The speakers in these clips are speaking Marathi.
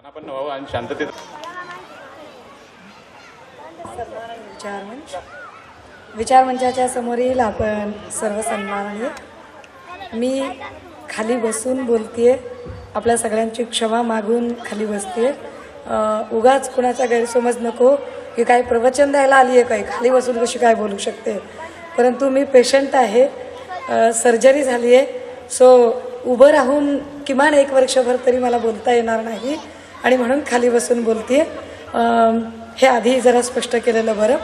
स्थानापन्न व्हावं आणि शांततेत विचारमंचाच्या समोरील आपण सर्व सन्माननीय, मी खाली बसून बोलतेय, आपल्या सगळ्यांची क्षमा मागून खाली बसतेय. उगाच कुणाचा गैरसमज नको की काय प्रवचन द्यायला आली आहे, काय खाली बसून कशी काय बोलू शकते. परंतु मी पेशंट आहे, सर्जरी झाली आहे, सो उभं राहून किमान 1 वर्षभर तरी मला बोलता येणार नाही आणि म्हणून खाली बसून बोलते. हे आधी जरा स्पष्ट केलेलं बरं.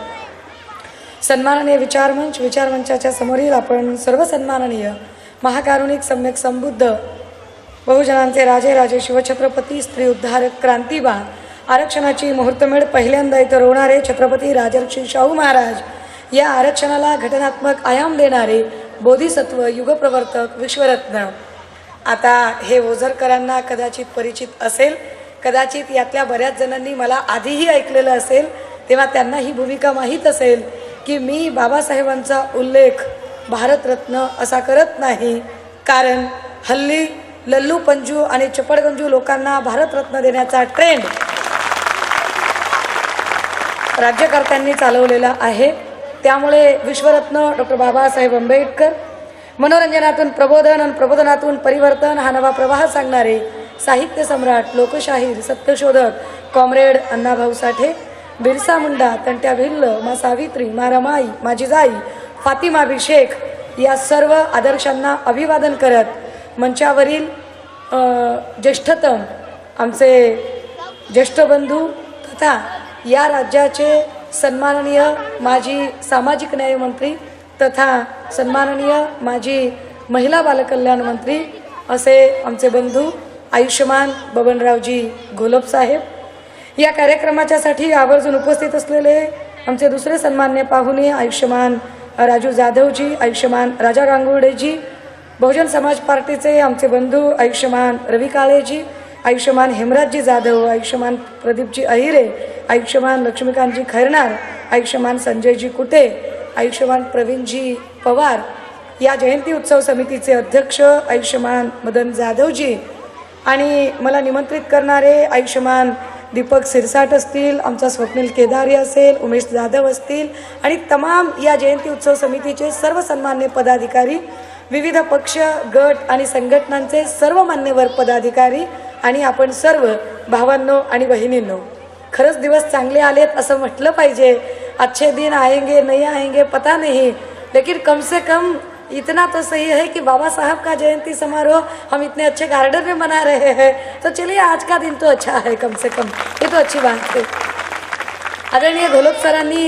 सन्माननीय विचारमंचाच्या समोरील आपण सर्व सन्माननीय महाकारुणिक सम्यक संबुद्ध बहुजनांचे राजे शिवछत्रपती स्त्री उद्धारक क्रांतीबा आरक्षणाची मुहूर्तमेढ पहिल्यांदा इथं रोवणारे छत्रपती राजर्षी शाहू महाराज, या आरक्षणाला घटनात्मक आयाम देणारे बोधिसत्व युगप्रवर्तक विश्वरत्न. आता हे ओझरकरांना कदाचित परिचित असेल, कदाचित यातल्या बऱ्याच जणांनी मला आधीही ऐकलेलं असेल, तेव्हा त्यांना ही भूमिका माहीत असेल की मी बाबासाहेबांचा उल्लेख भारतरत्न असा करत नाही, कारण हल्ली लल्लू पंजू आणि चपडगंजू लोकांना भारतरत्न देण्याचा ट्रेंड राज्यकर्त्यांनी चालवलेला आहे. त्यामुळे विश्वरत्न डॉक्टर बाबासाहेब आंबेडकर, मनोरंजनातून प्रबोधन आणि प्रबोधनातून परिवर्तन हा नवा प्रवाह सांगणारे साहित्य सम्राट, लोकशाहीर, सत्यशोधक कॉम्रेड अण्णाभाऊ साठे, बिरसा मुंडा, तंट्या भिल्ल, मा सावित्री, मा रमाई, माझी जाई, फातिमा शेख, या सर्व आदर्शांना अभिवादन करत मंचावरील ज्येष्ठतम आमचे ज्येष्ठ बंधू तथा या राज्याचे सन्माननीय माजी सामाजिक न्याय मंत्री तथा सन्माननीय माजी महिला बालकल्याण मंत्री असे आमचे बंधू आयुष्यमान बबनरावजी घोलप साहेब, या कार्यक्रमाच्यासाठी आवर्जून उपस्थित असलेले आमचे दुसरे सन्मान्य पाहुणे आयुष्यमान राजू जाधवजी, आयुष्यमान राजा गांगुर्डेजी, बहुजन समाज पार्टीचे आमचे बंधू आयुष्यमान रवी काळेजी, आयुष्यमान हेमराजजी जाधव, आयुष्यमान प्रदीपजी अहिरे, आयुष्यमान लक्ष्मीकांतजी खैरनार, आयुष्यमान संजयजी कुटे, आयुष्यमान प्रवीणजी पवार, या जयंती उत्सव समितीचे अध्यक्ष आयुष्यमान मदन जाधवजी, आणि मला निमंत्रित करणारे आयुष्यमान दीपक सिरसाट असतील, आमचा स्वप्नील केदारी असेल, उमेश जाधव असतील आणि तमाम या जयंती उत्सव समितीचे सर्व सन्मान्य पदाधिकारी, विविध पक्ष गट आणि संघटनांचे सर्व मान्यवर पदाधिकारी आणि आपण सर्व भावांनो आणि बहिणींनो, खरंच दिवस चांगले आलेत असं म्हटलं पाहिजे. अच्छे दिन आएंगे नहीं आएंगे पता नहीं, लेकिन कम से कम इतना तो सही है कि बाबा साहब का जयंती समारोह हम इतने अच्छे गार्डन में मना रहे हैं, तो चलिए आज का दिन तो अच्छा है, कम से कम ये तो अच्छी बात है. आदरणीय घोलप सरांनी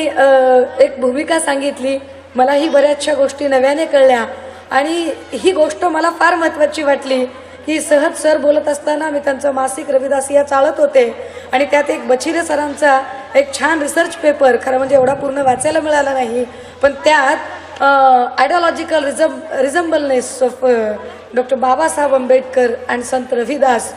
एक भूमिका सांगितली, मलाही बऱ्याचशा गोष्टी नव्याने कळल्या आणि ही गोष्ट मला फार महत्त्वाची वाटली की सहज सर बोलत असताना मी त्यांचं मासिक रविदासिया चालत होते आणि त्यात एक बचिरे सरांचा एक छान रिसर्च पेपर, खरं म्हणजे एवढा पूर्ण वाचायला मिळाला नाही, पण त्यात ideological resemblanceness of doctor Babasaheb Ambedkar and Sant Ravidas,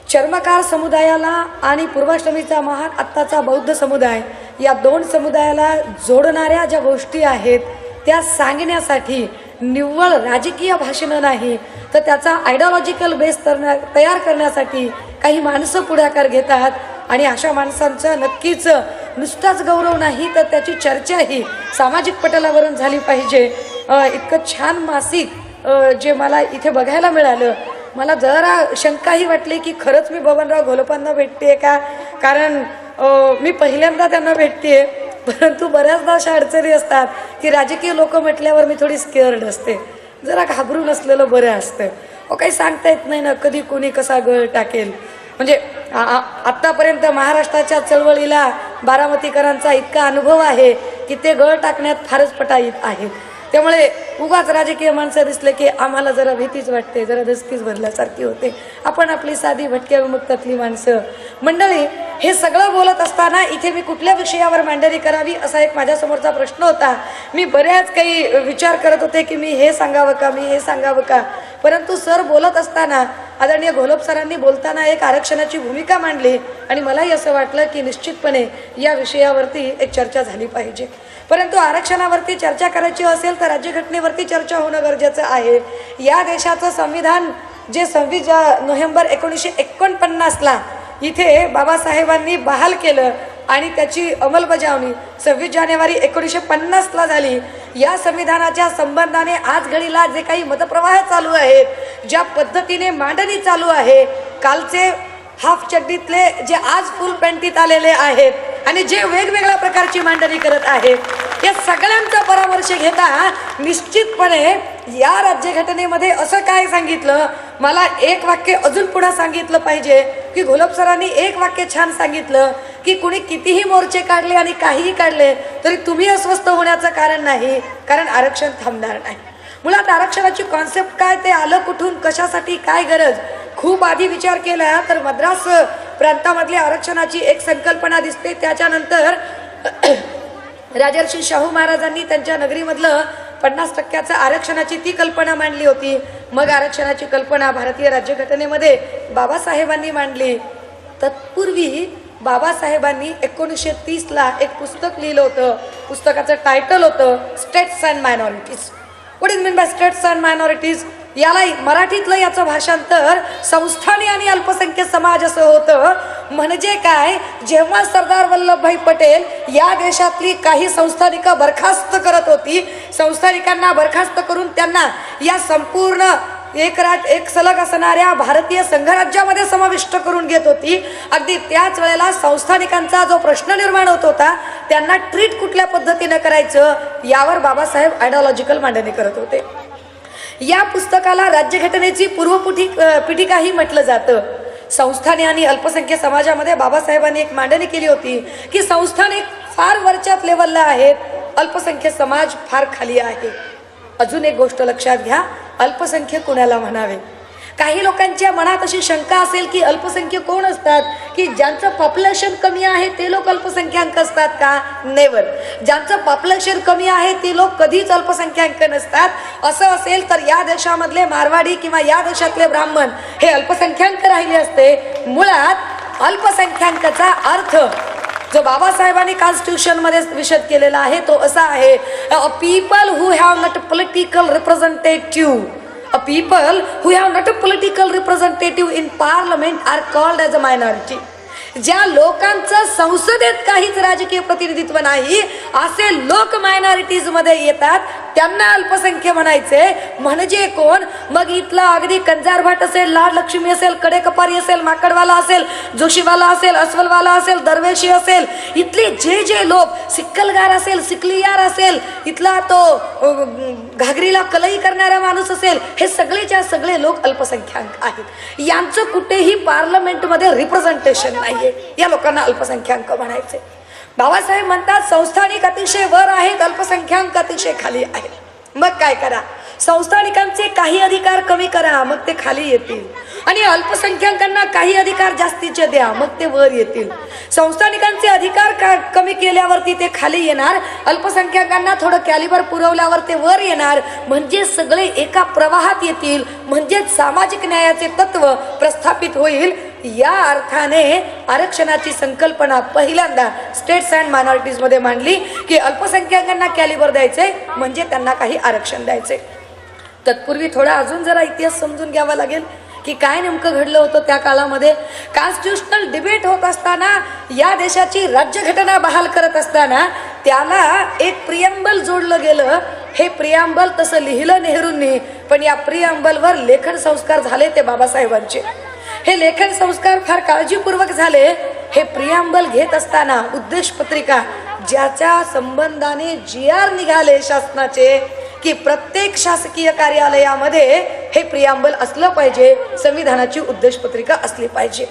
चर्मकार समुदायाला आणि पूर्वाश्रमीचा महान आत्ताचा बौद्ध समुदाय, या 2 समुदायाला जोडणाऱ्या ज्या गोष्टी आहेत त्या सांगण्यासाठी निव्वळ राजकीय भाषणं नाही तर त्याचा आयडिओलॉजिकल बेस तयार करण्यासाठी काही माणसं पुढाकार घेतात आणि अशा माणसांचा नक्कीच नुसताच गौरव नाही तर त्याची चर्चाही सामाजिक पटलावरून झाली पाहिजे. इतकं छान मासिक जे मला इथे बघायला मिळालं, मला जरा शंकाही वाटली की खरंच मी बबनराव घोलपांना भेटते का, कारण मी पहिल्यांदा त्यांना भेटते, परंतु बऱ्याचदा अशा अडचणी असतात की राजकीय लोक म्हटल्यावर मी थोडी स्केअर्ड असते, जरा घाबरून असलेलं बरं असतं. काही सांगता येत नाही ना कधी कोणी कसा गळ टाकेल. म्हणजे आत्तापर्यंत महाराष्ट्राच्या चळवळीला बारामतीकरांचा इतका अनुभव आहे की ते गळ टाकण्यात फारच पटाईत आहेत. त्यामुळे उगाच राजकीय माणसं दिसले की आम्हाला जरा भीतीच वाटते, जरा दसकीच भरल्यासारखी होते. आपण आपली साधी भटक्या विमुक्तातली माणसं. मंडळी, हे सगळं बोलत असताना इथे मी कुठल्या विषयावर मांडणी करावी असा एक माझ्यासमोरचा प्रश्न होता. मी बऱ्याच काही विचार करत होते की मी हे सांगावं का, मी हे सांगावं का, परंतु सर बोलत असताना आदरणीय घोलप सरांनी बोलताना एक आरक्षणाची भूमिका मांडली आणि मलाही असं वाटलं की निश्चितपणे या विषयावरती एक चर्चा झाली पाहिजे. परंतु आरक्षणावरती चर्चा करायची असेल तर राज्यघटनेवरती चर्चा होणं गरजेचं आहे. या देशाचं संविधान जे 26 नोव्हेंबर 1949ला इथे बाबासाहेबांनी बहाल केलं आणि त्याची अंमलबजावणी 26 जानेवारी 1950ला झाली. या संविधानाच्या संबंधाने आज घडीला जे काही मतप्रवाह चालू आहेत, ज्या पद्धतीने मांडणी चालू आहे, कालचे हाफ चड्डीतले जे आज फुल पॅन्टीत आलेले आहेत आणि जे वेगवेगळ्या प्रकारची मांडणी करत आहेत, या सगळ्यांचा परामर्श घेता निश्चितपणे या राज्यघटनेमध्ये असं काय सांगितलं. मला एक वाक्य अजून पुढे सांगितलं पाहिजे की घोलप सरांनी एक वाक्य छान सांगितलं की कुणी कितीही मोर्चे काढले आणि काहीही काढले तरी तुम्ही अस्वस्थ होण्याचं कारण नाही, कारण आरक्षण थांबणार नाही. मुळात आरक्षणाची कॉन्सेप्ट काय, ते आलं कुठून, कशासाठी, काय गरज, खूप आधी विचार केला तर मद्रास प्रांतामधल्या आरक्षणाची एक संकल्पना दिसते. त्याच्यानंतर राजर्षी शाहू महाराजांनी त्यांच्या नगरीमधलं 50% आरक्षणाची ती कल्पना मांडली होती. मग आरक्षणाची कल्पना भारतीय राज्यघटनेमध्ये बाबासाहेबांनी मांडली. तत्पूर्वी बाबासाहेबांनी 1930ला एक पुस्तक लिहिलं होतं. पुस्तकाचं टायटल होतं states and minorities. What is mean bye states and minorities? याला मराठीतलं याचं भाषांतर संस्थानी आणि अल्पसंख्याक समाज असं होतं. म्हणजे काय, जेव्हा सरदार वल्लभभाई पटेल या देशातली काही संस्थानिका बरखास्त करत होती, संस्थानिकांना बरखास्त करून त्यांना या संपूर्ण एक सलग असणाऱ्या भारतीय संघराज्यामध्ये समाविष्ट करून घेत होती, अगदी त्याच वेळेला संस्थानिकांचा जो प्रश्न निर्माण होत होता, त्यांना ट्रीट कुठल्या पद्धतीने करायचं यावर बाबासाहेब आयडिओलॉजिकल मांडणी करत होते. या पुस्तकाला राज्यघटनेची पूर्वपीठिकाही म्हटलं जातं. संस्थाने आणि अल्पसंख्याक समाजामध्ये बाबासाहेबांनी एक मांडणी केली होती की संस्थाने फार वरच्याच लेवलला आहेत, अल्पसंख्याक समाज फार खाली आहे. अजून एक गोष्ट लक्षात घ्या, अल्पसंख्याक कोणाला म्हणावे. काही लोकांच्या मनात अशी शंका असेल की अल्पसंख्याक कोण असतात, की ज्यांचं पॉप्युलेशन कमी आहे ते लोक अल्पसंख्याक असतात का? नेवर. ज्यांचं पॉप्युलेशन कमी आहे ते लोक कधीच अल्पसंख्याक नसतात. असं असेल तर या देशामधले मारवाडी किंवा या देशातले ब्राह्मण हे अल्पसंख्याक राहिले असते. मुळात अल्पसंख्याकाचा अर्थ जो बाबासाहेबांनी कॉन्स्टिट्यूशन मध्ये विशद केलेला आहे तो असा आहे, a people who have not political representative. A people who have not a political representative in parliament are called as a minority. ज्या लोकांचं संसदेत काहीच राजकीय प्रतिनिधित्व नाही असे लोक मायनॉरिटीज मध्ये येतात त्यांना अल्पसंख्य म्हणायचे. म्हणजे कोण? मग इथला अगदी कंजारभाट असेल, लाड लक्ष्मी असेल, कडेकपारी असेल, माकडवाला असेल, जोशीवाला असेल, अस्वलवाला असेल, दरवेशी असेल, इथले जे जे लोक, सिक्कलगार असेल, सिकलियार असेल, इथला तो घागरीला कलई करणारा माणूस असेल, हे सगळेच्या सगळे लोक अल्पसंख्याक आहेत. यांचं कुठेही पार्लमेंटमध्ये रिप्रेझेंटेशन नाहीये. या लोकांना अल्पसंख्याक म्हणायचे. बाबासाहेब म्हणतात संस्थानिक अतिशय वर आहेत, अल्पसंख्याक अतिशय खाली आहेत. मग काय करा, संस्थानिकांचे काही अधिकार कमी करा, मग ते खाली येतील, आणि अल्पसंख्याकांना काही अधिकार जास्तीचे द्या, मग ते वर येतील. संस्थानिकांचे अधिकार कमी केल्यावरती ते खाली येणार, अल्पसंख्याकांना थोडं कॅलिबर पुरवल्यावर ते वर येणार. म्हणजे सगळे एका प्रवाहात येतील, म्हणजे सामाजिक न्यायाचे तत्व प्रस्थापित होईल. या अर्थाने आरक्षणाची संकल्पना पहिल्यांदा स्टेट्स अँड मायनॉरिटीज मध्ये मांडली की अल्पसंख्याकांना कॅलिबर द्यायचे म्हणजे त्यांना काही आरक्षण द्यायचे. तत्पूर्वी थोडा अजून जरा इतिहास समजून घ्यावा लागेल की काय नेमकं घडलं होतं त्या काळामध्ये. कॉन्स्टिट्यूशनल डिबेट होत असताना, या देशाची राज्यघटना बहाल करत असताना त्याला एक प्रिअम्बल जोडलं गेलं. हे प्रिअम्बल तसं लिहिलं नेहरूंनी, पण या प्रिअम्बलवर लेखन संस्कार झाले ते बाबासाहेबांचे. हे लेखन संस्कार फार काळजीपूर्वक झाले. हे प्रिअम्बल घेत असताना उद्देश पत्रिका, ज्याच्या संबंधाने GR निघाले शासनाचे की प्रत्येक शासकीय कार्यालयामध्ये हे प्रिअम्बल असलं पाहिजे, संविधानाची उद्देश पत्रिका असली पाहिजे.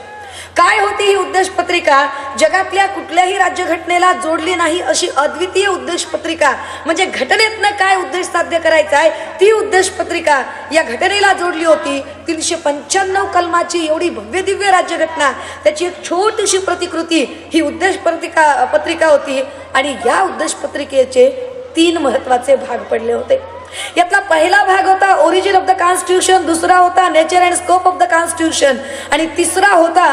काय होती ही उद्देश पत्रिका? जगातल्या कुठल्याही राज्यघटनेला जोडली नाही अशी अद्वितीय उद्देश पत्रिका. म्हणजे घटनेतनं काय उद्देश साध्य करायचा आहे ती उद्देश पत्रिका या घटनेला जोडली होती. 395 कलमाची एवढी भव्य दिव्य राज्यघटना, त्याची एक छोटीशी प्रतिकृती ही उद्देश पत्रिका होती. आणि या उद्देश पत्रिकेचे 3 महत्वाचे भाग पडले होते. यातला पहिला भाग होता ओरिजिन ऑफ द कॉन्स्टिट्यूशन, दुसरा होता nature and scope of the constitution, आणि तिसरा होता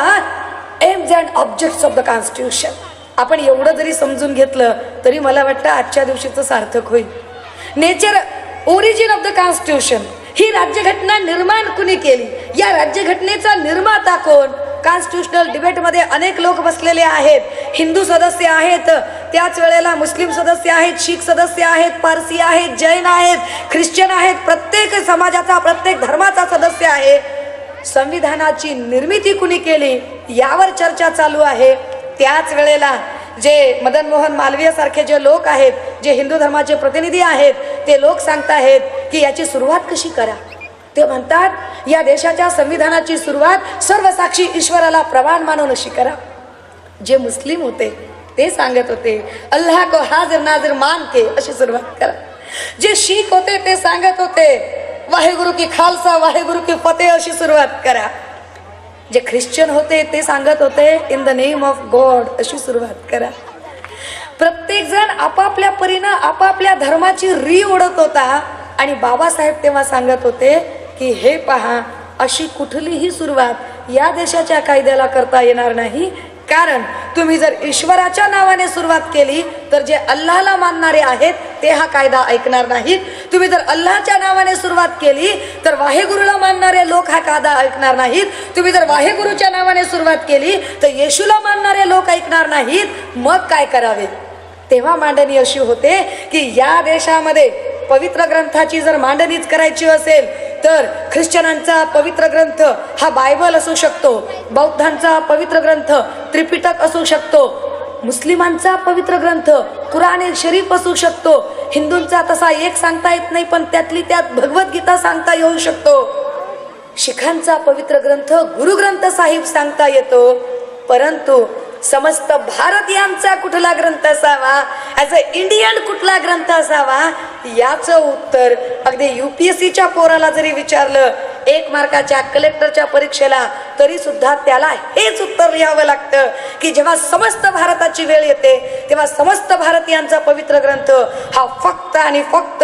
AIIMS and objects of the constitution. आपण एवढं जरी समजून घेतलं तरी मला वाटतं आजच्या दिवशीचं सार्थक होईल. Nature, origin of the constitution, ही राज्यघटना निर्माण कुणी केली, या राज्यघटनेचा निर्माता कोण, कॉन्स्टिट्यूशनल डिबेटमध्ये अनेक लोक बसलेले आहेत, हिंदू सदस्य आहेत, त्याच वेळेला मुस्लिम सदस्य आहेत, शीख सदस्य आहेत, पारसी आहेत, जैन आहेत, ख्रिश्चन आहेत, प्रत्येक समाजाचा प्रत्येक धर्माचा सदस्य आहे. संविधानाची निर्मिती कुणी केली यावर चर्चा चालू आहे. त्याच वेळेला जे मदन मोहन मालवीय सारखे जे लोक आहेत, जे हिंदू धर्माचे प्रतिनिधी आहेत, ते लोक सांगताहेत की याची सुरुवात कशी करा. ते म्हणतात या देशाच्या संविधानाची सुरुवात सर्वसाक्षी ईश्वराला प्रमाण मानून अशी करा. जे मुस्लिम होते ते सांगत होते अल्लाह को हाजिर नाजिर मान के अशी सुरुवात करा. जे शीख होते ते सांगत होते वाहेगुरु की खालसा वाहेगुरु की फतेह अशी सुरुवात करा. जे ख्रिश्चन होते ते सांगत होते in the name of God अशी सुरुवात करा. प्रत्येक जण आपापल्या परीनं आपापल्या धर्माची री ओढत होता. आणि बाबासाहेब तेव्हा सांगत होते की हे पहा, अशी कुठलीही सुरुवात या देशाच्या कायद्याला करता येणार नाही. कारण तुम्ही जर ईश्वराच्या नावाने सुरुवात केली तर जे अल्लाहला मानणारे आहेत ते हा कायदा ऐकणार नाहीत. तुम्ही जर अल्लाहच्या नावाने सुरुवात केली तर वाहेगुरुला मानणारे लोक हा कायदा ऐकणार नाहीत. तुम्ही जर वाहेगुरुच्या नावाने सुरुवात केली तर येशूला मानणारे लोक ऐकणार नाहीत. मग काय करावे. तेव्हा मांडणी अशी होते की या देशामध्ये पवित्र ग्रंथाची जर मांडणीच करायची असेल तर ख्रिश्चनांचा पवित्र ग्रंथ हा बायबल असू शकतो, बौद्धांचा पवित्र ग्रंथ त्रिपिटक असू शकतो, मुस्लिमांचा पवित्र ग्रंथ कुराण शरीफ असू शकतो, हिंदूंचा तसा एक सांगता येत नाही पण त्यातली त्यात भगवद्गीता सांगता येऊ शकतो, शिखांचा पवित्र ग्रंथ गुरुग्रंथ साहिब सांगता येतो. परंतु समस्त भारतीयांचा कुठला ग्रंथ असावा, ॲज अ इंडियन कुठला ग्रंथ असावा, याचं उत्तर अगदी UPSCच्या पोराला जरी विचारलं 1 मार्काच्या कलेक्टरच्या परीक्षेला तरी सुद्धा त्याला हेच उत्तर लिहावं लागतं की जेव्हा समस्त भारताची वेळ येते तेव्हा समस्त भारतीयांचा पवित्र ग्रंथ हा फक्त आणि फक्त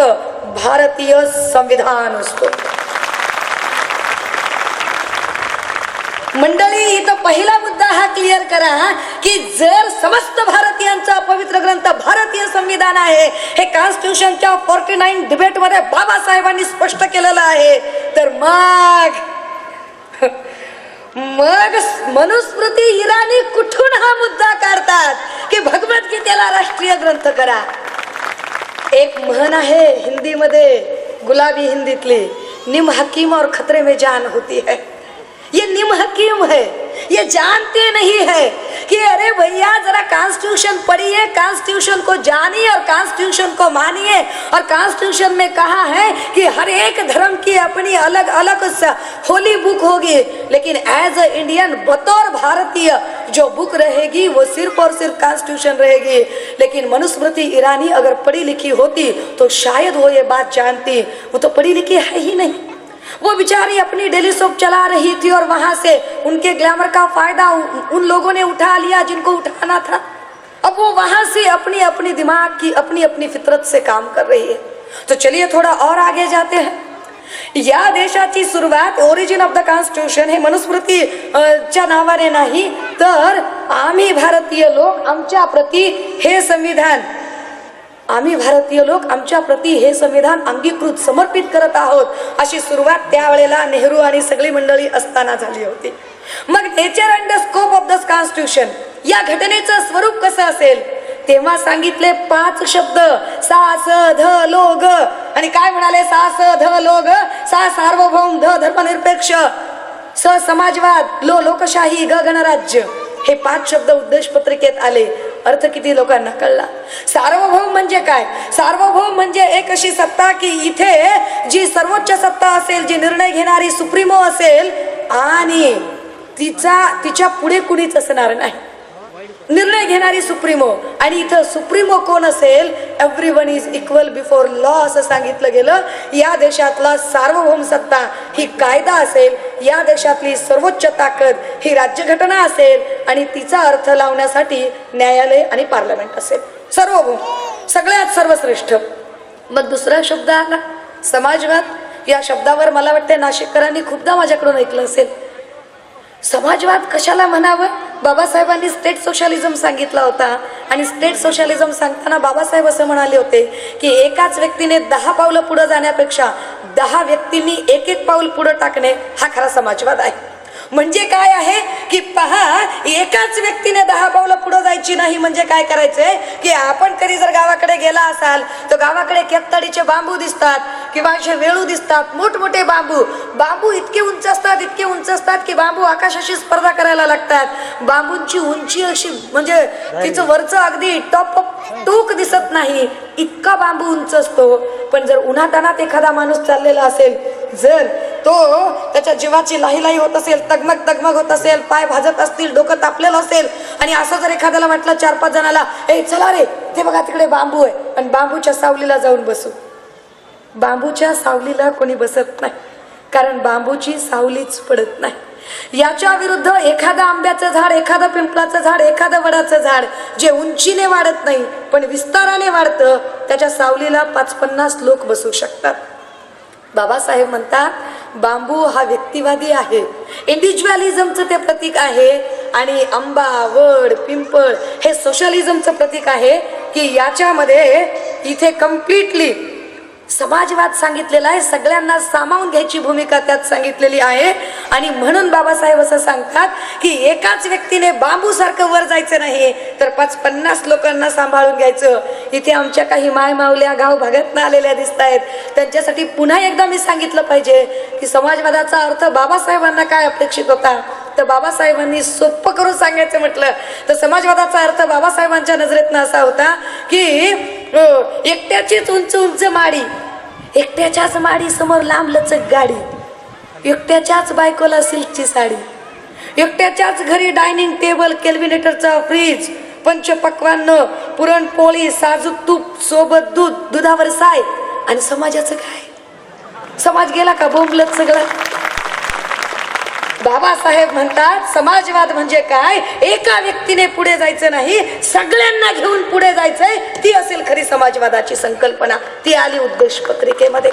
भारतीय संविधान असतो. मंडळी, इथं पहिला मुद्दा हा क्लिअर करा की जर समस्त भारतीयांचा पवित्र ग्रंथ भारतीय संविधान आहे, हे कॉन्स्टिट्यूशनच्या 49 डिबेटमध्ये बाबासाहेबांनी स्पष्ट केलेलं आहे, तर मग मनुस्मृती इराणी कुठून हा मुद्दा काढतात की भगवद्गीतेला राष्ट्रीय ग्रंथ करा. एक म्हण आहे हिंदीमध्ये, गुलाबी हिंदीतली, निम हकीम और खतरे में जान होती है. ये निम हकीम है, ये जानते नहीं है कि अरे भैया जरा कॉन्स्टिट्यूशन पढ़िए, कॉन्स्टिट्यूशन को जानिए और कॉन्स्टिट्यूशन को मानिए. और कॉन्स्टिट्यूशन में कहा है कि हर एक धर्म की अपनी अलग अलग होली बुक होगी, लेकिन एज अ इंडियन बतौर भारतीय जो बुक रहेगी वो सिर्फ और सिर्फ कॉन्स्टिट्यूशन रहेगी. लेकिन मनुस्मृति ईरानी अगर पढ़ी लिखी होती तो शायद वो ये बात जानती. वो तो पढ़ी लिखी है ही नहीं. वो बेचारी अपनी डेली सोप चला रही थी और वहां से उनके ग्लैमर का फायदा उन लोगों ने उठा लिया जिनको उठाना था. अब वो वहां से अपनी अपनी दिमाग की अपनी अपनी फितरत से काम कर रही है. तो चलिए थोड़ा और आगे जाते हैं. या देशाची सुरुवात ओरिजिन ऑफ द कॉन्स्टिट्यूशन हे मनुस्मृतीच्या नावाने नाही तर आम्ही भारतीय लोक आमच्या प्रती हे संविधान हे संविधान अंगीकृत समर्पित करत आहोत अशी सुरुवात त्यावेळेला नेहरू आणि सगळी मंडळी असताना झाली होती. मग nature and the scope of the constitution या घटनेचं स्वरूप कसं असेल तेव्हा सांगितले 5 शब्द, सा स ध लो ग. आणि काय म्हणाले? सा स ध लो ग. सा सार्वभौम, ध धर्मनिरपेक्ष, स समाजवाद, लो लोकशाही, ग गणराज्य. हे 5 शब्द उद्देश पत्रिकेत आले. अर्थ किती लोकांना कळला? सार्वभौम म्हणजे काय? सार्वभौम म्हणजे एक अशी सत्ता की इथे जी सर्वोच्च सत्ता असेल, जी निर्णय घेणारी सुप्रीमो असेल आणि तिच्या पुढे कुणीच असणार नाही. निर्णय घेणारी सुप्रीमो. आणि इथं सुप्रीमो कोण असेल? Everyone is equal before law असं सांगितलं गेलं. या देशातला सार्वभौम सत्ता ही कायदा असेल, या देशातली सर्वोच्च ताकद ही राज्यघटना असेल आणि तिचा अर्थ लावण्यासाठी न्यायालय आणि पार्लमेंट असेल. सार्वभौम, सगळ्यात सर्वश्रेष्ठ. मग दुसरा शब्द आला समाजवाद. या शब्दावर मला वाटते नाशिककरांनी खूपदा माझ्याकडून ऐकलं असेल. समाजवाद कशाला म्हणावं? बाबासाहेबांनी स्टेट सोशलिझम सांगितला होता आणि स्टेट सोशलिझम सांगताना बाबासाहेब असं म्हणाले होते की एकाच व्यक्तीने 10 पावलं पुढे जाण्यापेक्षा 10 व्यक्तींनी एक पाऊल पुढे टाकणे हा खरा समाजवाद आहे. म्हणजे काय आहे की पहा, एकाच व्यक्तीने 10 पावलं पुढे जायची नाही. म्हणजे काय करायचंय की आपण कधी जर गावाकडे गेला असाल तर गावाकडे केतताडीचे बांबू दिसतात किंवा असे वेळू दिसतात, मोठमोठे बांबू इतके उंच असतात की बांबू आकाशाशी स्पर्धा करायला लागतात. बांबूंची उंची अशी म्हणजे तिचं वरचं अगदी टूक दिसत नाही, इतका बांबू उंच असतो. पण जर उन्हातानात एखादा माणूस चाललेला असेल, जर तो त्याच्या जीवाची लाही होत असेल, तगमग होत असेल, पाय भाजत असतील, डोकं तापलेलं असेल आणि असं जर एखाद्याला म्हटलं 4-5 जणाला, ए चला रे ते बघा तिकडे बांबू आहे, आणि बांबूच्या सावलीला जाऊन बसू. बांबूच्या सावलीला कोणी बसत नाही, कारण बांबूची सावलीच पडत नाही. याच्या विरुद्ध एखादं आंब्याचं झाड, एखादं पिंपळाचं झाड, एखादं वडाचं झाड जे उंचीने वाढत नाही पण विस्ताराने वाढतं, त्याच्या सावलीला 5-50 लोक बसू शकतात. बाबासाहेब म्हणतात बांबू हा व्यक्तिवादी आहे, इंडिव्हिज्युअलिझमचं ते प्रतीक आहे, आणि आंबा, वड, पिंपळ हे सोशलिझमचं प्रतीक आहे की याच्यामध्ये इथे कम्प्लिटली समाजवाद सांगितलेला आहे, सगळ्यांना सामावून घ्यायची भूमिका त्यात सांगितलेली आहे. आणि म्हणून बाबासाहेब असं सांगतात की एकाच व्यक्तीने बांबू सारखं वर जायचं नाही, तर 5-50 लोकांना सांभाळून घ्यायचं. इथे आमच्या काही माय मावल्या गाव भागातनं आलेल्या दिसत आहेत, त्यांच्यासाठी पुन्हा एकदा मी सांगितलं पाहिजे की समाजवादाचा अर्थ बाबासाहेबांना काय अपेक्षित होता. तर बाबासाहेबांनी सोपं करून सांगायचं म्हटलं तर समाजवादाचा अर्थ बाबासाहेबांच्या नजरेतनं असा होता की एकट्याचीच उंच माडी, एकट्याच्याच माडी समोर लांब लचक गाडी, एकट्याच्याच बायकोला सिल्कची साडी, एकट्याच्याच घरी डायनिंग टेबल, केल्विनेटरचा फ्रीज, पंचपक्वान्न, पुरणपोळी, साजूक तूप, सोबत दूध, दुधावर साय. आणि समाजाचं काय? समाज गेला का बोंबलत सगळं. बाबासाहेब म्हणतात समाजवाद म्हणजे काय, एका व्यक्तीने पुढे जायचं नाही, सगळ्यांना घेऊन पुढे जायचंय. ती असेल खरी समाजवादाची संकल्पना. ती आली उद्घोष पत्रिकेमध्ये.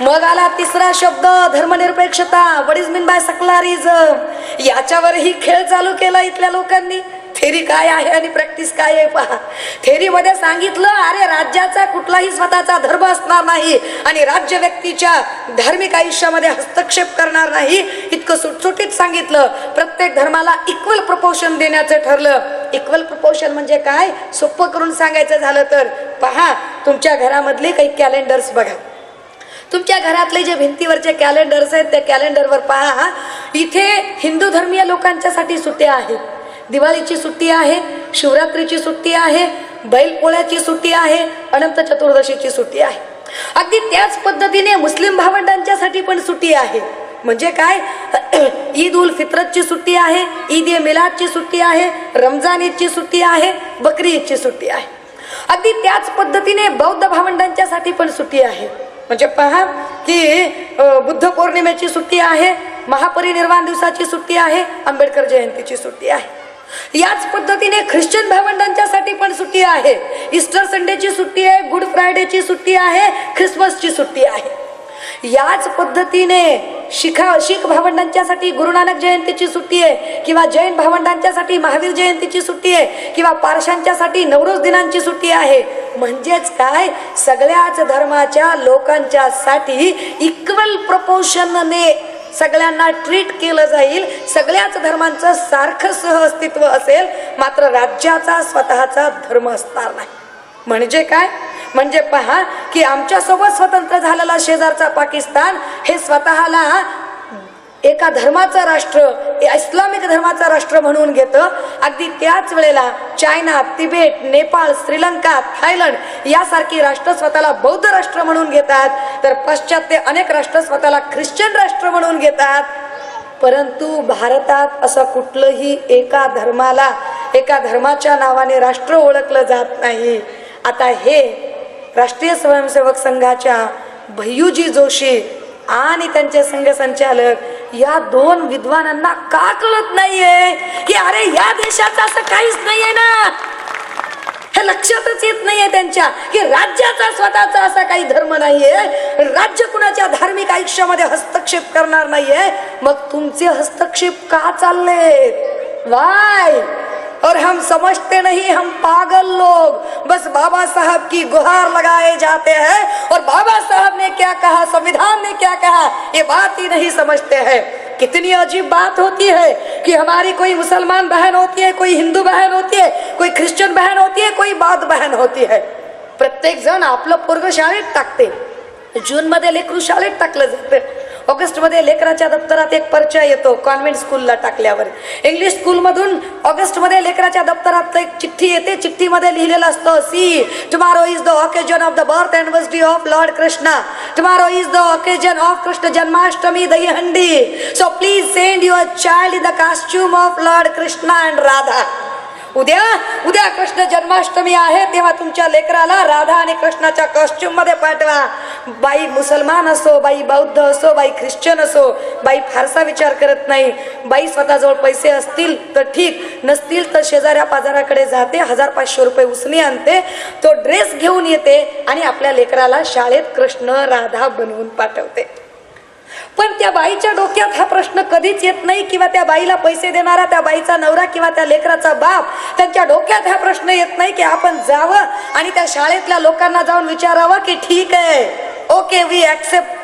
मग आला तिसरा शब्द धर्मनिरपेक्षता. What is mean by secularism. याच्यावरही खेळ चालू केला इथल्या लोकांनी. थेरी काय आहे आणि प्रॅक्टिस काय आहे पहा. थेरी मध्ये सांगितलं अरे राज्याचा कुठलाही स्वतःचा धर्म असणार नाही आणि राज्य व्यक्तीच्या धार्मिक आयुष्यामध्ये हस्तक्षेप करणार नाही, इतकं सुटसुटीत सांगितलं. प्रत्येक धर्माला इक्वल प्रपोर्शन देण्याचं ठरलं. इक्वल प्रपोर्शन म्हणजे काय, सोपं करून सांगायचं झालं तर पहा, तुमच्या घरामधले काही कॅलेंडर्स बघा. तुमच्या घरातले जे भिंतीवरचे कॅलेंडर्स आहेत त्या कॅलेंडरवर पहा, इथे हिंदू धर्मीय लोकांच्यासाठी सुट्ट्या आहेत. दिवाळीची सुट्टी आहे, शिवरात्रीची सुट्टी आहे, बैलपोळ्याची सुट्टी आहे, अनंत चतुर्दशीची सुट्टी आहे. अगदी त्याच पद्धतीने मुस्लिम भावंडांच्यासाठी पण सुट्टी आहे. म्हणजे काय, ईद उल फित्रची सुट्टी आहे, ईद ए मिलादची सुट्टी आहे, रमजान ईदची सुट्टी आहे, बकरी ईदची सुट्टी आहे. अगदी त्याच पद्धतीने बौद्ध भावंडांच्यासाठी पण सुट्टी आहे. म्हणजे पहा की बुद्ध पौर्णिमेची सुट्टी आहे, महापरिनिर्वाण दिवसाची सुट्टी आहे, आंबेडकर जयंतीची सुट्टी आहे. याच पद्धतीने ख्रिश्चन भावंडांच्यासाठी पण सुट्टी आहे. ईस्टर संडेची सुट्टी आहे, गुड फ्रायडेची सुट्टी आहे, ख्रिसमसची सुट्टी आहे. याच पद्धतीने शीख भावंडांच्यासाठी गुरुनानक जयंतीची सुट्टी आहे, किंवा जैन भावंडांच्यासाठी महावीर जयंतीची सुट्टी आहे, किंवा पारशांच्यासाठी नवरोज दिनांची सुट्टी आहे. म्हणजेच काय, सगळ्याच धर्माच्या लोकांच्यासाठी इक्वल प्रपोर्शनने सगळ्यांना ट्रीट केलं जाईल. सगळ्याच धर्मांचं सारखं सहअस्तित्व असेल, मात्र राज्याचा स्वतःचा धर्म असणार नाही. म्हणजे काय, म्हणजे पहा की आमच्या सोबत स्वतंत्र झालेला शेजारचा पाकिस्तान हे स्वतःला एका धर्माचं राष्ट्र, इस्लामिक धर्माचं राष्ट्र म्हणून घेतं. अगदी त्याच वेळेला China, Tibet, Nepal, Sri Lanka, Thailand यासारखी राष्ट्र स्वतःला बौद्ध राष्ट्र म्हणून घेतात, तर पाश्चात्य अनेक राष्ट्र स्वतःला ख्रिश्चन राष्ट्र म्हणून घेतात. परंतु भारतात असं कुठलंही एका धर्माला, एका धर्माच्या नावाने राष्ट्र ओळखलं जात नाही. आता हे राष्ट्रीय स्वयंसेवक संघाच्या भय्यूजी जोशी आणि त्यांचे संघसंचालक या 2 विद्वानांना का कळत नाहीये की अरे या देशाचं असं काहीच नाहीये ना. हे लक्षातच येत नाहीये त्यांच्या की राज्याचा स्वतःचा असा काही धर्म नाहीये, राज्य कुणाच्या धार्मिक आयुष्यामध्ये हस्तक्षेप करणार नाहीये. मग तुमचे हस्तक्षेप का चालले, वाय? और हम समझते नहीं, हम पागल लोग बस बाबा साहब की गुहार लगाए जाते हैं और बाबा साहब ने क्या कहा, संविधान ने क्या कहा, ये बात ही नहीं समझते हैं. कितनी अजीब बात होती है कि हमारी कोई मुसलमान बहन होती है, कोई हिंदू बहन होती है, कोई ख्रिश्चन बहन होती है, कोई बौद्ध बहन होती है. प्रत्येक जण आपलं पोरग शाळेत टाकते. जून मध्ये लेकरू शाळेत टाकलं जातं. ऑगस्ट मध्ये लेकराच्या दप्तरात एक परिचय येतो कॉन्व्हेंट स्कूलला टाकल्यावर. इंग्लिश स्कूल मधून ऑगस्ट मध्ये लेकराच्या दप्तरात एक चिठ्ठी येते. चिठ्ठीमध्ये लिहिलेलं असतं, see tomorrow is the occasion of the birth anniversary of lord Krishna. Tomorrow is the occasion of Krishna Janmashtami Dahihandi. So please send your child in the costume of lord Krishna and Radha. उद्या कृष्ण जन्माष्टमी आहे, तेव्हा तुमच्या लेकराला राधा आणि कृष्णाच्या कॉस्ट्यूम मध्ये पाठवा. बाई मुसलमान असो, बाई बौद्ध असो, बाई ख्रिश्चन असो, बाई फारसा विचार करत नाही. बाई स्वतःजवळ पैसे असतील तर ठीक, नसतील तर शेजाऱ्या पाजाराकडे जाते, 1500 रुपये उसने आणते, तो ड्रेस घेऊन येते आणि आपल्या लेकराला शाळेत कृष्ण राधा बनवून पाठवते. पण त्या बाईच्या डोक्यात हा प्रश्न कधीच येत नाही, किंवा त्या बाईला पैसे देणारा त्या बाईचा नवरा किंवा त्या लेकराचा बाप, त्यांच्या डोक्यात हा प्रश्न येत नाही की आपण जावं आणि त्या शाळेतल्या लोकांना जाऊन विचारावं की ठीक आहे, ओके, वी ऍक्सेप्ट,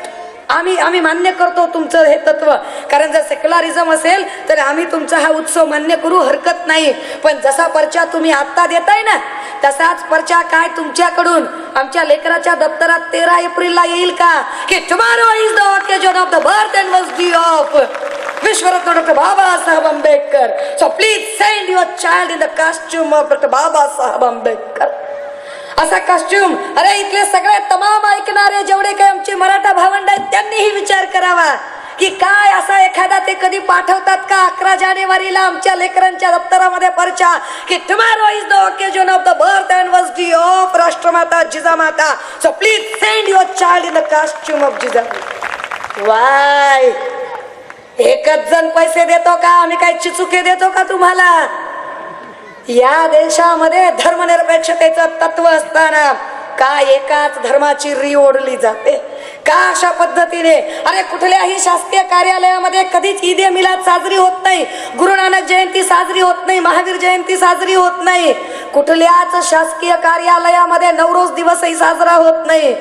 आम्ही मान्य करतो तुमचं हे तत्व. कारण जर सेक्युलरिझम असेल तर आम्ही तुमचा हा उत्सव मान्य करू, हरकत नाही. पण जसा पर्चा तुम्ही आत्ता देताय ना, तसाच पर्चा काय तुमच्याकडून आमच्या लेकराच्या दप्तरात 13 एप्रिलला येईल का की tomorrow is the occasion of the birth anniversary of Vishwaratna doctor Babasaheb Ambedkar. So please send your child in the costume of doctor Babasaheb Ambedkar. असा कॉस्ट्यूम, अरे इथले सगळे तमाम ऐकणारे जेवढे काही आमचे मराठा भावंड आहेत त्यांनीही विचार करावा की काय असा एखादा ते कधी पाठवतात का 11 जानेवारीला आमच्या लेकरांच्या दप्तरामध्ये पर्चा की tomorrow is the occasion of the birth anniversary of Rashtramata Jijamata. So please send your child in the costume of Jijamata. Why, एकच जण पैसे देतो का? आम्ही काय चिचुके देतो का तुम्हाला? या देशामध्ये धर्मनिरपेक्षतेचं तत्व असताना का एकाच धर्माची री ओढली जाते का अशा पद्धतीने? अरे कुठल्याही शासकीय कार्यालयामध्ये कधीच ईद ए मिलाद साजरी होत नाही, गुरु नानक जयंती साजरी होत नाही, महावीर जयंती साजरी होत नाही. कुठल्याच शासकीय कार्यालयामध्ये नवरोज दिवसही साजरा होत नाही.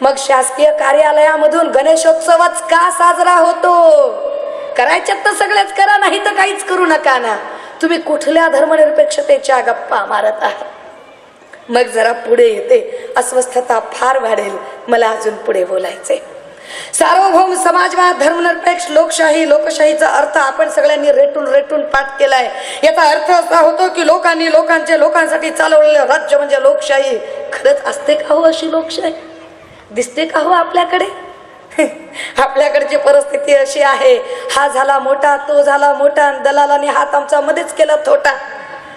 मग शासकीय कार्यालयामधून गणेशोत्सवच का साजरा होतो? करायच्यात तर सगळेच करा, नाही तर काहीच करू नका ना. तुम्ही कुठल्या धर्मनिरपेक्षतेच्या गप्पा मारत आहात? मग जरा पुढे येते, अस्वस्थता फार वाढेल, मला अजून पुढे बोलायचे. सार्वभौम समाजवाद, धर्मनिरपेक्ष, लोकशाही, लोकशाहीचा अर्थ आपण सगळ्यांनी रेटून पाठ केलाय. याचा अर्थ असा होतो की लोकांनी लोकांसाठी चालवलेलं राज्य म्हणजे लोकशाही. खरंच असते का हो अशी लोकशाही? दिसते का हो आपल्याकडे? आपल्याकडची परिस्थिती अशी आहे, हा झाला मोठा, तो झाला मोठा, दलालाने हात आमचा मध्येच केला थोटा.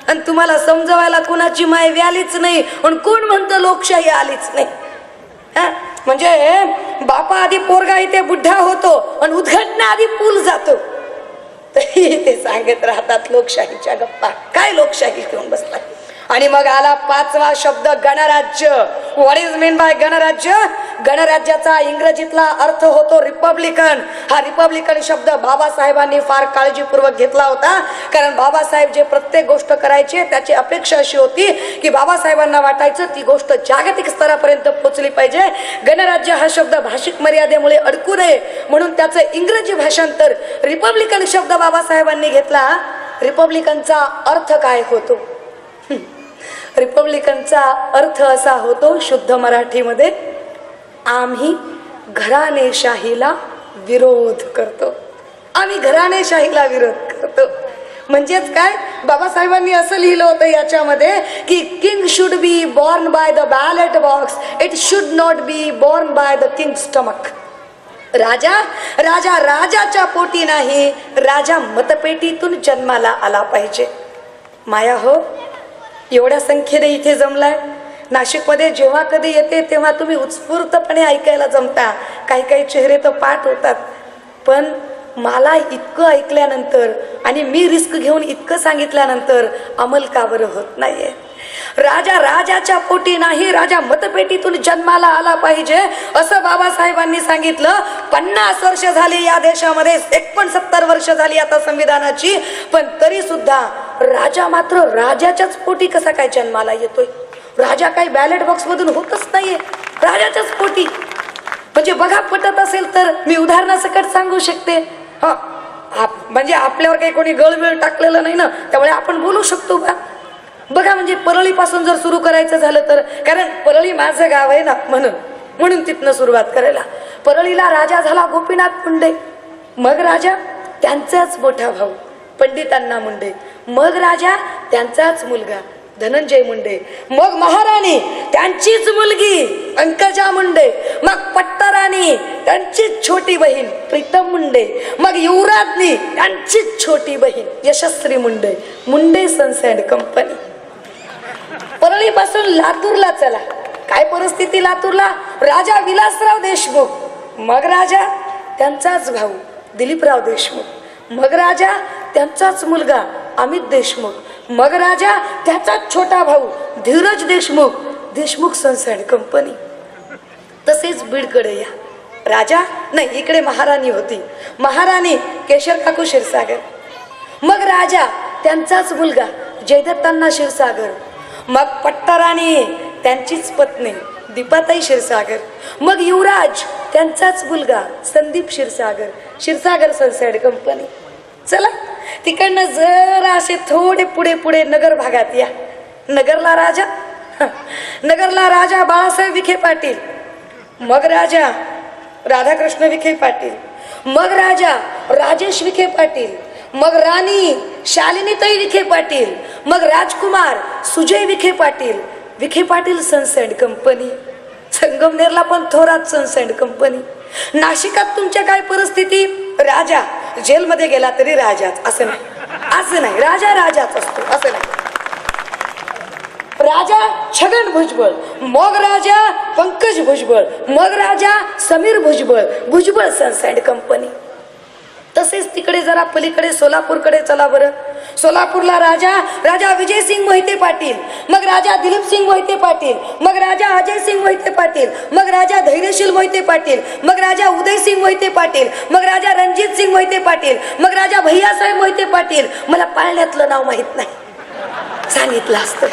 आणि तुम्हाला समजवायला कुणाची माय व्यालीच नाही, पण कोण म्हणतं लोकशाही आलीच नाही. म्हणजे बापा आधी पोरगा इथे बुड्ढा होतो आणि उद्घटना आधी पूल जातो, तरी ते सांगत राहतात लोकशाहीच्या गप्पा. काय लोकशाही घेऊन बसतात? आणि मग आला 5वा शब्द, गणराज्य. व्हॉट इज मीन बाय गणराज्य? गणराज्याचा इंग्रजीतला अर्थ होतो रिपब्लिकन. हा रिपब्लिकन शब्द बाबासाहेबांनी फार काळजीपूर्वक घेतला होता, कारण बाबासाहेब जे प्रत्येक गोष्ट करायचे त्याची अपेक्षा अशी होती की बाबासाहेबांना वाटायचं ती गोष्ट जागतिक स्तरापर्यंत पोहोचली पाहिजे. गणराज्य हा शब्द भाषिक मर्यादेमुळे अडकू नये म्हणून त्याचं इंग्रजी भाषांतर रिपब्लिकन शब्द बाबासाहेबांनी घेतला. रिपब्लिकनचा अर्थ काय होतो? रिपब्लिकनचा अर्थ असा होतो शुद्ध मराठीमध्ये, आम्ही घराणेशाहीला विरोध करतो. आम्ही घराणेशाहीला विरोध करतो. म्हणजेच काय? बाबासाहेबांनी असं लिहिलं होतं याच्यामध्ये की king should be born by the ballot box, it should not be born by the king stomach. राजाच्या पोटी नाही, राजा मतपेटीतून जन्माला आला पाहिजे. माया हो, एवढ्या संख्येने इथे जमलाय. नाशिकमध्ये जेव्हा कधी येते तेव्हा तुम्ही उत्स्फूर्तपणे ऐकायला जमता. काही चेहरे तर पाठ होतात. पण मला इतकं ऐकल्यानंतर आणि मी रिस्क घेऊन इतकं सांगितल्यानंतर अंमल का बरं होत नाहीये? राजाच्या पोटी नाही, राजा मतपेटीतून जन्माला आला पाहिजे असं बाबासाहेबांनी सांगितलं. 50 वर्ष झाली या देशामध्ये, 69 वर्ष झाली आता संविधानाची, पण तरी सुद्धा राजा मात्र राजाच्याच पोटी कसा काय जन्माला येतोय? राजा काही बॅलेट बॉक्स मधून होतच नाहीये, राजाच्याच पोटी. म्हणजे बघा, पटत असेल तर मी उदाहरणासकट सांगू शकते. म्हणजे आपल्यावर काही कोणी गळवेळ टाकलेलं नाही ना, त्यामुळे आपण बोलू शकतो बा. बघा म्हणजे परळीपासून जर सुरू करायचं झालं तर, कारण परळी माझं गाव आहे ना, म्हणून तिथनं सुरुवात करायला. परळीला राजा झाला गोपीनाथ मुंडे. मग राजा त्यांचाच मोठा भाऊ पंडित अण्णा मुंडे. मग राजा त्यांचाच मुलगा धनंजय मुंडे. मग महाराणी त्यांचीच मुलगी अंकजा मुंडे. मग पट्टाराणी त्यांचीच छोटी बहीण प्रीतम मुंडे. मग युवराजनी त्यांचीच छोटी बहीण Yashasvi Munde. Munde sons and company. परळीपासून लातूरला चला, काय परिस्थिती लातूरला. राजा विलासराव देशमुख. मग राजा त्यांचाच भाऊ दिलीपराव देशमुख. मग राजा त्यांचाच मुलगा अमित देशमुख. मग राजा त्याचाच छोटा भाऊ Dhiraj Deshmukh. Deshmukh sons and company. तसेच बीडकडे या राजा नाही, इकडे महाराणी होती. महाराणी केशर काकू क्षीरसागर. मग राजा त्यांचाच मुलगा जयदत्तांना क्षीरसागर. मग पट्टाराणी त्यांचीच पत्नी दीपाताई क्षीरसागर. मग युवराज त्यांचाच मुलगा Sandeep Kshirsagar. Kshirsagar sons and company. चला तिकडनं जरा असे थोडे पुढे पुढे नगर भागात या. नगरला राजा बाळासाहेब विखे पाटील. मग राजा राधाकृष्ण विखे पाटील. मग राजा राजेश विखे पाटील. मग राणी शालिनीताई विखे पाटील. मग राजकुमार Sujay Vikhe Patil. Vikhe Patil sons and company. संगमनेरला पण थोरात सन्स अँड कंपनी. नाशिकात तुमच्या काय परिस्थिती. राजा जेलमध्ये गेला तरी राजाच असं नाही, राजा राजाच असतो असं नाही. राजा छगन भुजबळ. मग राजा पंकज भुजबळ. मग राजा Sameer Bhujbal sons and company. तसेच तिकडे जरा पलीकडे सोलापूरकडे चला बरं. सोलापूरला राजा विजयसिंग मोहिते पाटील. मग राजा दिलीपसिंग मोहिते पाटील. मग राजा अजयसिंग मोहिते पाटील. मग राजा धैर्यशील मोहिते पाटील. मग राजा उदयसिंग मोहिते पाटील. मग राजा रणजित सिंग मोहिते पाटील. मग राजा भैयासाहेब मोहिते पाटील. मला पाळण्यातलं नाव माहित नाही, सांगितलं असतं.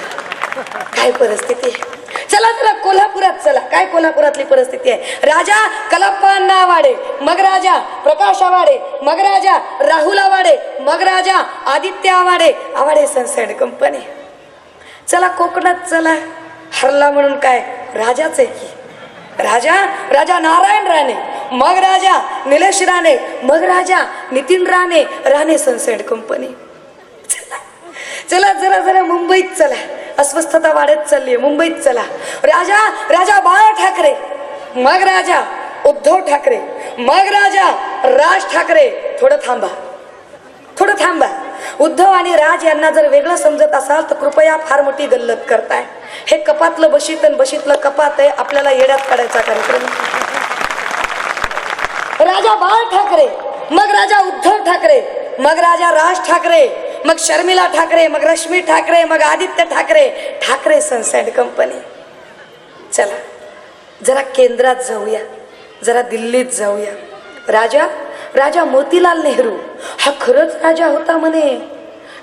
काय परिस्थिती आहे. चला कोल्हापुरात चला, काय कोल्हापुरातली परिस्थिती आहे. राजा कलाप्पा अण्णा आवाडे. मग राजा प्रकाश आवाडे. मग राजा राहुल आवाडे. मग राजा Aditya Awade sons and company. चला कोकणात चला. हरला म्हणून काय राजाच आहे की. राजा नारायण राणे. मग राजा निलेश राणे. मग राजा Nitin Rane sons and company. चला जरा मुंबईत चला. अस्वस्थता वाढत चालली, मुंबईत चला. राजा बाळा ठाकरे. मग राजा उद्धव ठाकरे. मग राजा राज ठाकरे. थोडं थांबा. उद्धव आणि राज यांना जर वेगळं समजत असाल तर कृपया फार मोठी गल्लत करताय. हे कपातलं बशीत आणि बशीतलं कपात आहे. आपल्याला येड्यात काढायचा कार्यक्रम. राजा बाळा ठाकरे. मग राजा उद्धव ठाकरे. मग राजा राज ठाकरे. मग शर्मिला ठाकरे. मग रश्मी ठाकरे. मग Aaditya Thackeray sons and company. चला जरा केंद्रात जाऊया, जरा दिल्लीत जाऊया. राजा मोतीलाल नेहरू हा खरंच राजा होता म्हणे.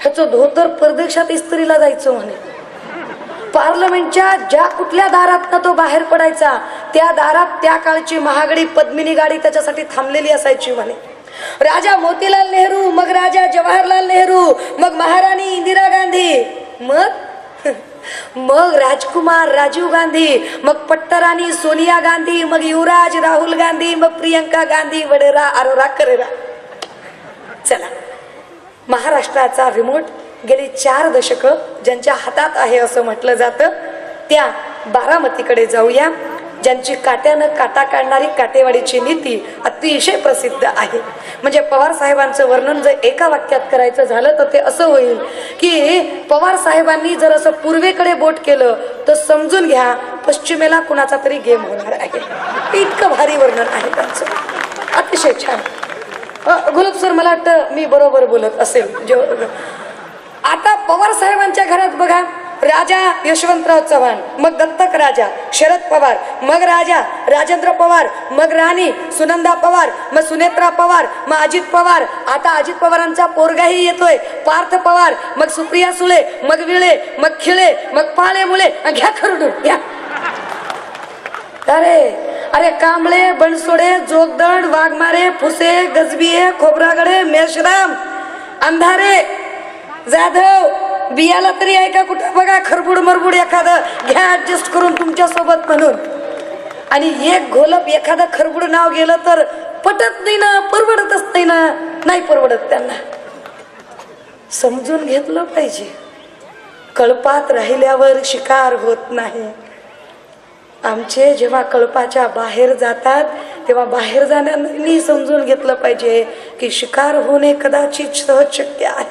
ह्याचं धोतर परदेशात इस्त्रीला जायचं म्हणे. पार्लमेंटच्या ज्या कुठल्या दारात तो बाहेर पडायचा त्या दारात त्या काळची महागडी पद्मिनी गाडी त्याच्यासाठी थांबलेली असायची म्हणे. राजा मोतीलाल नेहरू. मग राजा जवाहरलाल नेहरू. मग महाराणी इंदिरा गांधी. मग राजकुमार राजीव गांधी. मग पट्टाराणी सोनिया गांधी. मग युवराज राहुल गांधी. मग प्रियंका गांधी वडेरा अरोरा करेरा. चला महाराष्ट्राचा रिमोट गेली 4 दशकं ज्यांच्या हातात आहे असं म्हटलं जातं त्या बारामतीकडे जाऊया, ज्यांची काट्यानं काटा काढणारी काटेवाडीची नीती अतिशय प्रसिद्ध आहे. म्हणजे पवार साहेबांचं वर्णन जर एका वाक्यात करायचं झालं तर ते असं होईल की पवार साहेबांनी जर असं पूर्वेकडे बोट केलं तर समजून घ्या पश्चिमेला कुणाचा तरी गेम होणार आहे. इतकं भारी वर्णन आहे त्यांचं, अतिशय छान. गुलाब सर मला वाटतं मी बरोबर बोलत असेल. आता पवार साहेबांच्या घरात बघा राजा यशवंतराव चव्हाण. मग दत्तक राजा शरद पवार. मग राजा राजेंद्र पवार. मग राणी सुनंदा पवार. मग सुनेत्रा पवार. मग अजित पवार. आता अजित पवारांचा पोरगाही येतोय पार्थ पवार. मग सुप्रिया सुळे. मग विळे. मग खिळे. मग पाळे मुळे. घ्या खरडून घ्या. अरे अरे कांबळे, बनसोडे, जोगदंड, वाघमारे, फुसे, गजबिये, खोब्रागडे, मेश्राम, अंधारे, जाधव, बियाला तरी आहे का कुठं बघा, खरबुड मरबुड एखादं घ्या ऍडजस्ट करून तुमच्या सोबत म्हणून. आणि एक घोलप एखादं खरबुड नाव गेलं तर पटत नाही ना, परवडतच नाही ना, नाही परवडत त्यांना. समजून घेतलं पाहिजे, कळपात राहिल्यावर शिकार होत नाही. आमचे जेव्हा कळपाच्या बाहेर जातात तेव्हा बाहेर जाण्यानी समजून घेतलं पाहिजे की शिकार होणे कदाचित सहज शक्य आहे.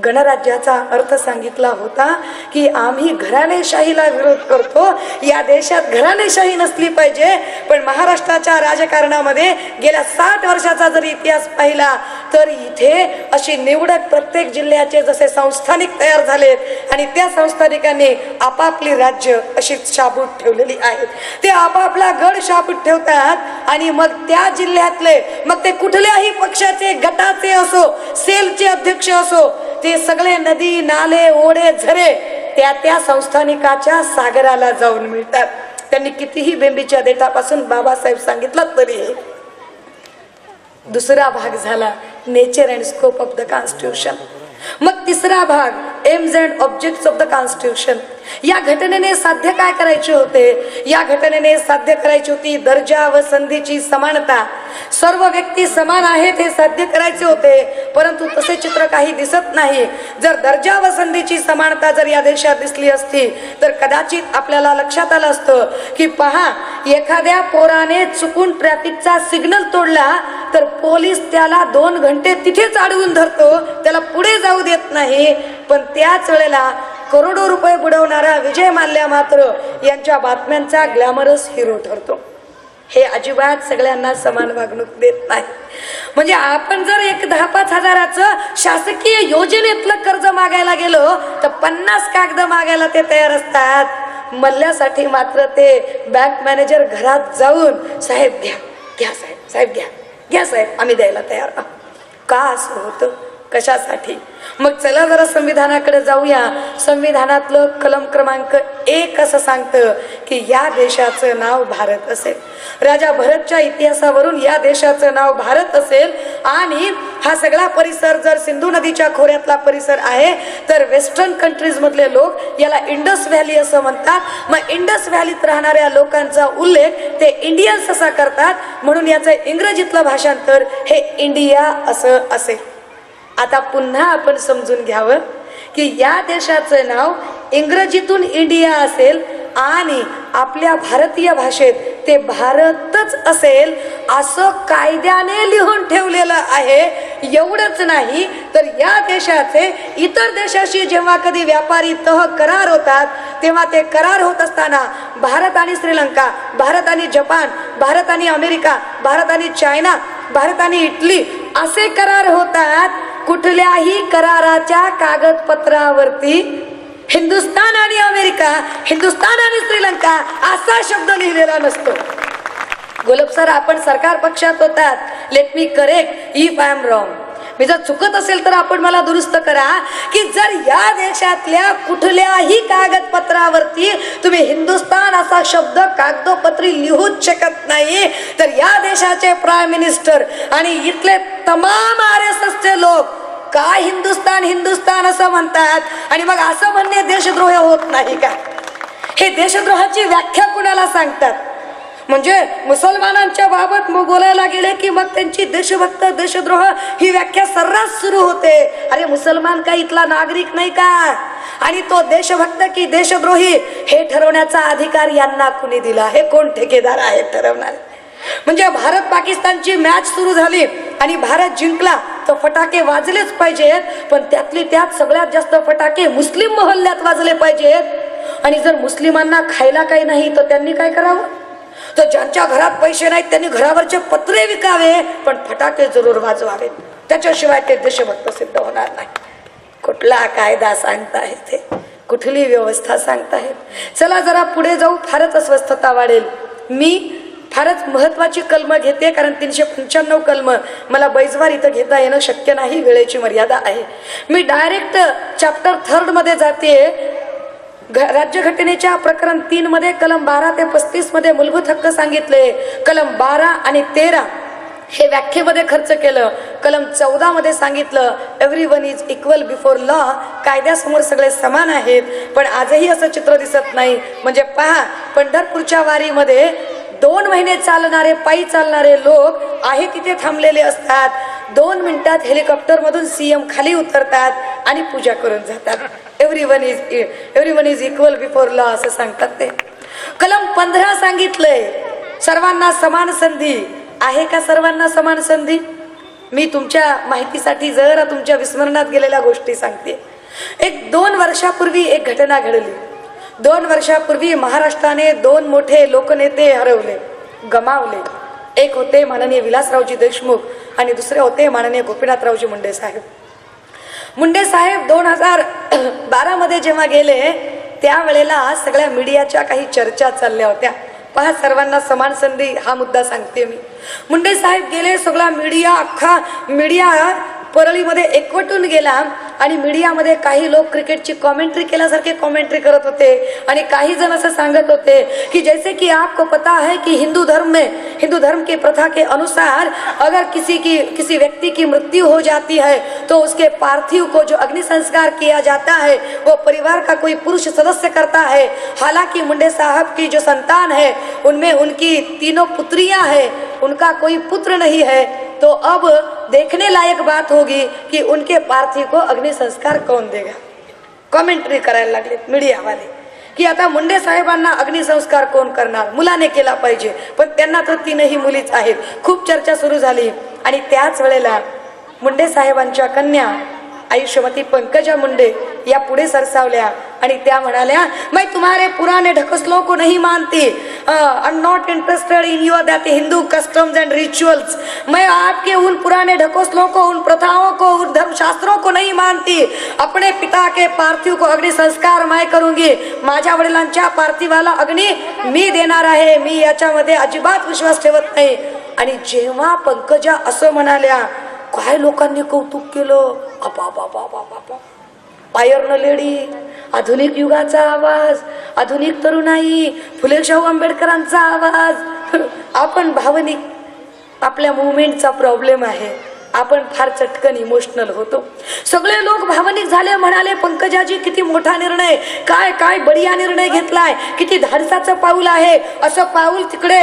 गणराज्याचा अर्थ सांगितला होता की आम्ही घराणेशाहीला विरोध करतो. या देशात घराणेशाही नसली पाहिजे. पण महाराष्ट्राच्या राजकारणामध्ये गेल्या 60 वर्षाचा जर इतिहास पाहिला तर इथे अशी निवडक प्रत्येक जिल्ह्याचे जसे संस्थानिक तयार झालेत आणि त्या संस्थानिकांनी आपापली राज्य अशी शाबूत ठेवलेली आहेत. ते आपापला गड शाबूत ठेवतात आणि मग त्या जिल्ह्यातले, मग ते कुठल्याही पक्षाचे, गटाचे असो, सेलचे अध्यक्ष असो, ते सगळे नदी, नाले, ओढे, झरे त्या संस्थानिकाच्या सागराला जाऊन मिळतात. त्यांनी कितीही बेंबीच्या देठापासून बाबासाहेब सांगितलं तरी. दुसरा भाग झाला nature and scope of the constitution. मग तिसरा भाग AIIMS and objects of the constitution. या घटनेने साध्य काय करायचे होते? या घटनेने साध्य करायची होती दर्जा व संधीची समानता. सर्व व्यक्ती समान आहेत हे साध्य करायचे होते. परंतु तसे चित्र काही दिसत नाही. जर दर्जा व संधीची समानता जर या देशात दिसली असती तर कदाचित आपल्याला लक्षात आलं असतं की पहा, एखाद्या पोराने चुकून ट्रॅफिकचा सिग्नल तोडला तर पोलीस त्याला 2 घंटे तिथेच अडवून धरतो, त्याला पुढे जाऊ देत नाही. पण त्याच वेळेला करोडो रुपये बुडवणारा विजय माल्या मात्र यांच्या बातम्यांचा ग्लॅमरस हिरो ठरतो. हे अजिबात सगळ्यांना समान वागणूक देत नाही. म्हणजे आपण जर 10-5 हजाराचं शासकीय योजनेतलं कर्ज मागायला गेलो तर 50 कागद मागायला ते तयार असतात. मल्ल्यासाठी मात्र ते बँक मॅनेजर घरात जाऊन साहेब घ्या, घ्या साहेब, साहेब घ्या, घ्या साहेब, आम्ही द्यायला तयार आहोत. का असं होतं? कशासाठी? मग चला जरा संविधानाकडे जाऊया. संविधानातलं कलम क्रमांक 1 असं सांगतं की या देशाचं नाव भारत असेल. राजा भरतच्या इतिहासावरून या देशाचं नाव भारत असेल. आणि हा सगळा परिसर जर सिंधू नदीच्या खोऱ्यातला परिसर आहे तर वेस्टर्न कंट्रीज मधले लोक याला इंडस व्हॅली असं म्हणतात. मग इंडस व्हॅलीत राहणाऱ्या लोकांचा उल्लेख ते इंडियन्स असा करतात. म्हणून याचं इंग्रजीतलं भाषांतर हे इंडिया असं असेल. आता पुन्हा आपण समजून घ्यावं की या देशाचं नाव इंग्रजीतून इंडिया असेल आणि आपल्या भारतीय भाषेत ते भारतच असेल असं कायद्याने लिहून ठेवलेलं आहे. एवढंच नाही तर या देशाचे इतर देशाशी जेव्हा कधी व्यापारी तह करार होतात तेव्हा ते करार होत असताना भारत आणि श्रीलंका, भारत आणि जपान, भारत आणि अमेरिका, भारत आणि चायना, भारत आणि इटली असे करार होतात. कुठल्याही कराराच्या कागदपत्रावरती हिंदुस्तान आणि अमेरिका, हिंदुस्तान आणि श्रीलंका असा शब्द लिहिलेला नसतो. गोलब सर, आपण सरकार पक्षात होतात. Let me correct if I am wrong. मी जर चुकत असेल तर आपण मला दुरुस्त करा की जर या देशातल्या कुठल्याही कागदपत्रावरती तुम्ही हिंदुस्तान असा शब्द कागदोपत्री लिहूच शकत नाही तर या देशाचे प्राईम मिनिस्टर आणि इथले तमाम RSSचे लोक का हिंदुस्तान हिंदुस्तान असं म्हणतात. आणि मग असं म्हणणे देशद्रोह होत नाही का? हे देशद्रोहाची व्याख्या कुणाला सांगतात? म्हणजे मुसलमानांच्या बाबत बोलायला गेले की मग त्यांची देशभक्त, देशद्रोह ही व्याख्या सर्रास सुरू होते. अरे मुसलमान का इथला नागरिक नाही का? आणि तो देशभक्त की देशद्रोही हे ठरवण्याचा अधिकार यांना कुणी दिला? हे कोण ठेकेदार आहेत ठरवणार? म्हणजे भारत पाकिस्तानची मॅच सुरू झाली आणि भारत जिंकला तर फटाके वाजलेच पाहिजेत. पण त्यातली त्यात सगळ्यात जास्त फटाके मुस्लिम मोहल्ल्यात वाजले पाहिजेत. आणि जर मुस्लिमांना खायला काही नाही तर त्यांनी काय करावं? तर ज्यांच्या घरात पैसे नाहीत त्यांनी घरावरचे पत्रे विकावे पण फटाके जरूर वाजवावेत. त्याच्याशिवाय ते देशभक्त सिद्ध होणार नाही. कुठला कायदा सांगताय ते? कुठली व्यवस्था सांगताय? चला जरा पुढे जाऊ. फारच अस्वस्थता वाढेल. मी फारच महत्वाची कलमं घेते कारण 395 कलमं मला बैजवार इथं घेता येणं शक्य नाही, वेळेची मर्यादा आहे. मी डायरेक्ट चॅप्टर 3 मध्ये जाते. राज्यघटनेच्या प्रकरण 3 मध्ये कलम 12 ते 35 मध्ये मूलभूत हक्क सांगितले, कलम 12 आणि 13 हे व्याख्येमध्ये खर्च केलं, कलम 14 मध्ये सांगितलं everyone is equal before law, कायद्यासमोर सगळे समान आहेत. पण आजही असं चित्र दिसत नाही. म्हणजे पहा, पंढरपूरच्या वारीमध्ये 2 महिने चालणारे पायी चालणारे लोक आहे तिथे थांबलेले असतात. 2 मिनिटात हेलिकॉप्टरमधून सीएम खाली उतरतात आणि पूजा करून जातात. Everyone is equal before law असं सांगतात ते. कलम 15 सांगितलंय सर्वांना समान संधी. आहे का सर्वांना समान संधी? मी तुमच्या माहितीसाठी जरा तुमच्या विस्मरणात गेलेल्या गोष्टी सांगते. 2 वर्षापूर्वी एक घटना घडली. 2 वर्षापूर्वी महाराष्ट्राने 2 मोठे लोकनेते हरवले, गमावले. एक होते माननीय विलासरावजी देशमुख आणि दुसरे होते माननीय गोपीनाथरावजी मुंडे साहेब. मुंडे साहेब 2012 मध्ये जेव्हा गेले त्यावेळेला सगळ्या मीडियाच्या काही चर्चा चालल्या होत्या. पहा, सर्वांना समान संधी हा मुद्दा सांगते मी. मुंडे साहेब गेले, सगळा मीडिया, अख्खा मीडिया परळीमध्ये एकवटून गेला आणि मीडियामध्ये काही लोक क्रिकेटची कॉमेंट्री केल्यासारखे कॉमेंट्री करत होते आणि काही जण असं सांगत होते की जैसे कि आपको पता है कि हिंदू धर्म की प्रथा के अनुसार अगर किसी व्यक्ति की मृत्यु हो जाती है तो उसके पार्थिव को जो अग्नि संस्कार किया जाता है वो परिवार का कोई पुरुष सदस्य करता है. हालांकि मुंडे साहब की जो संतान है उनमें उनकी 3 पुत्रियां हैं, उनका कोई पुत्र नहीं है. तो अब देखने लायक बात होगी कि उनके पार्थिव को अग्नि संस्कार कौन देगा. कॉमेंट्री करायला लागले मीडिया वाले की आता मुंडे साहेबांना अग्निसंस्कार कोण करणार, मुलाने केला पाहिजे. पण त्यांना तर 3ही मुलीच आहेत. खूप चर्चा सुरू झाली आणि त्याच वेळेला मुंडे साहेबांच्या कन्या आयुष्यवती पंकजा मुंडे या पुढे सरसावल्या आणि त्या म्हणाल्या, मैं तुम्हारे पुराने ढकोसलों को नहीं मानती, I am not interested in your that Hindu customs end rituals. मैं आपके उन पुराने ढकोसलों को, उन प्रथाओं को, उन धर्मशास्त्रों को नहीं मानती. अपने पिता के पार्थिव को अग्नि संस्कार मैं करूंगी. माझ्या वडिलांच्या पार्थिवाला अग्नी मी देणार आहे. मी याच्यामध्ये अजिबात विश्वास ठेवत नाही. आणि जेव्हा पंकजा असं म्हणाल्या, काय लोकांनी कौतुक केलं. आयर्न लेडी, आधुनिक युगाचा आवाज, आधुनिक तरुणाई, फुले शाहू आंबेडकरांचा आवाज. आपण भावनिक, आपल्या मुवमेंटचा प्रॉब्लेम आहे. आपण फार चटकन इमोशनल होतो. सगळे लोक भावनिक झाले, म्हणाले पंकजाजी किती मोठा निर्णय, काय बढिया निर्णय घेतलाय, किती धाडसाचं पाऊल आहे. असं पाऊल तिकडे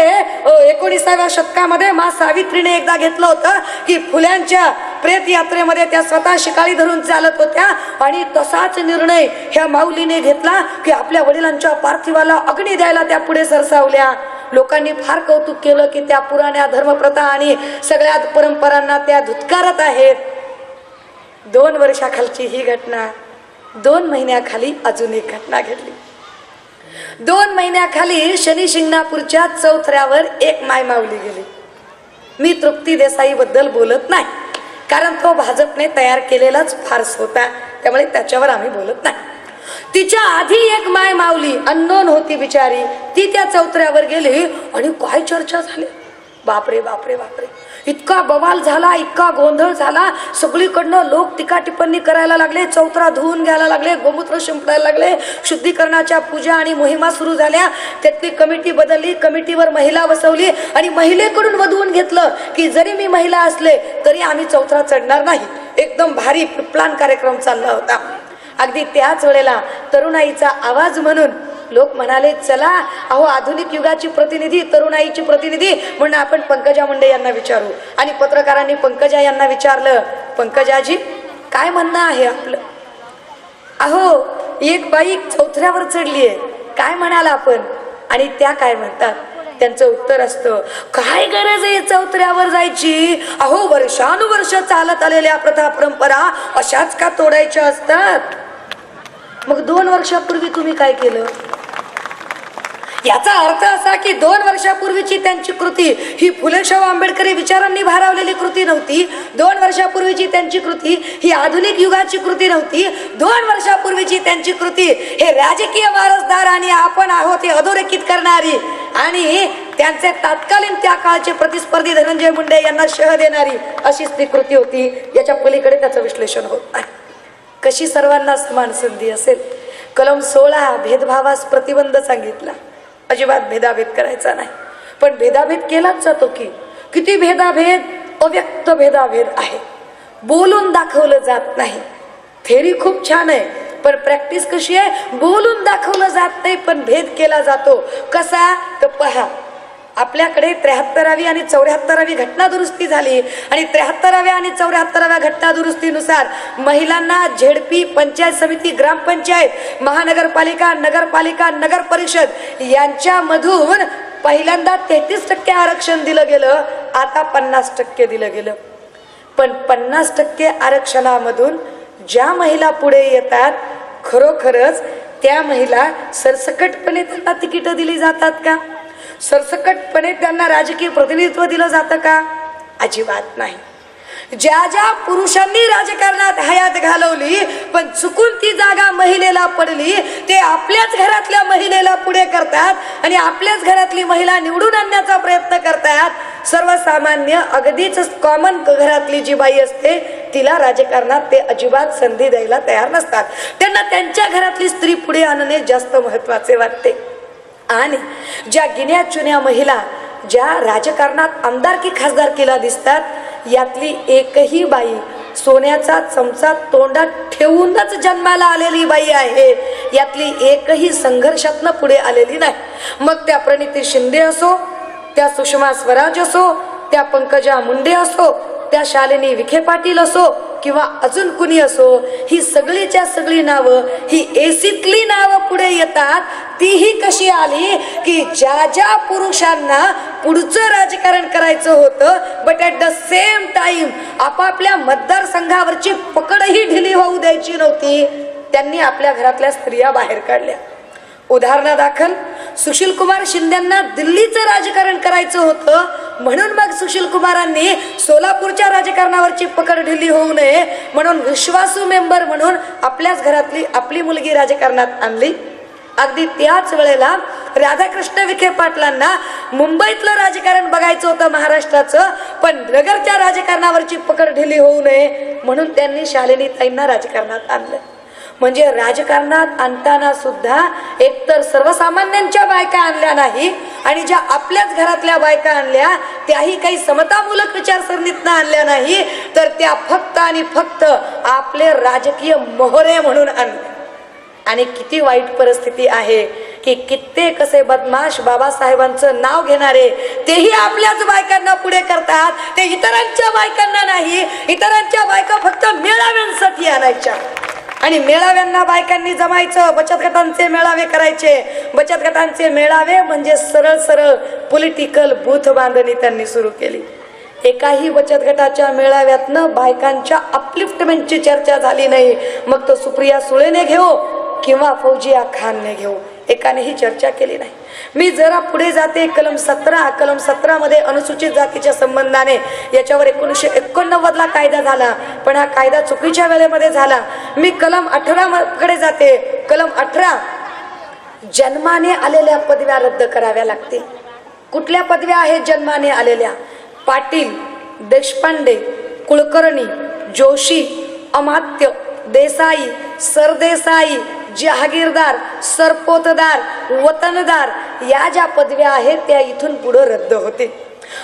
19व्या शतकामध्ये मा सावित्रीने एकदा घेतलं होतं की फुल्यांच्या प्रेत यात्रेमध्ये त्या स्वतः शिकाळी धरून चालत होत्या आणि तसाच निर्णय ह्या माऊलीने घेतला की आपल्या वडिलांच्या पार्थिवाला अग्नी द्यायला त्या पुढे सरसावल्या. लोकांनी फार कौतुक केलं की त्या पुराण्या धर्मप्रथा आणि सगळ्या परंपरांना त्या धुतकारत आहेत. 2 वर्षाखालची ही घटना, 2 महिन्याखाली अजून एक घटना घडली. 2 महिन्याखाली शनी शिंगणापूरच्या चौथऱ्यावर एक मायमाऊली गेली. मी तृप्ती देसाई बद्दल बोलत नाही कारण तो भाजपने तयार केलेलाच फार्स होता, त्यामुळे त्याच्यावर आम्ही बोलत नाही. तिच्या आधी एक माय माऊली अननोन होती बिचारी, ती त्या चौथऱ्यावर गेली आणि काय चर्चा झाली. बापरे बापरे बापरे, इतका बवाल झाला, इतका गोंधळ झाला. सगळीकडनं लोक टीका टिप्पणी करायला लागले, चौथरा धुवून घ्यायला लागले, गोमूत्र शिंपडायला लागले, शुद्धीकरणाच्या पूजा आणि मोहिमा सुरू झाल्या. त्यातली कमिटी बदलली, कमिटीवर महिला बसवली आणि महिलेकडून वधवून घेतलं की जरी मी महिला असले तरी आम्ही चौथरा चढणार नाही. एकदम भारी प्लान कार्यक्रम चालला होता. अगदी त्याच वेळेला तरुणाईचा आवाज म्हणून लोक म्हणाले, चला अहो आधुनिक युगाची प्रतिनिधी, तरुणाईची प्रतिनिधी म्हणून आपण पंकजा मुंडे यांना विचारू. आणि पत्रकारांनी पंकजा यांना विचारलं, पंकजाजी काय म्हणणं आहे आपलं? अहो एक बाई चौथऱ्यावर चढलीये, काय म्हणाल आपण? आणि त्या काय म्हणतात? त्यांचं उत्तर असतं, काय गरज आहे चौथऱ्यावर जायची? अहो वर्षानुवर्ष चालत आलेल्या प्रथा परंपरा अशाच का तोडायच्या असतात? मग 2 वर्षापूर्वी तुम्ही काय केलं? याचा अर्थ असा की 2 वर्षापूर्वीची त्यांची कृती ही फुले शाहू आंबेडकरी विचारांनी भारावलेली कृती नव्हती. 2 वर्षापूर्वीची त्यांची कृती ही आधुनिक युगाची कृती नव्हती. 2 वर्षापूर्वीची त्यांची कृती हे राजकीय वारसदार आणि आपण आहोत हे अधोरेखित करणारी आणि त्यांचे तत्कालीन त्या काळचे प्रतिस्पर्धी धनंजय मुंडे यांना शह देणारी अशीच ती कृती होती. याच्या पलीकडे त्याचं विश्लेषण होत आहे. कशी सर्वांना समान संधी असेल? कलम 16 भेदभावास प्रतिबंध सांगितला, अजिबात भेदाभेद करायचा नाही. पण भेदाभेद केलाच जातो की, किती भेदाभेद, अव्यक्त भेदाभेद आहे, बोलून दाखवलं जात नाही. थेरी खूप छान आहे, पण प्रॅक्टिस कशी आहे, बोलून दाखवलं जात नाही पण भेद केला जातो. कसा तर पहा, आपल्याकडे 73वी आणि 74वी घटना दुरुस्ती झाली आणि 73व्या आणि 74व्या घटना दुरुस्तीनुसार महिलांना झेडपी, पंचायत समिती, ग्रामपंचायत, महानगरपालिका, नगरपालिका, नगर परिषद यांच्यामधून पहिल्यांदा 33% आरक्षण दिलं गेलं, आता 50% दिलं गेलं. पण 50% आरक्षणामधून ज्या महिला पुढे येतात, खरोखरच त्या महिला सरसकटपणे त्यांना तिकीट दिली जातात का? सरसकटपणे त्यांना राजकीय प्रतिनिधित्व दिलं जातं का? अजिबात नाही. ज्या ज्या पुरुषांनी राजकारणात हयात घालवली पण चुकून ती जागा महिलेला पडली, ते आपल्याच घरातल्या महिलेला पुढे करतात आणि आपल्याच घरातली महिला निवडून आणण्याचा प्रयत्न करतात. सर्वसामान्य अगदीच कॉमन घरातली जी बाई असते तिला राजकारणात ते अजिबात संधी द्यायला तयार नसतात. त्यांना त्यांच्या घरातली स्त्री पुढे आणणे जास्त महत्वाचे वाटते. आणि ज्या गिन्या चुन्या महिला ज्या राजकारणात आमदारकी खासदारकीला दिसतात, यातली एकही बाई सोन्याचा चमचा तोंडात ठेवूनच जन्माला आलेली बाई आहे. यातली एकही संघर्षातनं पुढे आलेली नाही. मग त्या प्रणिती शिंदे असो, त्या सुषमा स्वराज असो, त्या पंकजा मुंडे असो, त्या शालिनी विखे पाटील असो किंवा अजून कुणी असो, ही सगळीच्या सगळी नावं, ही एसीतली नावं पुढे येतात. तीही कशी आली की ज्या ज्या पुरुषांना पुढचं राजकारण करायचं होतं, but at the same time आपापल्या मतदारसंघावरची पकडही ढिली होऊ द्यायची नव्हती, त्यांनी आपल्या घरातल्या स्त्रिया बाहेर काढल्या. उदाहरणादाखल सुशील कुमार शिंदेंना दिल्लीचं राजकारण करायचं होतं, म्हणून मग सुशील कुमारांनी सोलापूरच्या राजकारणावरची पकड ढिली होऊ नये म्हणून विश्वासू मेंबर म्हणून आपल्याच घरातली आपली मुलगी राजकारणात आणली. अगदी त्याच वेळेला राधाकृष्ण विखे पाटलांना मुंबईतलं राजकारण बघायचं होतं महाराष्ट्राचं, पण नगरच्या राजकारणावरची पकड ढिली होऊ नये म्हणून त्यांनी शालिनी ताईंना राजकारणात आणलं. म्हणजे राजकारणात आणताना सुद्धा एकतर सर्वसामान्यांच्या बायका आणल्या नाही आणि ज्या आपल्याच घरातल्या बायका आणल्या त्याही काही समतामूलक विचारसरणीतनं आणल्या नाही, तर त्या फक्त आणि फक्त आपले राजकीय मोहरे म्हणून आणल्या. आणि किती वाईट परिस्थिती आहे की कित्येक असे बदमाश बाबासाहेबांचं नाव घेणारे तेही आपल्याच बायकांना पुढे करतात, ते इतरांच्या बायकांना नाही. इतरांच्या बायका फक्त मेळाव्यांसाठी आणायच्या आणि मेळाव्यांना बायकांनी जमायचं, बचत गटांचे मेळावे करायचे. बचत गटांचे मेळावे म्हणजे सरळ सरळ पॉलिटिकल बूथ बांधणी त्यांनी सुरू केली. एकाही बचत गटाच्या मेळाव्यातनं बायकांच्या अपलिफ्टमेंटची चर्चा झाली नाही. मग तो सुप्रिया सुळेने घेऊ किंवा फौजिया खानने घेऊ, एकानेही चर्चा केली नाही. मी जरा पुढे जाते. कलम 17 मध्ये अनुसूचित जातीच्या संबंधाने याच्यावर 1989 कायदा झाला, पण हा कायदा चुकीच्या वेळेमध्ये झाला. मी कलम 18 कडे जाते. कलम 18, जन्माने आलेल्या पदव्या रद्द कराव्या लागतील. कुठल्या पदव्या आहेत जन्माने आलेल्या? पाटील, देशपांडे, कुलकर्णी, जोशी, अमात्य, देसाई, सरदेसाई, जहागीरदार, सरपोतदार, वतनदार या ज्या पदव्या आहेत त्या इथून पुढे रद्द होतील.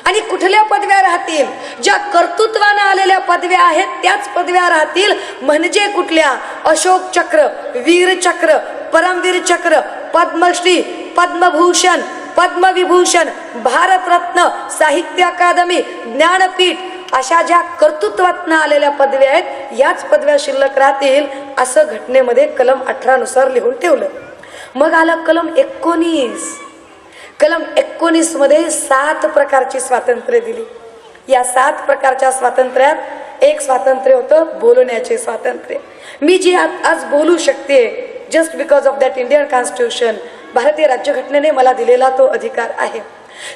आणि कुठल्या पदव्या राहतील? ज्या कर्तृत्वाने आलेल्या पदव्या आहेत त्याच पदव्या राहतील. म्हणजे कुठल्या? अशोक चक्र, वीर चक्र, परमवीर चक्र, पद्मश्री, पद्मभूषण, पद्मविभूषण, भारतरत्न, साहित्य अकादमी, ज्ञानपीठ अशा ज्या कर्तृत्वातनं आलेल्या पदव्या आहेत याच पदव्या शिल्लक राहतील, असं घटनेमध्ये कलम 18 नुसार लिहून ठेवलं. मग आलं कलम 19. कलम 19 मध्ये 7 प्रकारची स्वातंत्र्य दिली. या 7 प्रकारच्या स्वातंत्र्यात एक स्वातंत्र्य होतं बोलण्याचे स्वातंत्र्य. मी जी आज बोलू शकते just because of that Indian constitution, भारतीय राज्यघटनेने मला दिलेला तो अधिकार आहे.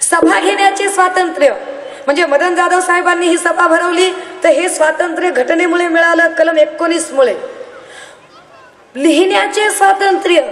सभा घेण्याचे स्वातंत्र्य, म्हणजे मदन जाधव साहेबांनी ही सभा भरवली तर हे स्वातंत्र्य घटनेमुळे मिळालं, कलम 19 मुळे. लिहिण्याचे स्वातंत्र्य,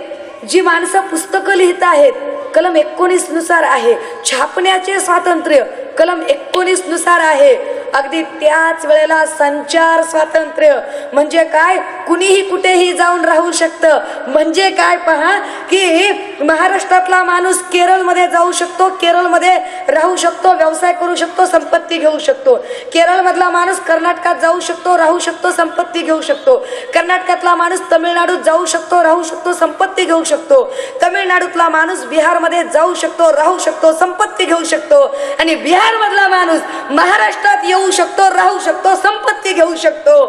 जी माणसं पुस्तकं लिहित आहेत कलम 19 नुसार आहे. छापण्याचे स्वातंत्र्य कलम 19 नुसार आहे. अगदी त्याच वेळेला संचार स्वातंत्र्य म्हणजे काय, कुणीही कुठेही जाऊन राहू शकतं. म्हणजे काय पहा की महाराष्ट्रातला माणूस केरळमध्ये जाऊ शकतो, केरळमध्ये राहू शकतो, व्यवसाय करू शकतो, संपत्ती घेऊ शकतो. केरळमधला माणूस कर्नाटकात जाऊ शकतो, राहू शकतो, संपत्ती घेऊ शकतो. कर्नाटकातला माणूस तमिळनाडूत जाऊ शकतो, राहू शकतो, संपत्ती घेऊ शकतो. तमिळनाडूतला माणूस बिहारमध्ये जाऊ शकतो, राहू शकतो, संपत्ती घेऊ शकतो. आणि बिहार मधला माणूस महाराष्ट्रात येऊ शकतो, राहू शकतो, संपत्ती घेऊ शकतो.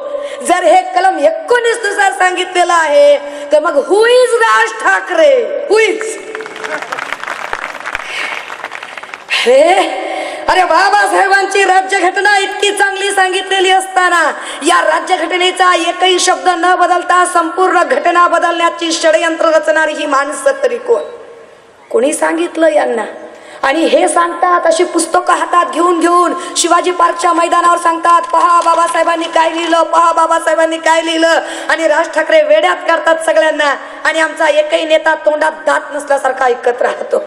जर हे कलम 19 नुसार सांगितलेलं आहे तर मग who is Raj Thackeray, who is? अरे बाबासाहेबांची राज्यघटना इतकी चांगली सांगितलेली असताना या राज्यघटनेचा एकही शब्द न बदलता संपूर्ण घटना बदलण्याची षडयंत्र रचणारी ही माणसं तरी कोण? कोणी सांगितलं यांना? आणि हे सांगतात अशी पुस्तकं हातात घेऊन घेऊन शिवाजी पार्कच्या मैदानावर सांगतात, पहा बाबासाहेबांनी काय लिहिलं, पहा बाबासाहेबांनी काय लिहिलं. आणि राज ठाकरे वेड्यात काढतात सगळ्यांना. आणि आमचा एकही नेता तोंडात दात नसल्यासारखा ऐकत राहतो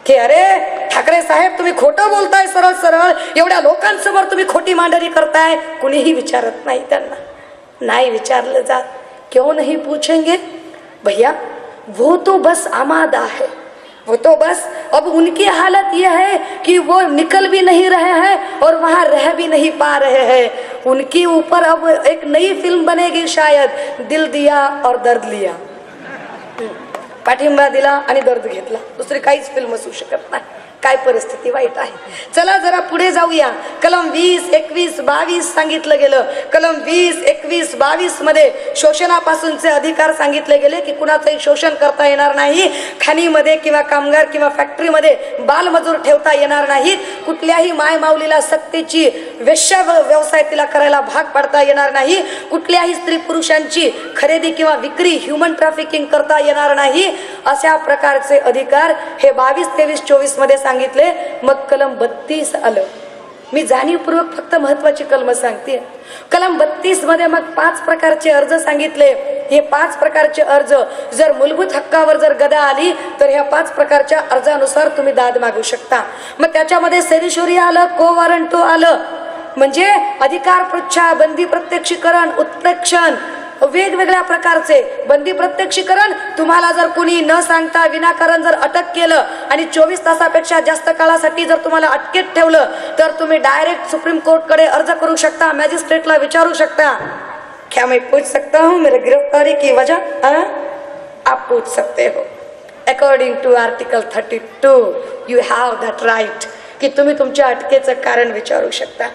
की अरे ठाकरे साहेब तुम्ही खोटं बोलताय, सरळ सरळ एवढ्या लोकांसमोर तुम्ही खोटी मांडणी करताय. कुणीही विचारत नाही त्यांना, नाही विचारलं जात. क्यों नहीं पूछेंगे भैया, वो तो बस आमादा है, वो तो बस अब उनकी हालत यह है कि वो निकल भी नहीं रहे हैं और वहाँ रह भी नहीं पा रहे हैं. उनके ऊपर अब एक नई फिल्म बनेगी शायद, दिल दिया और दर्द लिया. पाठिंबा दिला आणि दर्द घेतला, दुसरी काहीच फिल्म असू शकत नाही. काय परिस्थिती वाईट आहे. चला जरा पुढे जाऊया. कलम 20, 21, 22 सांगितलं गेलं. कलम 20, 21, 22 मध्ये शोषणापासूनचे अधिकार सांगितले गेले की कुणाचंही शोषण करता येणार नाही. खाणीमध्ये किंवा कामगार किंवा फॅक्टरीमध्ये बालमजूर ठेवता येणार नाहीत. कुठल्याही माय माऊलीला सक्तीची वेश्या व्यवसाय तिला करायला भाग पाडता येणार नाही. कुठल्याही स्त्री पुरुषांची खरेदी किंवा विक्री, ह्युमन ट्रॅफिकिंग करता येणार नाही. अशा प्रकारचे अधिकार हे 22, 23, 24 मध्ये सांगितले. मग कलम 32 आलं. मी जाणीवपूर्वक फक्त महत्वाची कलम सांगते. कलम 32 मध्ये मग 5 प्रकारचे अर्ज सांगितले. हे 5 प्रकारचे अर्ज जर मूलभूत हक्कावर जर गदा आली तर ह्या 5 प्रकारच्या अर्जानुसार तुम्ही दाद मागू शकता. मग त्याच्यामध्ये सेरिशोरी आलं, को वॉरंटो आलं, म्हणजे अधिकार पृच्छा, बंदी प्रत्यक्षीकरण, उत्प्रेक्षण, वेगवेगळ्या प्रकारचे बंदी प्रत्यक्षीकरण. तुम्हाला जर कुणी न सांगता विनाकारण जर अटक केलं आणि 24 तासापेक्षा जास्त काळासाठी जर तुम्हाला अटकेत ठेवलं तर तुम्ही डायरेक्ट सुप्रीम कोर्टकडे अर्ज करू शकता, मॅजिस्ट्रेटला विचारू शकता, क्या मैं पूछ सकता हूँ मेरे गिरफ्तारी की वजह? आप पूछ सकते हो. According to article 32 you have that right की तुम्ही तुमच्या अटकेचं कारण विचारू शकता.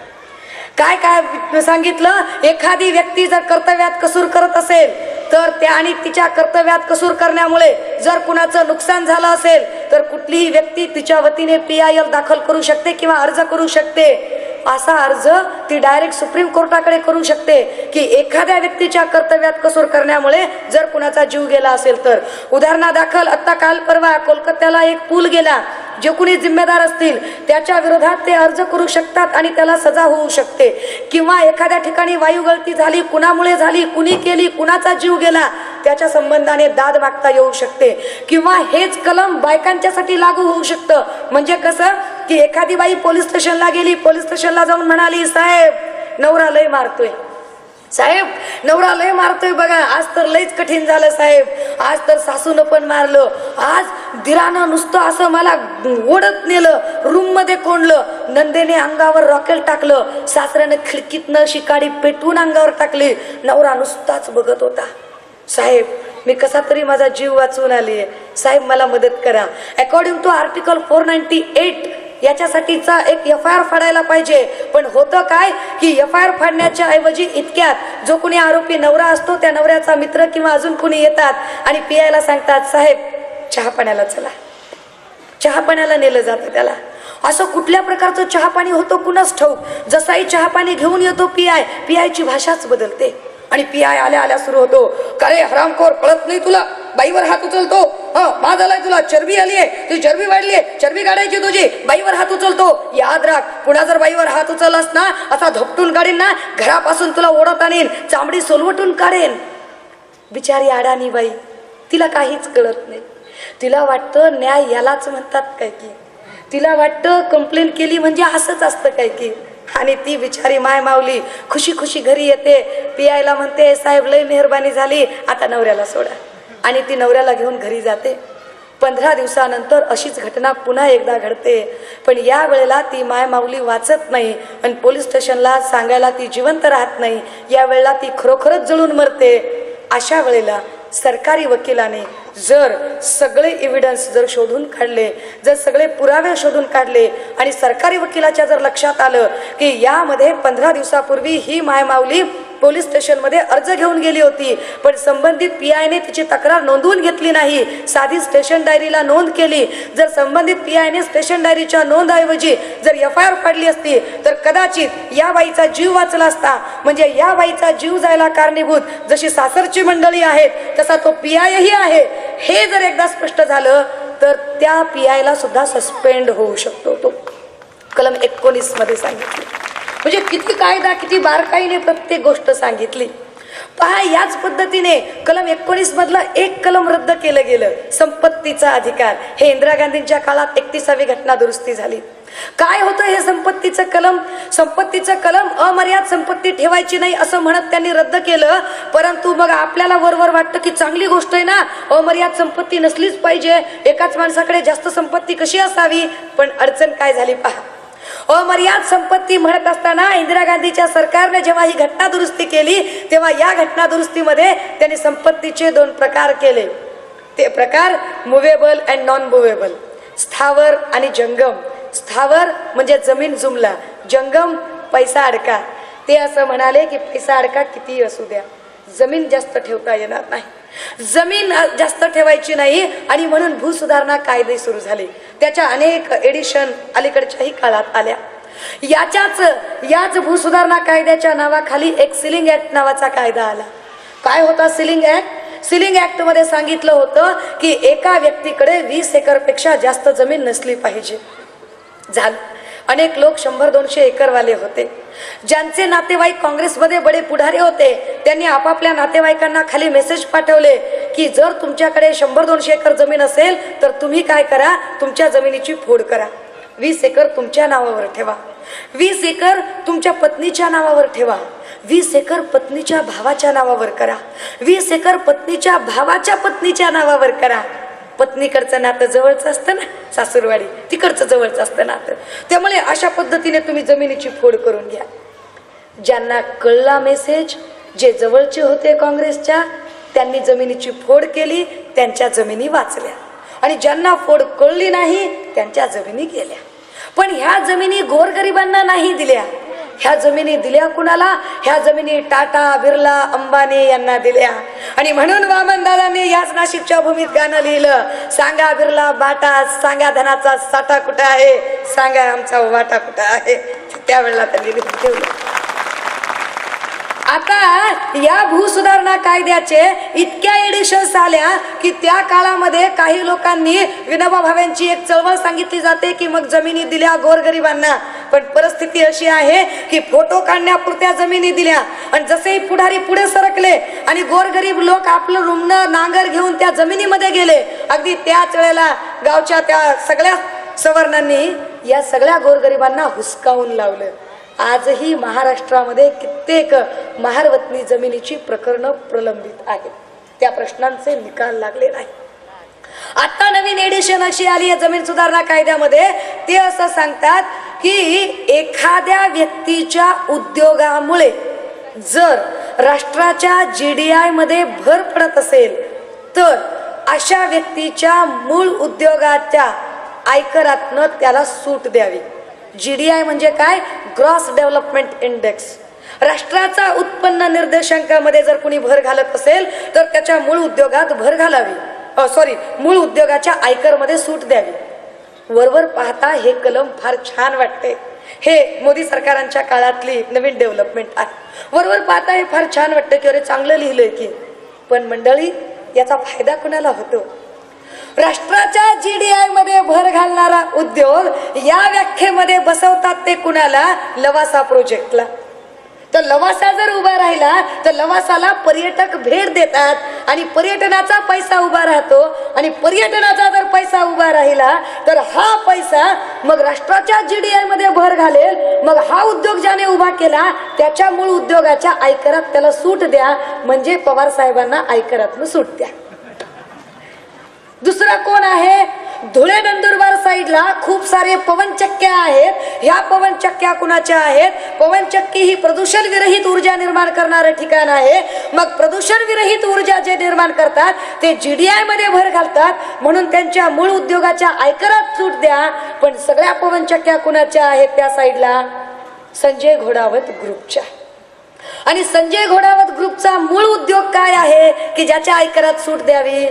काय काय सांगितलं? एखादी व्यक्ती जर कर्तव्यात कसूर करत असेल तर त्या आणि तिच्या कर्तव्यात कसूर करण्यामुळे जर कुणाचं नुकसान झालं असेल तर कुठलीही व्यक्ती तिच्या वतीने PIL दाखल करू शकते किंवा अर्ज करू शकते. असा अर्ज ती डायरेक्ट सुप्रीम कोर्टाकडे करू शकते की एखाद्या व्यक्तीच्या कर्तव्यात कसूर करण्यामुळे जर कुणाचा जीव गेला असेल तर. उदाहरणादाखल आता काल परवा कोलकात्याला एक पूल गेला. जे कुणी जिम्मेदार असतील त्याच्या विरोधात ते अर्ज करू शकतात आणि त्याला सजा होऊ शकते. किंवा एखाद्या ठिकाणी वायू गळती झाली, कुणामुळे झाली, कुणी केली, कुणाचा जीव गेला, त्याच्या संबंधाने दाद मागता येऊ शकते. किंवा हेच कलम बायकांच्यासाठी लागू होऊ शकतं. म्हणजे कसं की एखादी बाई पोलीस स्टेशनला गेली, पोलीस स्टेशनला जाऊन म्हणाली, साहेब नवरा लय मारतोय, साहेब नवरा लय मारतोय बघा, आज तर लयच कठीण झालं साहेब, आज तर सासूनं पण मारलं, आज दिरानं नुसतं असं मला ओढत नेलं, रूम मध्ये कोंडलं, नंदेने अंगावर रॉकेल टाकलं, सासऱ्यानं खिडकीतनं शिकाडी पेटवून अंगावर टाकली, नवरा नुसताच बघत होता. साहेब मी कसा तरी माझा जीव वाचवून आली आहे, साहेब मला मदत करा. अकॉर्डिंग टू आर्टिकल 498 याच्यासाठीचा एक FIR फाडायला पाहिजे. पण होतं काय की FIR फाडण्याच्या ऐवजी इतक्यात जो कोणी आरोपी नवरा असतो त्या नवऱ्याचा मित्र किंवा अजून कोणी येतात आणि PIला सांगतात, साहेब चहा पाण्याला चला. चहा पाण्याला नेलं जातं त्याला. असं कुठल्या प्रकारचं चहा पाणी होतं कुणास ठाऊक. जसाही चहा पाणी घेऊन येतो PIची भाषाच बदलते आणि PI आल्या आल्या सुरू होतो, अरे हरामखोर कळत नाही तुला, बाईवर हात उचलतो, मा झालाय तुला, चरबी आली आहे, तुझी चरबी वाढली आहे, चरबी काढायची तुझी, बाईवर हात उचलतो. याद राख, पुन्हा जर बाईवर हात उचललास ना असा धपटून काढीन ना, घरापासून तुला ओढत आणीन, चामडी सोलवटून काढेन. बिचारी अडाणी बाई, तिला काहीच कळत नाही. तिला वाटतं न्याय यालाच म्हणतात काय की, तिला वाटतं कंप्लेंट केली म्हणजे असंच असतं काय की. आणि ती बिचारी माय माऊली खुशी खुशी घरी येते. पियायला म्हणते, साहेब लय मेहरबानी झाली, आता नवऱ्याला सोडा. आणि ती नवऱ्याला घेऊन घरी जाते. 15 दिवसानंतर अशीच घटना पुन्हा एकदा घडते. पण या वेळेला ती माय माऊली वाचत नाही आणि पोलीस स्टेशनला सांगायला ती जिवंत राहत नाही. या वेळेला ती खरोखरच जळून मरते. अशा वेळेला सरकारी वकिलाने जर सगळे एव्हिडन्स जर शोधून काढले, जर सगळे पुरावे शोधून काढले आणि सरकारी वकिलाच्या जर लक्षात आलं की यामध्ये 15 दिवसापूर्वी ही माय माऊली पोलीस स्टेशनमध्ये अर्ज घेऊन गेली होती, पण संबंधित पीआयने तिची तक्रार नोंदवून घेतली नाही, साधी स्टेशन डायरीला नोंद केली. जर संबंधित पीआयने स्टेशन डायरीच्या नोंदऐवजी जर FIR फाडली असती तर कदाचित या बाईचा जीव वाचला असता. म्हणजे या बाईचा जीव जायला कारणीभूत जशी सासरची मंडळी आहेत तसा तो पीआयही आहे. हे जर एकदा स्पष्ट झालं तर त्या पीआयला सुद्धा सस्पेंड होऊ शकतो. तो कलम 19 मध्ये सांगितले. म्हणजे किती कायदा, किती बारकाईने प्रत्येक गोष्ट सांगितली. पहा, याच पद्धतीने कलम 19 मधलं एक कलम रद्द केलं गेलं, संपत्तीचा अधिकार. हे इंदिरा गांधींच्या काळात 31वी घटना दुरुस्ती झाली. काय होतं हे संपत्तीचं कलम? संपत्तीचं कलम अमर्याद संपत्ती ठेवायची नाही असं म्हणत त्यांनी रद्द केलं. परंतु मग आपल्याला वरवर वाटतं की चांगली गोष्ट आहे ना, अमर्याद संपत्ती नसलीच पाहिजे, एकाच माणसाकडे जास्त संपत्ती कशी असावी. पण अडचण काय झाली पहा. अमर्याद संपत्ती म्हणत असताना इंदिरा गांधीच्या सरकारने जेव्हा ही घटना दुरुस्ती केली तेव्हा या घटना दुरुस्तीमध्ये त्यांनी संपत्तीचे 2 प्रकार केले. ते प्रकार मुवेबल अँड नॉन मुवेबल, स्थावर आणि जंगम. स्थावर म्हणजे जमीन जुमला, जंगम पैसा अडका. ते असं म्हणाले की पैसा अडका कितीही असू द्या, जमीन जास्त ठेवता येणार नाही, जमीन जास्त ठेवायची नाही. आणि म्हणून भूसुधारणा कायदे सुरू झाले. त्याच्या अनेक एडिशन अलीकडच्याही काळात आल्या. याच भूसुधारणा कायद्याच्या नावाखाली एक सिलिंग ऍक्ट नावाचा कायदा आला. काय होता सिलिंग ऍक्ट? सिलिंग ऍक्ट मध्ये सांगितलं होतं की एका व्यक्तीकडे 20 एकरपेक्षा जास्त जमीन नसली पाहिजे. झालं. अनेक लोक 100-200 एकरवाले होते. ज्यांचे नातेवाईक काँग्रेसमध्ये बडे पुढारी होते त्यांनी आपापल्या नातेवाईकांना खाली मेसेज पाठवले की जर तुमच्याकडे 100-200 एकर जमीन असेल तर तुम्ही काय करा, तुमच्या जमिनीची फोड करा. 20 एकर तुमच्या नावावर ठेवा, 20 एकर तुमच्या पत्नीच्या नावावर ठेवा, 20 एकर पत्नीच्या भावाच्या नावावर करा, 20 एकर पत्नीच्या भावाच्या पत्नीच्या नावावर करा. पत्नीकडचं नातं जवळचं असतं ना, सासूरवाडी, तिकडचं जवळचं असतं नातं. त्यामुळे अशा पद्धतीने तुम्ही जमिनीची फोड करून घ्या. ज्यांना कळला मेसेज, जे जवळचे होते काँग्रेसच्या, त्यांनी जमिनीची फोड केली, त्यांच्या जमिनी वाचल्या. आणि ज्यांना फोड कळली नाही त्यांच्या जमिनी गेल्या. पण ह्या जमिनी गोरगरिबांना नाही दिल्या. ह्या जमिनी दिल्या कुणाला? ह्या जमिनी टाटा, बिर्ला, अंबानी यांना दिल्या. आणि म्हणून वामनदादांनी याच नाशिकच्या भूमीत गाणं लिहिलं, सांगा बिर्ला बाटा, सांगा धनाचा साठा कुठं आहे, सांगा आमचा वाटा कुठं आहे. त्यावेळेला त्यांनी लिहून ठेवलं. आता या भूसुधारणा कायद्याचे इतक्या एडिशन्स आल्या की त्या काळामध्ये काही लोकांनी विनोबा भावेंची एक चळवळ सांगितली जाते की मग जमिनी दिल्या गोरगरिबांना. पण परिस्थिती अशी आहे की फोटो काढण्यापुरत्या जमिनी दिल्या आणि जसेही पुढारी पुढे सरकले आणि गोरगरीब लोक आपलं रुमणं नांगर घेऊन त्या जमिनीमध्ये गेले, अगदी त्याच वेळेला गावच्या त्या सगळ्या सवर्णांनी या सगळ्या गोरगरिबांना हुसकावून लावलं. आजही महाराष्ट्रामध्ये कित्येक महारवतनी जमिनीची प्रकरणं प्रलंबित आहेत. त्या प्रश्नांचे निकाल लागले नाही. आता नवीन एडिशन अशी आली आहे जमीन सुधारणा कायद्यामध्ये, ते असं सांगतात की एखाद्या व्यक्तीच्या उद्योगामुळे जर राष्ट्राच्या GDI मध्ये भर पडत असेल तर अशा व्यक्तीच्या मूळ उद्योगाच्या आयकरातनं त्याला सूट द्यावी. GDI म्हणजे काय? Gross development index. राष्ट्राचा उत्पन्न निर्देशांकामध्ये जर कुणी भर घालत असेल तर त्याच्या मूळ उद्योगात भर घालावी, मूळ उद्योगाच्या आयकरमध्ये सूट द्यावी. वरवर पाहता हे कलम फार छान वाटते. हे मोदी सरकारांच्या काळातली नवीन डेव्हलपमेंट आहे. वरवर पाहता हे फार छान वाटतं की अरे चांगलं लिहिलंय की. पण मंडळी, याचा फायदा कुणाला होतो? राष्ट्राच्या GDI मध्ये भर घालणारा उद्योग या व्याख्येमध्ये बसवतात ते कुणाला? लवासा प्रोजेक्टला. तर लवासा जर उभा राहिला तर लवासाला पर्यटक भेट देतात आणि पर्यटनाचा पैसा उभा राहतो आणि पर्यटनाचा जर पैसा उभा राहिला तर हा पैसा मग राष्ट्राच्या GDI मध्ये भर घालेल. मग हा उद्योग ज्याने उभा केला त्याच्या मूळ उद्योगाच्या आयकरात त्याला सूट द्या, म्हणजे पवार साहेबांना आयकरातून सूट द्या. दुसरा कोण आहे? धुळे नंदुरबार साईडला खूप सारे पवनचक्क्या आहेत. ह्या पवनचक्क्या कुणाच्या आहेत? पवनचक्की ही प्रदूषण विरहित ऊर्जा निर्माण करणारे ठिकाण आहे. मग प्रदूषण विरहित ऊर्जा जे निर्माण करतात ते GDI मध्ये भर घालतात, म्हणून त्यांच्या मूळ उद्योगाच्या आयकरात सूट द्या. पण सगळ्या पवनचक्क्या कुणाच्या आहेत त्या साईडला? संजय घोडावत ग्रुपच्या. आणि संजय घोडावत ग्रुपचा मूळ उद्योग काय आहे की ज्याच्या आयकरात सूट द्यावी?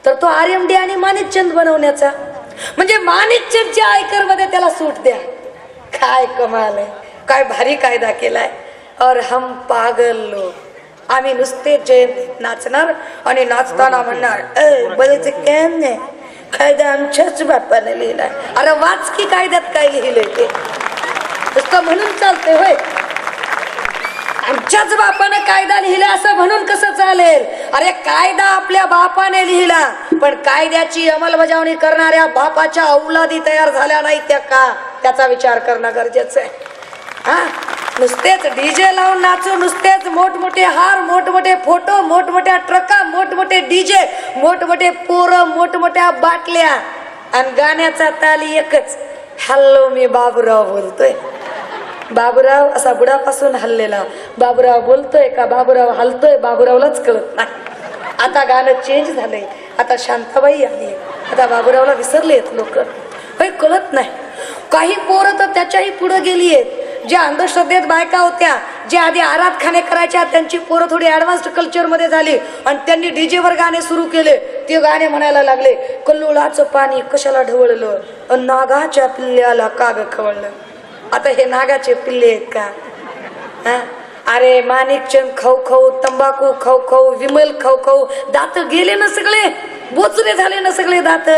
तर तो RMD आणि माणिकचंद बनवण्याचा. म्हणजे माणिकचंदच्या आयकर मध्ये त्याला सूट द्या. काय कमाल आहे, काय भारी कायदा केलाय. और हम पागल लोक, आम्ही नुसते जयंतीत नाचणार आणि नाचताना म्हणणार बरेच केम नाही, कायदा आमच्याच बापाने लिहिलाय. अरे वाच की कायद्यात काय लिहिलंय ते, नुसतं म्हणून चालते होय? आमच्याच बापाने कायदा लिहिला असं म्हणून कसं चालेल? अरे कायदा आपल्या बापाने लिहिला, पण कायद्याची अंमलबजावणी करणाऱ्या बापाच्या औलादी तयार झाल्या नाही त्या का, त्याचा विचार करणं गरजेचं आहे. हा, नुसतेच DJ लावून नाचू, नुसतेच मोठमोठे हार, मोठमोठे फोटो, मोठमोठ्या ट्रका, मोठमोठे DJ, मोठमोठे पोरं, मोठमोठ्या बाटल्या आणि गाण्याचा ताली एकच, हॅलो मी बाबूराव बोलतोय. बाबूराव असा बुडापासून हल्लेला. बाबूराव बोलतोय का बाबूराव हलतोय बाबूरावलाच कळत नाही. आता गाणं चेंज झालंय, आता शांताबाई आली, आता बाबूरावला विसरलेत लोक, कळत नाही. काही पोरं तर त्याच्याही पुढे गेली आहेत. ज्या अंधश्रद्धेत बायका होत्या, ज्या आधी आराध खाणे करायच्या, त्यांची पोरं थोडी ऍडव्हान्स्ड कल्चर मध्ये झाली आणि त्यांनी DJ वर गाणे सुरू केले. ते गाणे म्हणायला लागले, कल्लोळाचं पाणी कशाला ढवळलं, नागाच्या पिल्ल्याला काग खवळलं. आता हे नागाचे पिल्ले आहेत का? हा, अरे माणिकचंद खाऊ खाऊ, तंबाखू खाऊ खाऊ, विमल खाऊ खाऊ दात गेले ना सगळे, बोचरे झाले ना सगळे दात.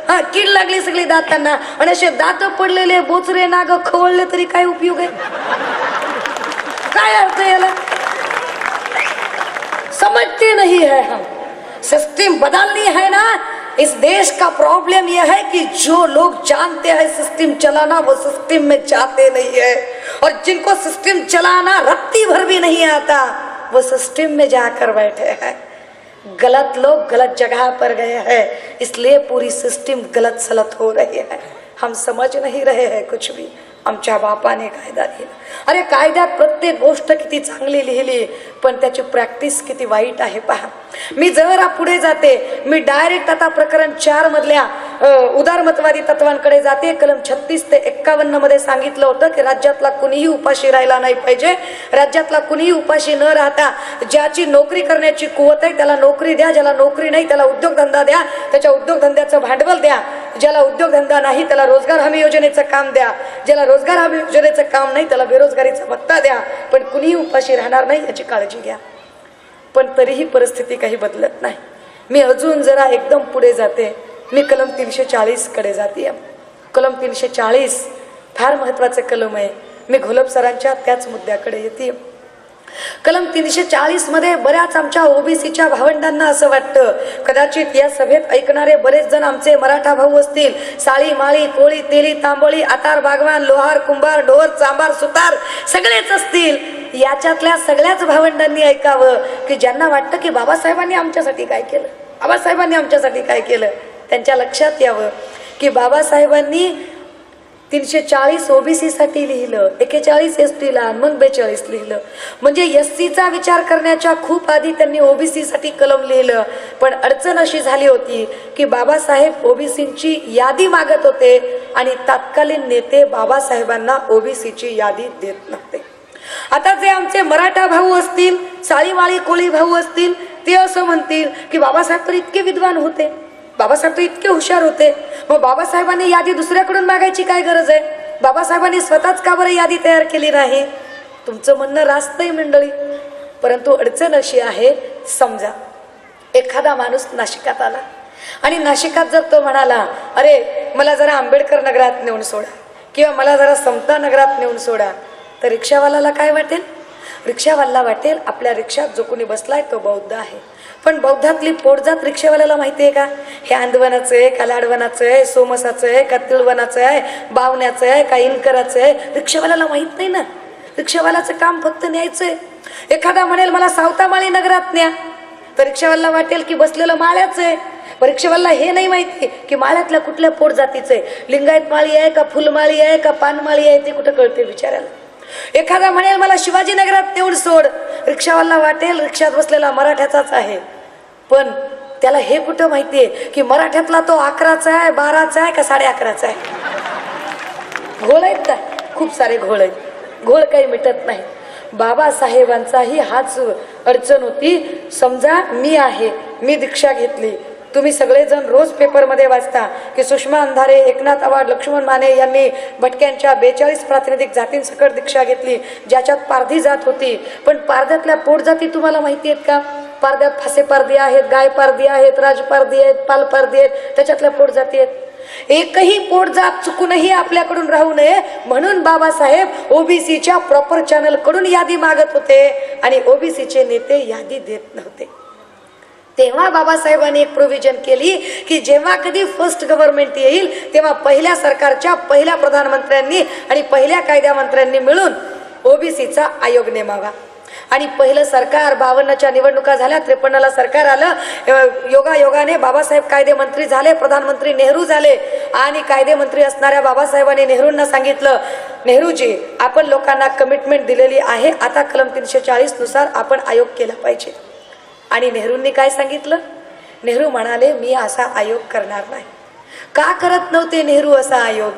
हा, कीड लागली सगळी दातांना आणि असे दात पडलेले बोचरे नाग खवळले तरी काय उपयोग आहे? काय अर्थ याला? समझते नहीं है हम. सिस्टम बदलनी है ना. इस देश का प्रॉब्लम यह है कि जो लोग जानते हैं सिस्टम चलाना वो सिस्टम में जाते नहीं है, और जिनको सिस्टम चलाना रत्ती भर भी नहीं आता वो सिस्टम में जाकर बैठे हैं. गलत लोग गलत जगह पर गए हैं, इसलिए पूरी सिस्टम गलत सलत हो रही है. हम समझ नहीं रहे हैं कुछ भी. आमच्या बापाने कायदा लिहिला. अरे कायद्यात प्रत्येक गोष्ट किती चांगली लिहिली, पण त्याची प्रॅक्टिस किती वाईट आहे पहा. मी जरा पुढे जाते, मी डायरेक्ट आता प्रकरण 4 मधल्या उदारमतवादी तत्वांकडे जाते. कलम 36 ते 51 मध्ये सांगितलं होतं की राज्यातला कुणीही उपाशी राहिला नाही पाहिजे. राज्यातला कुणीही उपाशी न राहता ज्याची नोकरी करण्याची कुवत आहे त्याला नोकरी द्या, ज्याला नोकरी नाही त्याला उद्योगधंदा द्या, त्याच्या उद्योगधंद्याचं भांडवल द्या, ज्याला उद्योगधंदा नाही त्याला रोजगार हमी योजनेचं काम द्या, ज्याला रोजगार हमी योजनेचं काम नाही त्याला बेरोजगारीचा भत्ता द्या, पण कुणीही उपाशी राहणार नाही याची काळजी घ्या. पण तरीही परिस्थिती काही बदलत नाही. मी अजून जरा एकदम पुढे जाते, मी कलम 340 कडे जाते. कलम 340 फार महत्वाचं कलम आहे. मी घोलप सरांच्या त्याच मुद्द्याकडे येते. कलम 340 मध्ये बऱ्याच आमच्या ओबीसीच्या भावंडांना असं वाटतं, कदाचित या सभेत ऐकणारे बरेच जण आमचे मराठा भाऊ असतील, साळी माळी कोळी तेली तांबोळी आतार बागवान लोहार कुंभार ढोर चांबार सुतार सगळेच असतील. याच्यातल्या सगळ्याच भावंडांनी ऐकावं की ज्यांना वाटतं की बाबासाहेबांनी आमच्यासाठी काय केलं, बाबासाहेबांनी आमच्यासाठी काय केलं, त्यांच्या लक्षात यावं की बाबासाहेबांनी 340 ओबीसी साठी लिहिलं, 41 ST ला, मग 42 लिहिलं. म्हणजे SCचा विचार करण्याच्या खूप आधी त्यांनी ओबीसी साठी कलम लिहिलं. पण अडचण अशी झाली होती की बाबासाहेब ओबीसीची यादी मागत होते आणि तत्कालीन नेते बाबासाहेबांना ओबीसीची यादी देत नव्हते. आता जे आमचे मराठा भाऊ असतील, साळीमाळी कोळी भाऊ असतील, ते असं म्हणतील की बाबासाहेब तर इतके विद्वान होते, बाबासाहेब तर इतके हुशार होते, मग बाबासाहेबांनी यादी दुसऱ्याकडून मागायची काय गरज आहे? बाबासाहेबांनी स्वतःच का बरं यादी तयार केली नाही? तुमचं म्हणणं रास्तंय मंडळी, परंतु अडचण अशी आहे, समजा एखादा माणूस नाशिकात आला आणि नाशिकात जर तो म्हणाला अरे मला जरा आंबेडकर नगरात नेऊन सोडा किंवा मला जरा समता नगरात नेऊन सोडा, तर रिक्षावाल्याला काय वाटेल? रिक्षावाला वाटेल आपल्या रिक्षात जो कोणी बसलाय तो बौद्ध आहे, पण बौद्धातली पोटजात रिक्षावाल्याला माहिती आहे का? हे आंदवनाचं आहे का, लाडवनाचं आहे, सोमसाचं आहे का, तिळवनाचं आहे, बावण्याचं आहे का, इनकराचं आहे? रिक्षावाल्याला माहित नाही ना. रिक्षावाल्याचं काम फक्त न्यायचंय. एखादा म्हणेल मला सावतामाळी नगरात न्या, तर रिक्षावाला वाटेल की बसलेलं माळ्याचं आहे. रिक्षावाला हे नाही माहिती की माळ्यातल्या कुठल्या पोट जातीचं आहे, लिंगायत माळी आहे का, फुलमाळी आहे का, पानमाळी आहे, ते कुठं कळते बिचाऱ्याला. एखादा म्हणेल मला शिवाजीनगरात नेऊन सोड, रिक्षावाला वाटेल रिक्षात बसलेला मराठ्याचाच आहे, पण त्याला हे कुठं माहितीये की मराठ्यातला तो 11चा आहे, 12चा आहे का 11.5चा आहे. घोळ आहेत का? खूप सारे घोळ आहेत. घोळ काही मिटत नाही. बाबासाहेबांचाही हाच अडचण होती. समजा मी आहे, मी दीक्षा घेतली. तुम्ही सगळेजण रोज पेपरमध्ये वाचता की सुषमा अंधारे, एकनाथ आवाड, लक्ष्मण माने यांनी भटक्यांच्या 42 प्रातिनिधिक जातींसकट दीक्षा घेतली, ज्याच्यात पारधी जात होती. पण पारध्यातल्या पोट जाती तुम्हाला माहिती आहेत का? पारध्यात फासे पारधी आहेत, गाय पारधी आहेत, राज पारधी आहेत, पाल पारधी आहेत, त्याच्यातल्या पोट जाती आहेत. एकही पोट जात चुकूनही आपल्याकडून राहू नये म्हणून बाबासाहेब ओबीसीच्या प्रॉपर चॅनल कडून यादी मागत होते आणि ओबीसीचे नेते यादी देत नव्हते. तेव्हा बाबासाहेबांनी एक प्रोव्हिजन केली की जेव्हा कधी फर्स्ट गव्हर्नमेंट येईल तेव्हा पहिल्या सरकारच्या पहिल्या प्रधानमंत्र्यांनी आणि पहिल्या कायदा मंत्र्यांनी मिळून ओबीसीचा आयोग नेमावा. आणि पहिलं सरकार 52च्या निवडणुका झाल्या, 53ला सरकार आलं. योगायोगाने बाबासाहेब कायदे मंत्री झाले, प्रधानमंत्री नेहरू झाले. आणि कायदे मंत्री असणाऱ्या बाबासाहेबांनी नेहरूंना सांगितलं, नेहरूजी आपण लोकांना कमिटमेंट दिलेली आहे, आता कलम 340 नुसार आपण आयोग केला पाहिजे. आणि नेहरूंनी काय सांगितलं? नेहरू म्हणाले मी असा आयोग करणार नाही. का करत नव्हते नेहरू असा आयोग?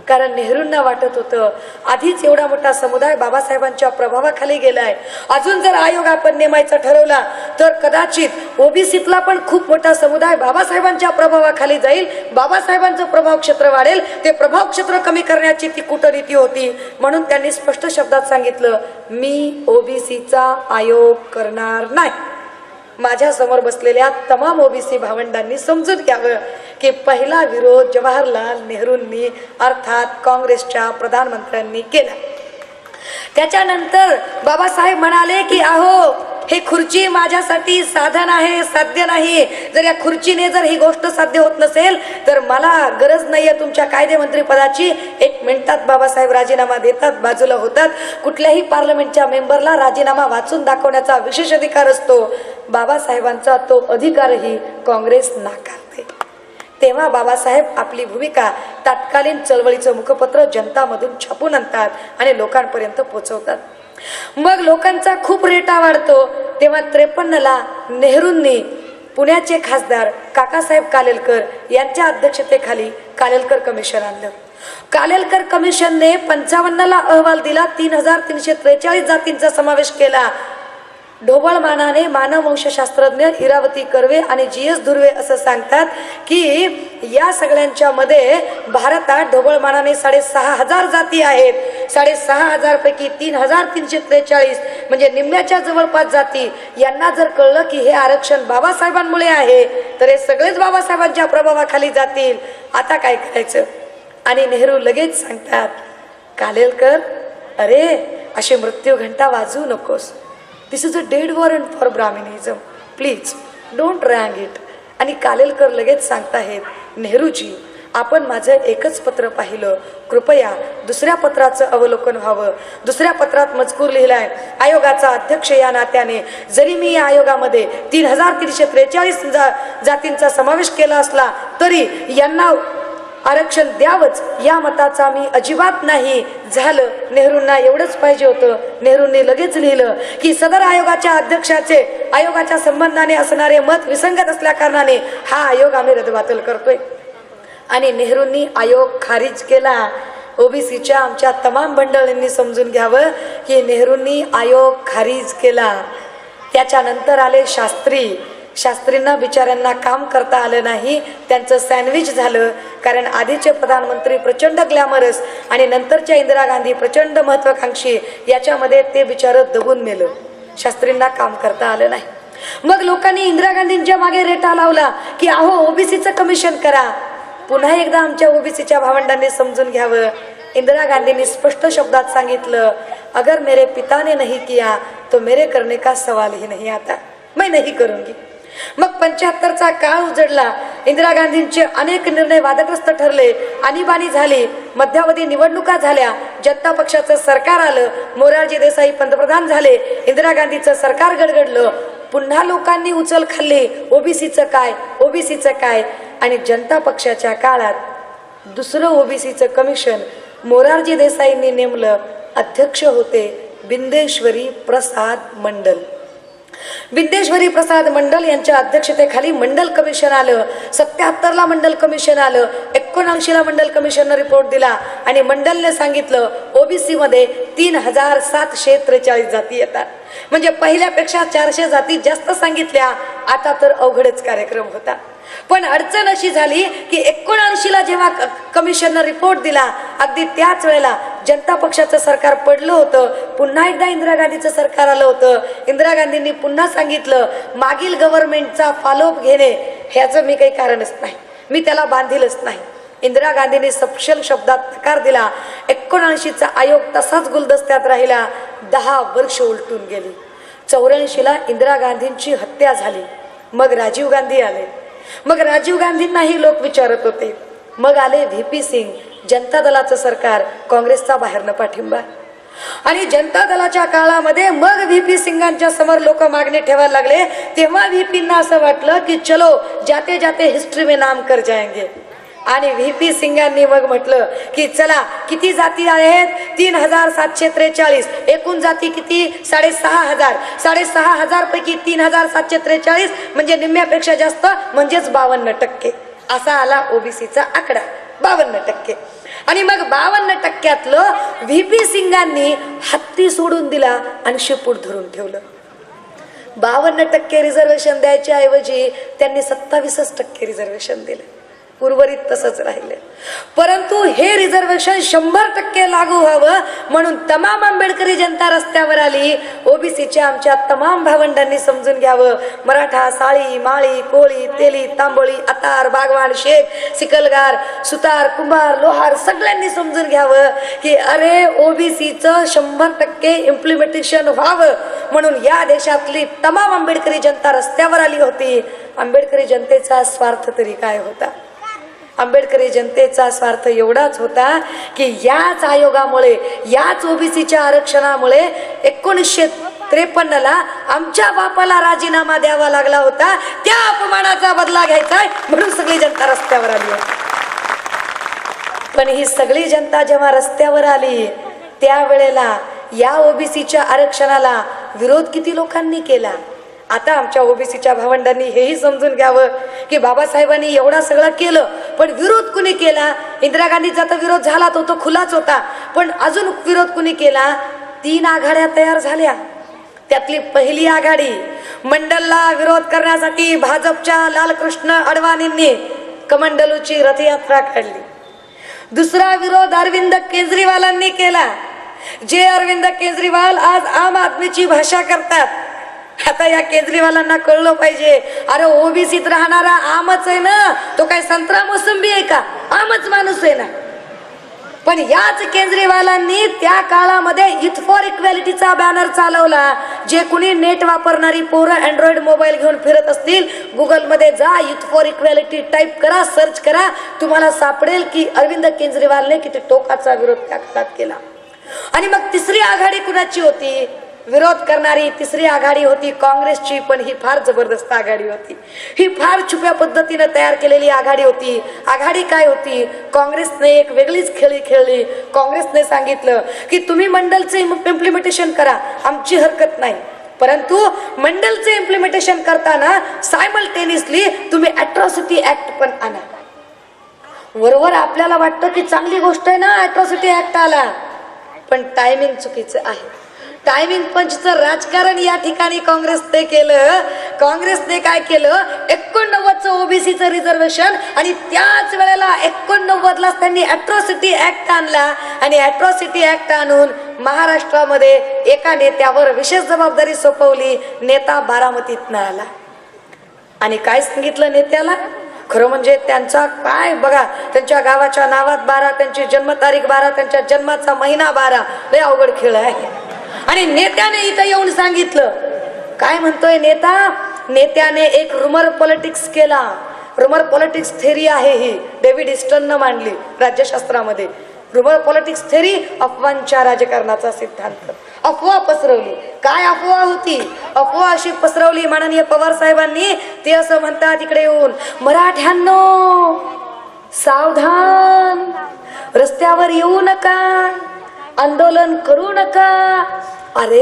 कारण नेहरूंना वाटत होतं आधीच एवढा मोठा समुदाय बाबासाहेबांच्या प्रभावाखाली गेलाय, अजून जर आयोग आपण नेमायचा ठरवला तर कदाचित ओबीसीतला पण खूप मोठा समुदाय बाबासाहेबांच्या प्रभावाखाली जाईल, बाबासाहेबांचं प्रभाव क्षेत्र वाढेल, ते प्रभाव क्षेत्र कमी करण्याची ती कूटनीती होती. म्हणून त्यांनी स्पष्ट शब्दात सांगितलं मी ओबीसीचा आयोग करणार नाही. माझ्या समोर बसलेल्या तमाम ओबीसी भावंडांनी समजून घ्यावं की पहिला विरोध जवाहरलाल नेहरूंनी अर्थात काँग्रेसच्या प्रधानमंत्र्यांनी केला. त्याच्यानंतर बाबासाहेब म्हणाले की अहो हे खुर्ची माझ्यासाठी साधन आहे, साध्य नाही. जर या खुर्चीने जर ही गोष्ट साध्य होत नसेल तर मला गरज नाहीये तुमच्या कायदे मंत्री पदाची. 1 मिनिटात बाबासाहेब राजीनामा देतात, बाजूला होतात. कुठल्याही पार्लमेंटच्या मेंबरला राजीनामा वाचून दाखवण्याचा विशेष अधिकार असतो. बाबासाहेबांचा तो अधिकारही काँग्रेस नाकारते. तेव्हा बाबासाहेब आपली भूमिका तत्कालीन चळवळीचं मुखपत्र जनतामधून छापून आणतात आणि लोकांपर्यंत पोहोचवतात. मग लोकांचा खूप रेटा वाढतो. तेव्हा 53ला नेहरूंनी पुण्याचे खासदार काकासाहेब कालेलकर यांच्या अध्यक्षतेखाली कालेलकर कमिशन आणलं. कालेलकर कमिशनने 55ला अहवाल दिला. 3343 जातींचा समावेश केला. ढोबळ मानाने मानववंशशास्त्रज्ञ इरावती कर्वे आणि GS धुर्वे असं सांगतात की या सगळ्यांच्या मध्ये भारतात ढोबळ मानाने 6500 जाती आहेत. 6500 पैकी 3343 म्हणजे निम्म्याच्या जवळपास जाती यांना जर कळलं की हे आरक्षण बाबासाहेबांमुळे आहे तर हे सगळेच बाबासाहेबांच्या प्रभावाखाली जातील. आता काय करायचं? आणि नेहरू लगेच सांगतात कालेलकर अरे अशी मृत्यू घंटा वाजवू नकोस. This is a dead warrant for Brahminism, please don't ring it. आणि कालेलकर लगेच सांगताहेत नेहरूजी आपण माझं एकच पत्र पाहिलं, कृपया दुसऱ्या पत्राचं अवलोकन व्हावं. दुसऱ्या पत्रात मजकूर लिहिलाय आयोगाचा अध्यक्ष या नात्याने जरी मी या आयोगामध्ये 3343 जातींचा समावेश केला असला तरी यांना आरक्षण द्यावंच या मताचा मी अजिबात नाही. झालं नेहरूंना एवढंच पाहिजे होतं. नेहरूंनी लगेच लिहिलं की सदर आयोगाच्या अध्यक्षाचे आयोगाच्या संबंधाने असणारे मत विसंगत असल्या कारणाने हा आयोग आम्ही रद्दबातल करतोय. आणि नेहरूंनी आयोग खारिज केला. ओबीसीच्या आमच्या तमाम मंडळींनी समजून घ्यावं की नेहरूंनी आयोग खारिज केला. त्याच्यानंतर आले शास्त्रींना बिचाऱ्यांना काम करता आलं नाही. त्यांचं सँडविच झालं. कारण आधीचे प्रधानमंत्री प्रचंड ग्लॅमरस आणि नंतरच्या इंदिरा गांधी प्रचंड महत्वाकांक्षी, याच्यामध्ये ते बिचारं दबून मेलं. शास्त्रींना काम करता आलं नाही. मग लोकांनी इंदिरा गांधींच्या मागे रेटा लावला की अहो ओबीसीचं कमिशन करा. पुन्हा एकदा आमच्या ओबीसीच्या भावंडांनी समजून घ्यावं. इंदिरा गांधींनी स्पष्ट शब्दात सांगितलं अगर मेरे पिता ने नहीं किया तो मेरे करने का सवाल ही नहीं आता, मैं नहीं करूंगी। मग 75चा काळ उजडला, इंदिरा गांधींचे अनेक निर्णय वादग्रस्त ठरले, आणीबाणी झाली, मध्यावधी निवडणुका झाल्या, जनता पक्षाचं सरकार आलं, मोरारजी देसाई पंतप्रधान झाले, इंदिरा गांधीचं सरकार गडगडलं, पुन्हा लोकांनी उचल खाल्ली, ओबीसीचं काय, आणि जनता पक्षाच्या काळात दुसरं ओबीसीचं कमिशन मोरारजी देसाईंनी नेमलं, अध्यक्ष होते बिंदेश्वरी प्रसाद मंडल। बिंदेश्वरी प्रसाद मंडल यांच्या अध्यक्षतेखाली मंडल कमिशन आलं, 77ला मंडल कमिशन आलं, 79ला मंडल कमिशननं रिपोर्ट दिला आणि मंडलने सांगितलं ओबीसी मध्ये 3743 जाती येतात, म्हणजे पहिल्यापेक्षा 400 जाती जास्त सांगितल्या। आता तर अवघडच कार्यक्रम होता, पण अडचण अशी झाली की 79ला जेव्हा कमिशननं रिपोर्ट दिला, अगदी त्याच वेळेला जनता पक्षाचं सरकार पडलं होतं, पुन्हा एकदा इंदिरा गांधीचं सरकार आलं होतं। इंदिरा गांधींनी पुन्हा सांगितलं मागील गव्हर्नमेंटचा फॉलोअप घेणे ह्याचं मी काही कारणच नाही, मी त्याला बांधीलच नाही। इंदिरा गांधींनी सपशेल शब्दात नकार दिला। 79चा आयोग तसाच गुलदस्त्यात राहिला, 10 वर्ष उलटून गेली। 84ला इंदिरा गांधींची हत्या झाली, मग राजीव गांधी आले, मग राजीव गांधींनाही लोक विचारत होते, मग आले व्हीपी सिंग, जनता दलाचं सरकार, काँग्रेसचा बाहेरनं पाठिंबा, आणि जनता दलाच्या काळामध्ये मग व्हीपी सिंगांच्या समोर लोक मागणी ठेवायला लागले। तेव्हा व्हीपींना असं वाटलं की चलो जाते जाते हिस्ट्री में नाम कर जाएंगे, आणि व्हीपी सिंगांनी मग म्हटलं की चला किती जाती आहेत, 3743, एकूण जाती किती, 6500, 6500 पैकी 3743 म्हणजे निम्म्यापेक्षा जास्त, म्हणजेच 52%, असा आला ओबीसीचा आकडा, 52%। आणि मग 52%तलं व्हीपी सिंगांनी हत्ती सोडून दिला आणि शेपूट धरून ठेवलं। 52% रिझर्वेशन द्यायच्या ऐवजी त्यांनी 27% रिझर्वेशन दिले, उर्वरित तसंच राहिले। परंतु हे रिझर्वेशन 100% लागू व्हावं म्हणून तमाम आंबेडकरी जनता रस्त्यावर आली। ओबीसीच्या आमच्या तमाम भावंडांनी समजून घ्यावं, मराठा, साळी, माळी, कोळी, तेली, तांबोळी, आतार, बागवान, शेख, सिकलगार, सुतार, कुंभार, लोहार सगळ्यांनी समजून घ्यावं की अरे ओबीसीचं 100% इम्प्लिमेंटेशन व्हावं म्हणून या देशातली तमाम आंबेडकरी जनता रस्त्यावर आली होती। आंबेडकरी जनतेचा स्वार्थ तरी काय होता? आंबेडकरी जनतेचा स्वार्थ एवढाच होता की याच आयोगामुळे, याच ओबीसीच्या आरक्षणामुळे 1953ला आमच्या बापाला राजीनामा द्यावा लागला होता, त्या अपमानाचा बदला घ्यायचा म्हणून सगळी जनता रस्त्यावर आली होती। पण ही सगळी जनता जेव्हा रस्त्यावर आली त्यावेळेला या ओबीसीच्या आरक्षणाला विरोध किती लोकांनी केला। आता आमच्या ओबीसीच्या भावंडांनी हेही समजून घ्यावं की बाबासाहेबांनी एवढा सगळं केलं, पण विरोध कुणी केला? इंदिरा गांधीचा तर विरोध झाला तो खुलाच होता, पण अजून विरोध कुणी केला? 3 आघाड्या तयार झाल्या, त्यातली पहिली आघाडी मंडलला विरोध करण्यासाठी भाजपच्या लालकृष्ण अडवाणींनी कमंडलूची रथयात्रा काढली। दुसरा विरोध अरविंद केजरीवालांनी केला, जे अरविंद केजरीवाल आज आम आदमीची भाषा करतात। आता या केजरीवालांना कळलं पाहिजे, अरे ओबीसीत राहणारा आमच आहे ना, तो काय संत्रा मोसंबी आहे का? आमच माणूस आहे ना। पण याच केजरीवालांनी त्या काळामध्ये युथ फॉर इक्वॅलिटीचा बॅनर चालवला। जे कुणी नेट वापरणारी पोरं अँड्रॉइड मोबाईल घेऊन फिरत असतील, गुगल मध्ये जा, युथ फॉर इक्वॅलिटी टाईप करा, सर्च करा, तुम्हाला सापडेल की अरविंद केजरीवालने किती टोकाचा विरोध त्या काळात केला। आणि मग तिसरी आघाडी कुणाची होती? विरोध करणारी तिसरी आघाडी होती काँग्रेसची, पण ही फार जबरदस्त आघाडी होती, ही फार छुप्या पद्धतीने तयार केलेली आघाडी होती। आघाडी काय होती? काँग्रेसने एक वेगळीच खेळी खेळली। काँग्रेसने सांगितलं की तुम्ही मंडलचे इम्प्लिमेंटेशन करा, आमची हरकत नाही, परंतु मंडलचे इम्प्लिमेंटेशन करताना सायमल्टेनियसली तुम्ही अॅट्रॉसिटी ऍक्ट पण आणा। वरवर आपल्याला वाटतं की चांगली गोष्ट आहे ना अॅट्रॉसिटी ऍक्ट आला, पण टायमिंग चुकीचं आहे। टायमिंग पंचचं राजकारण या ठिकाणी काँग्रेसने केलं। काँग्रेसने काय केलं? 89चं ओबीसीचं रिझर्वेशन आणि त्याच वेळेला 89लाच त्यांनी अॅट्रॉसिटी ऍक्ट आणला, आणि अॅट्रॉसिटी ऍक्ट आणून महाराष्ट्रामध्ये एका नेत्यावर विशेष जबाबदारी सोपवली। नेता बारामतीतनं आला आणि काय सांगितलं नेत्याला? खरं म्हणजे त्यांचा काय बघा, त्यांच्या गावाच्या नावात 12, त्यांची जन्मतारीख 12, त्यांच्या जन्माचा महिना 12, लय अवघड खेळ आहे। आणि नेत्याने इथं येऊन सांगितलं. काय म्हणतोय नेता? नेत्याने एक रुमर पॉलिटिक्स केला. रुमर पॉलिटिक्स थेरी आहे ही, डेव्हिड इस्टननं मांडली राज्यशास्त्रामध्ये. रुमर पॉलिटिक्स थेरी, अफवांच्या राजकारणाचा सिद्धांत. अफवा पसरवली. काय अफवा होती? अफवा अशी पसरवली माननीय पवार साहेबांनी. ते असं म्हणतात इकडे येऊन, मराठ्यांनो सावधान, रस्त्यावर येऊ नका, आंदोलन करू नका. अरे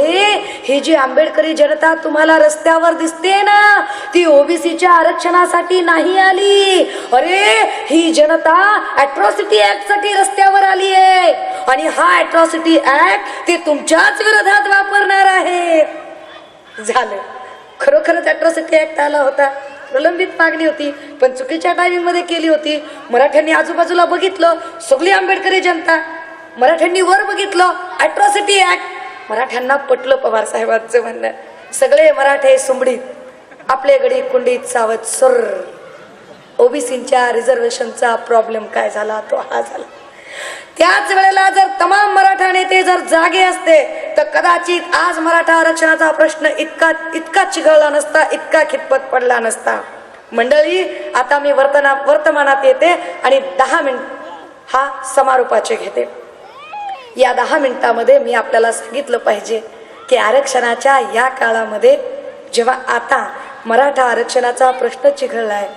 ही जी आंबेडकरी जनता तुम्हाला रस्त्यावर दिसते ना, ती ओबीसीच्या आरक्षणासाठी नाही आली. अरे ही जनता अॅट्रॉसिटी ऍक्ट साठी रस्त्यावर आली आहे. आणि हा अॅट्रॉसिटी ऍक्ट ते तुमच्याच विरोधात वापरणार आहे. झालं, खरोखरच अॅट्रॉसिटी ऍक्ट आला होता. प्रलंबित मागणी होती, पण चुकीच्या टायमिंग मध्ये केली होती. मराठ्यांनी आजूबाजूला बघितलं, सगळी आंबेडकरी जनता. मराठ्यांनी वर बघितलं, अॅट्रॉसिटी ऍक्ट. मराठ्यांना पटलं पवार साहेबांचं म्हणणं. सगळे मराठे सुंबडीत, आपले गडी कुंडीत सावध सुर. ओबीसीच्या रिझर्वेशनचा प्रॉब्लेम काय झाला तो हा झाला. त्याच वेळेला जर तमाम मराठा नेते जर जागे असते तर कदाचित आज मराठा आरक्षणाचा प्रश्न इतका चिघळला नसता, इतका खितपत पडला नसता. मंडळी, आता मी वर्तमानात येते आणि 10 मिनिट हा समारोपाचे घेते. या 10 मिनिटामध्ये मी आपल्याला सांगितलं पाहिजे की आरक्षणाच्या या काळामध्ये जेव्हा आता मराठा आरक्षणाचा प्रश्न चिघळलाय,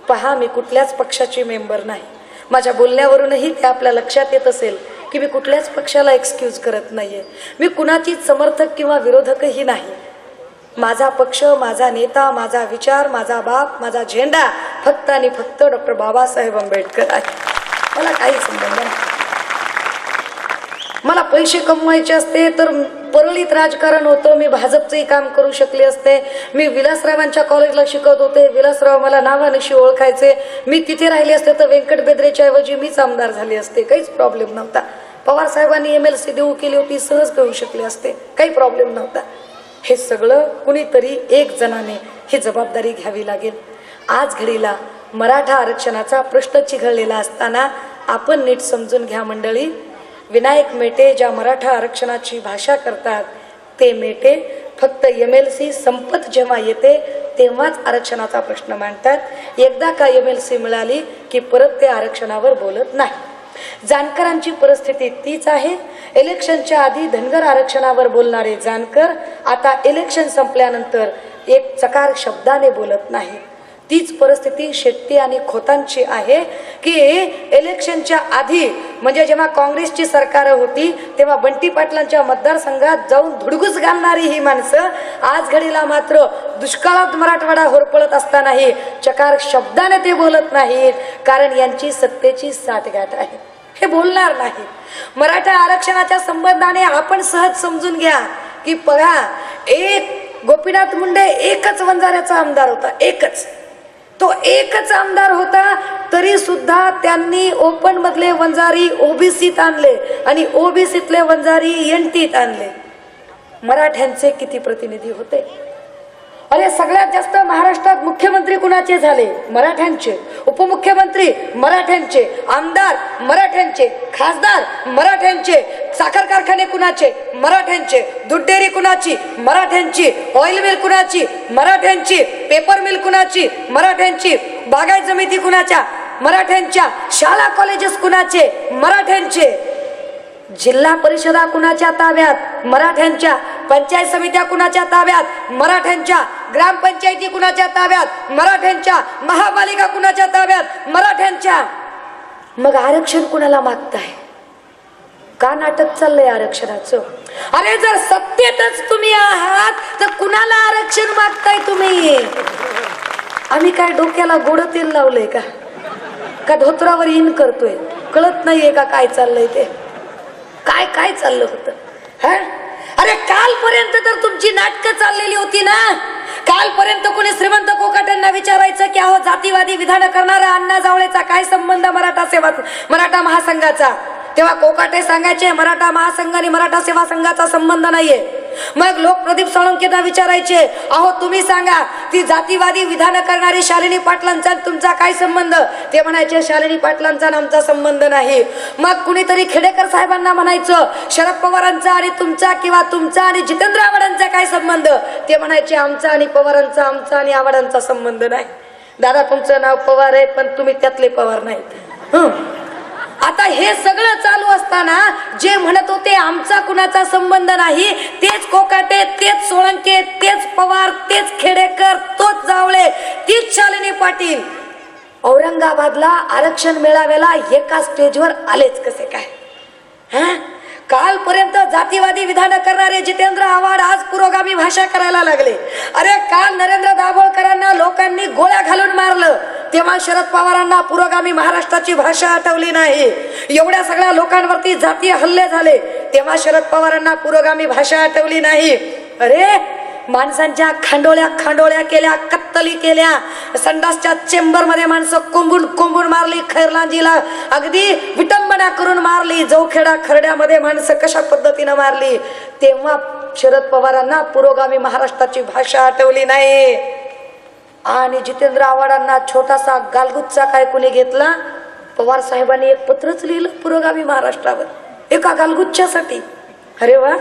पहा मी कुठल्याच पक्षाची मेंबर नाही. माझ्या बोलण्यावरूनही ते आपल्या लक्षात येत असेल की मी कुठल्याच पक्षाला एक्सक्यूज करत नाहीये. मी कुणाचीच समर्थक किंवा विरोधकही नाही. माझा पक्ष, माझा नेता, माझा विचार, माझा बाप, माझा झेंडा फक्त आणि फक्त डॉक्टर बाबासाहेब आंबेडकर आहे. मला काही संबंध नाही. मला पैसे कमवायचे असते तर परळीत राजकारण होतं, मी भाजपचंही काम करू शकले असते. मी विलासरावांच्या कॉलेजला शिकत होते, विलासराव मला नावानिशी ओळखायचे. मी तिथे राहिले असते तर व्यंकट बेदरेच्या ऐवजी मीच आमदार झाले असते, काहीच प्रॉब्लेम नव्हता. पवार साहेबांनी MLC देऊ केली होती, सहज घेऊ शकले असते, काही प्रॉब्लेम नव्हता. हे सगळं कुणीतरी एक जणाने ही जबाबदारी घ्यावी लागेल. आज घडीला मराठा आरक्षणाचा प्रश्न चिघळलेला असताना आपण नीट समजून घ्या मंडळी. विनायक मेटे ज्या मराठा आरक्षणाची भाषा करतात ते मेटे फक्त MLC संपत जेव्हा येते तेव्हाच आरक्षणाचा प्रश्न मांडतात. एकदा का MLC मिळाली की परत ते आरक्षणावर बोलत नाही. जानकरांची परिस्थिती तीच आहे. इलेक्शनच्या आधी धनगर आरक्षणावर बोलणारे जानकर आता इलेक्शन संपल्यानंतर एक चकार शब्दाने बोलत नाही. तीच परिस्थिती शेट्टी आणि खोतांची आहे की इलेक्शनच्या आधी म्हणजे जेव्हा काँग्रेसची सरकार होती तेव्हा बंटी पाटलांच्या मतदारसंघात जाऊन धुडगूस घालणारी ही माणसं आज घडीला मात्र दुष्काळात मराठवाडा होरपळत असतानाही चकार शब्दाने ते बोलत नाहीत, कारण यांची सत्तेची साठगाठ आहे. हे बोलणार नाही. मराठा आरक्षणाच्या संबंधाने आपण सहज समजून घ्या की बघा, एक गोपीनाथ मुंडे एकच वंजाऱ्याचा आमदार होता, एकच. तो एकच आमदार होता तरी सुद्धा त्यांनी ओपन मधले वंजारी ओबीसीत आणले आणि ओबीसीतले वंजारी एनटीत आणले. मराठ्यांचे किती प्रतिनिधी होते? अरे सगळ्यात जास्त महाराष्ट्रात मुख्यमंत्री कुणाचे झाले? मराठ्यांचे. उपमुख्यमंत्री मराठ्यांचे, आमदार मराठ्यांचे, खासदार मराठ्यांचे. साखर कारखाने कुणाचे? मराठ्यांचे. दूध डेअरी कुणाची? मराठ्यांची. ऑइल मिल कुणाची? मराठ्यांची. पेपर मिल कुणाची? मराठ्यांची. बागायत समिती कुणाच्या? मराठ्यांच्या. शाळा कॉलेजेस कुणाचे? मराठ्यांचे. जिल्हा परिषदा कुणाच्या ताब्यात? मराठ्यांच्या. पंचायत समित्या कुणाच्या ताब्यात? मराठ्यांच्या. ग्रामपंचायती कुणाच्या ताब्यात? मराठ्यांच्या. महापालिका कुणाच्या ताब्यात? मराठ्यांच्या. मग आरक्षण कुणाला मागताय? का नाटक चाललंय आरक्षणाचं? अरे जर सत्तेतच तुम्ही आहात तर कुणाला आरक्षण मागताय तुम्ही? आम्ही काय डोक्याला गोड तेल लावलंय का धोत्रावर इन करतोय? कळत नाहीये का काय चाललंय ते? काय चाललं होतं? अरे कालपर्यंत तर तुमची नाटकं चाललेली होती ना. कालपर्यंत कोणी श्रीमंत कोकाटेंना विचारायचं की अहो जातीवादी विधान करणारा अण्णा जावळेचा काय संबंध मराठा महासंघाचा? तेव्हा कोकाटे सांगायचे मराठा महासंघ आणि मराठा सेवा संघाचा संबंध नाहीये. मग लोक प्रदीप साळुंखेंना विचारायचे, अहो तुम्ही सांगा, ती जातीवादी विधान करणारी शालिनी पाटलांचा तुमचा काय संबंध? ते म्हणायचे शालिनी पाटलांचा आमचा संबंध नाही. मग कुणीतरी खेडेकर साहेबांना म्हणायचं, शरद पवारांचा आणि तुमचा किंवा तुमचा आणि जितेंद्र आव्हाडांचा काय संबंध? ते म्हणायचे आमचा आणि पवारांचा, आमचा आणि आव्हाडांचा संबंध नाही. दादा तुमचं नाव पवार आहे पण तुम्ही त्यातले पवार नाहीत. आता हे सगळं चालू असताना जे म्हणत होते आमचा कुणाचा संबंध नाही, तेच कोकाटे, तेच सोळंके, तेच पवार, तेच खेडेकर, तोच जावळे, तीच शालिनी पाटील औरंगाबादला आरक्षण मेळाव्याला एका स्टेजवर आलेच कसे काय? कालपर्यंत जातीवादी विधान करणारे जितेंद्र आव्हाड आज पुरोगामी भाषा करायला लागले. अरे काल नरेंद्र दाभोळकरांना लोकांनी गोळ्या घालून मारलं, तेव्हा शरद पवारांना पुरोगामी महाराष्ट्राची भाषा आठवली नाही. एवढ्या सगळ्या लोकांवरती जातीय हल्ले झाले, तेव्हा शरद पवारांना पुरोगामी भाषा आठवली नाही. अरे माणसांच्या खांडोळ्या केल्या, कत्तली केल्या, संडासच्या चेंबर मध्ये माणसं कोंबून मारली, खैरलांजीला अगदी विटंबना करून मारली, जवखेडा खरड्यामध्ये माणसं कशा पद्धतीनं मारली, तेव्हा शरद पवारांना पुरोगामी महाराष्ट्राची भाषा आठवली नाही. आणि जितेंद्र आव्हाडांना छोटासा गालगुच्चा काय कुणी घेतला? पवार साहेबांनी एक पत्रच लिहिलं पुरोगामी महाराष्ट्रावर एका गालगुच्च्यासाठी. अरे वा,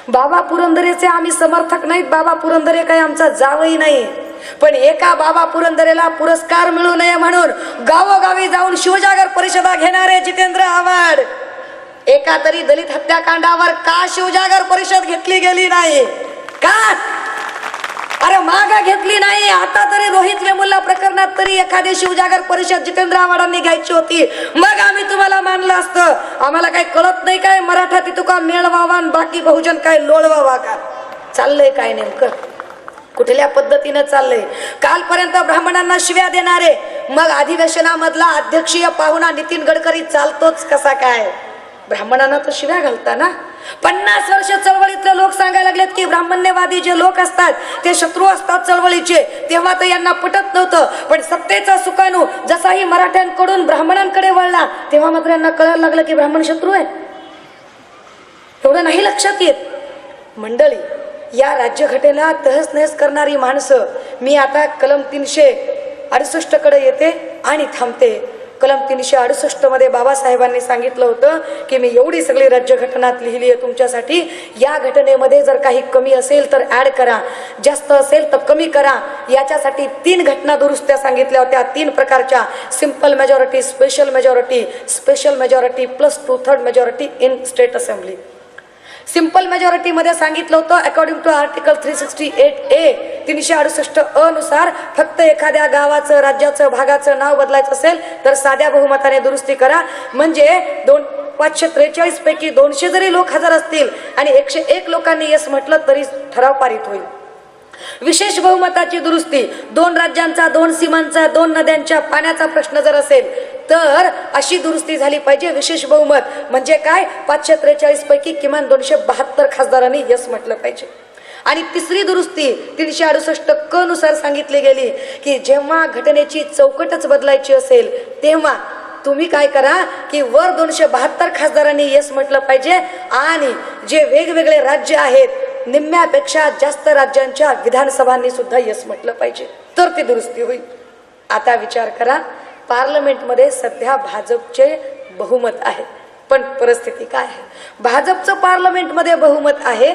बाबा पुरंदरेचे आम्ही समर्थक नाहीत, बाबा पुरंदरे काही आमचा जावई नाही, पण एका बाबा पुरंदरेला पुरस्कार मिळू नये म्हणून गावोगावी जाऊन शिवजागर परिषदा घेणारे जितेंद्र आव्हाड, एका तरी दलित हत्याकांडावर का शिवजागर परिषद घेतली गेली नाही का? अरे मागा घेतली नाही. आता तरी रोहित वेमुल्ला प्रकरणात तरी एखादी शिवजागर परिषद जितेंद्र आव्हाडांनी घ्यायची होती, मग आम्ही तुम्हाला मानलं असतं. आम्हाला काही कळत नाही काय मराठा तितुका मेळ व्हावा आणि बाकी बहुजन काय लोळ व्हावा का? चाललंय काय नेमकं, कुठल्या पद्धतीनं चाललंय? कालपर्यंत ब्राह्मणांना शिव्या देणारे, मग अधिवेशनामधला अध्यक्षीय पाहुणा नितीन गडकरी चालतोच कसा काय? ब्राह्मणांना तर शिव्या घालता ना. 50 वर्ष चळवळीतले लोक सांगायला लागलेत की ब्राह्मण्यवादी जे लोक असतात ते शत्रू असतात चळवळीचे, तेव्हा तर यांना पटत नव्हतं. पण सत्तेचा सुकाणू जसाही मराठ्यांकडून ब्राह्मणांकडे वळला, तेव्हा मात्र यांना कळायला लागलं की ब्राह्मण शत्रू आहे. एवढं नाही लक्षात येत मंडळी. या राज्यघटनेला तहस नहस करणारी माणसं, मी आता कलम 368 कडे येते आणि थांबते. कलम 368 मध्ये बाबासाहेबांनी सांगितलं होतं की मी एवढी सगळी राज्यघटनात लिहिली आहे तुमच्यासाठी. या घटनेमध्ये जर काही कमी असेल तर ऍड करा, जास्त असेल तर कमी करा. याच्यासाठी 3 घटना दुरुस्त्या सांगितल्या होत्या, 3 प्रकारच्या: simple majority, special majority plus 2/3 majority in state assembly. Simple majority मध्ये सांगितलं होतं अकॉर्डिंग टू आर्टिकल 368A 368 नुसार फक्त एखाद्या गावाचं, राज्याचं, भागाचं नाव बदलायचं असेल तर साध्या बहुमताने दुरुस्ती करा. म्हणजे 543 पैकी 200 जरी लोक हजर असतील आणि 101 लोकांनी यस म्हटलं तरी ठराव पारित होईल. विशेष बहुमताची दुरुस्ती: 2 राज्यांचा, 2 सीमांचा, 2 नद्यांच्या पाण्याचा प्रश्न जर असेल तर अशी दुरुस्ती झाली पाहिजे. विशेष बहुमत म्हणजे काय? 543 पैकी किमान 272 खासदारांनी यस म्हटलं पाहिजे. आणि तिसरी दुरुस्ती 368 क नुसार सांगितली गेली की जेव्हा घटनेची चौकटच बदलायची असेल तेव्हा तुम्ही काय करा की वर 272 खासदारांनी यस म्हटलं पाहिजे आणि जे वेगवेगळे राज्य आहेत निम्म्यापेक्षा जास्त राज्यांच्या विधानसभांनी सुद्धा यस म्हटलं पाहिजे, तर ती दुरुस्ती होईल. आता विचार करा, पार्लमेंटमध्ये सध्या भाजपचे बहुमत आहे, पण परिस्थिती काय आहे? भाजपचं पार्लमेंटमध्ये बहुमत आहे,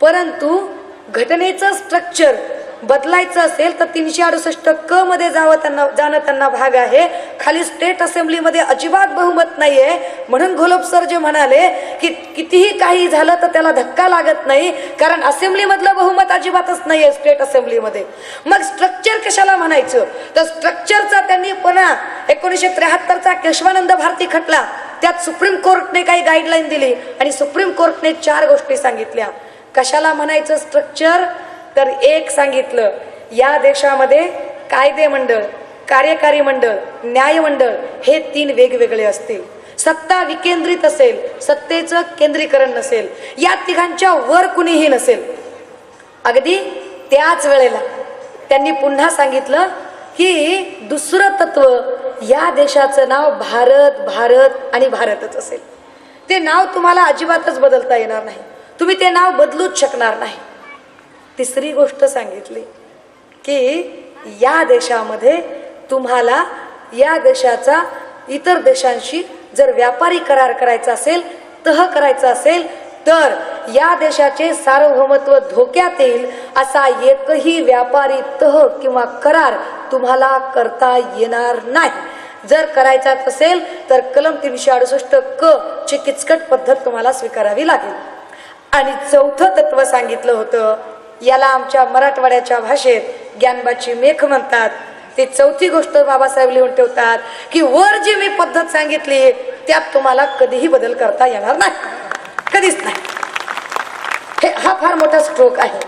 परंतु घटनेचं स्ट्रक्चर बदलायचं असेल तर 368 क मध्ये जाणं त्यांना भाग आहे. खाली स्टेट असेंब्लीमध्ये अजिबात बहुमत नाहीये. म्हणून घोलप सर जे म्हणाले की कितीही काही झालं तर त्याला धक्का लागत नाही, कारण असेंब्लीमधलं बहुमत अजिबातच नाहीये स्टेट असेंब्लीमध्ये. मग स्ट्रक्चर कशाला म्हणायचं? तर स्ट्रक्चरचा त्यांनी पुन्हा 1973चा केशवानंद भारती खटला, त्यात सुप्रीम कोर्टने काही गाईडलाईन दिली आणि सुप्रीम कोर्टने 4 गोष्टी सांगितल्या. कशाला म्हणायचं स्ट्रक्चर? तर एक सांगितलं, या देशामध्ये कायदे मंडळ, कार्यकारी मंडळ, न्याय मंडळ हे 3 वेगवेगळे असतील. सत्ता विकेंद्रित असेल, सत्तेचं केंद्रीकरण नसेल, या तिघांच्या वर कुणीही नसेल. अगदी त्याच वेळेला त्यांनी पुन्हा सांगितलं की दुसरं तत्व, या देशाचं नाव भारत, भारत आणि भारतच असेल. ते नाव तुम्हाला अजिबातच बदलता येणार नाही. तुम्ही ते नाव बदलूच शकणार नाही. तिसरी गोष्ट सांगितली की या देशामध्ये तुम्हाला या देशाचा इतर देशांशी जर व्यापारी करार करायचा असेल, तह करायचा असेल, तर या देशाचे सार्वभौमत्व धोक्यात येईल असा एकही व्यापारी तह किंवा करार तुम्हाला करता येणार नाही. जर करायचा असेल तर कलम 368 क ची किचकट पद्धत तुम्हाला स्वीकारावी लागेल. आणि चौथं तत्व सांगितलं होतं, याला आमच्या मराठवाड्याच्या भाषेत ज्ञानबाची मेख म्हणतात. ते चौथी गोष्ट बाबासाहेब लिहून ठेवतात की वर जी मी पद्धत सांगितली त्यात तुम्हाला कधीही बदल करता येणार नाही, कधीच नाही. हा फार मोठा स्ट्रोक आहे.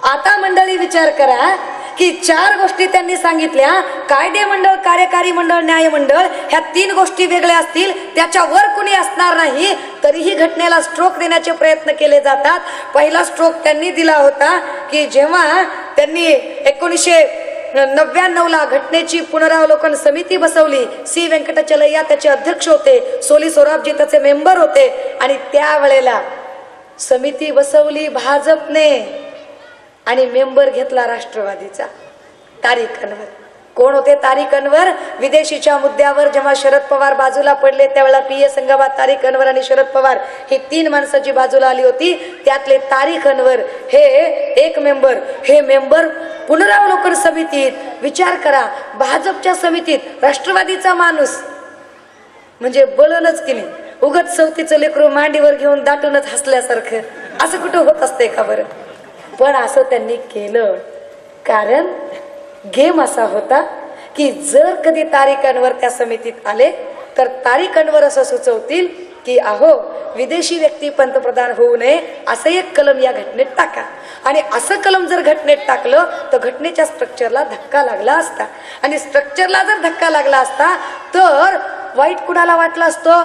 आता मंडळी विचार करा की 4 गोष्टी त्यांनी सांगितल्या, कायदे मंडळ, कार्यकारी मंडळ, न्याय मंडळ, ह्या 3 गोष्टी वेगळ्या असतील, त्याच्यावर कुणी असणार नाही, तरीही घटनेला स्ट्रोक देण्याचे प्रयत्न केले जातात. पहिला स्ट्रोक त्यांनी दिला होता की जेव्हा त्यांनी 1999ला घटनेची पुनरावलोकन समिती बसवली. सी व्यंकटचलय्या त्याचे अध्यक्ष होते, सोली सोराबजी त्याचे मेंबर होते. आणि त्यावेळेला समिती बसवली भाजपने आणि मेंबर घेतला राष्ट्रवादीचा तारिक अनवर. कोण होते तारिक अनवर? विदेशीच्या मुद्द्यावर जेव्हा शरद पवार बाजूला पडले त्यावेळेला पी.ए. संगमा, तारिक अनवर आणि शरद पवार ही 3 माणसं जी बाजूला आली होती, त्यातले तारिक अनवर हे एक मेंबर. हे मेंबर पुनरावलोकन समितीत, विचार करा, भाजपच्या समितीत राष्ट्रवादीचा माणूस म्हणजे बळणच की नाही, उगत सवतीचं लेकरू मांडीवर घेऊन दाटूनच हसल्यासारखं, असं कुठं होत असतंय का बरं? पण असं त्यांनी केलं कारण गेम असा होता की जर कधी तारिक अनवर त्या समितीत आले तर तारिक अनवर असं सुचवतील की अहो, विदेशी व्यक्ती पंतप्रधान होऊ नये असं एक कलम या घटनेत टाका. आणि असं कलम जर घटनेत टाकलं तर घटनेच्या स्ट्रक्चरला धक्का लागला असता. आणि स्ट्रक्चरला जर धक्का लागला असता तर वाईट कुणाला वाटलं असतं?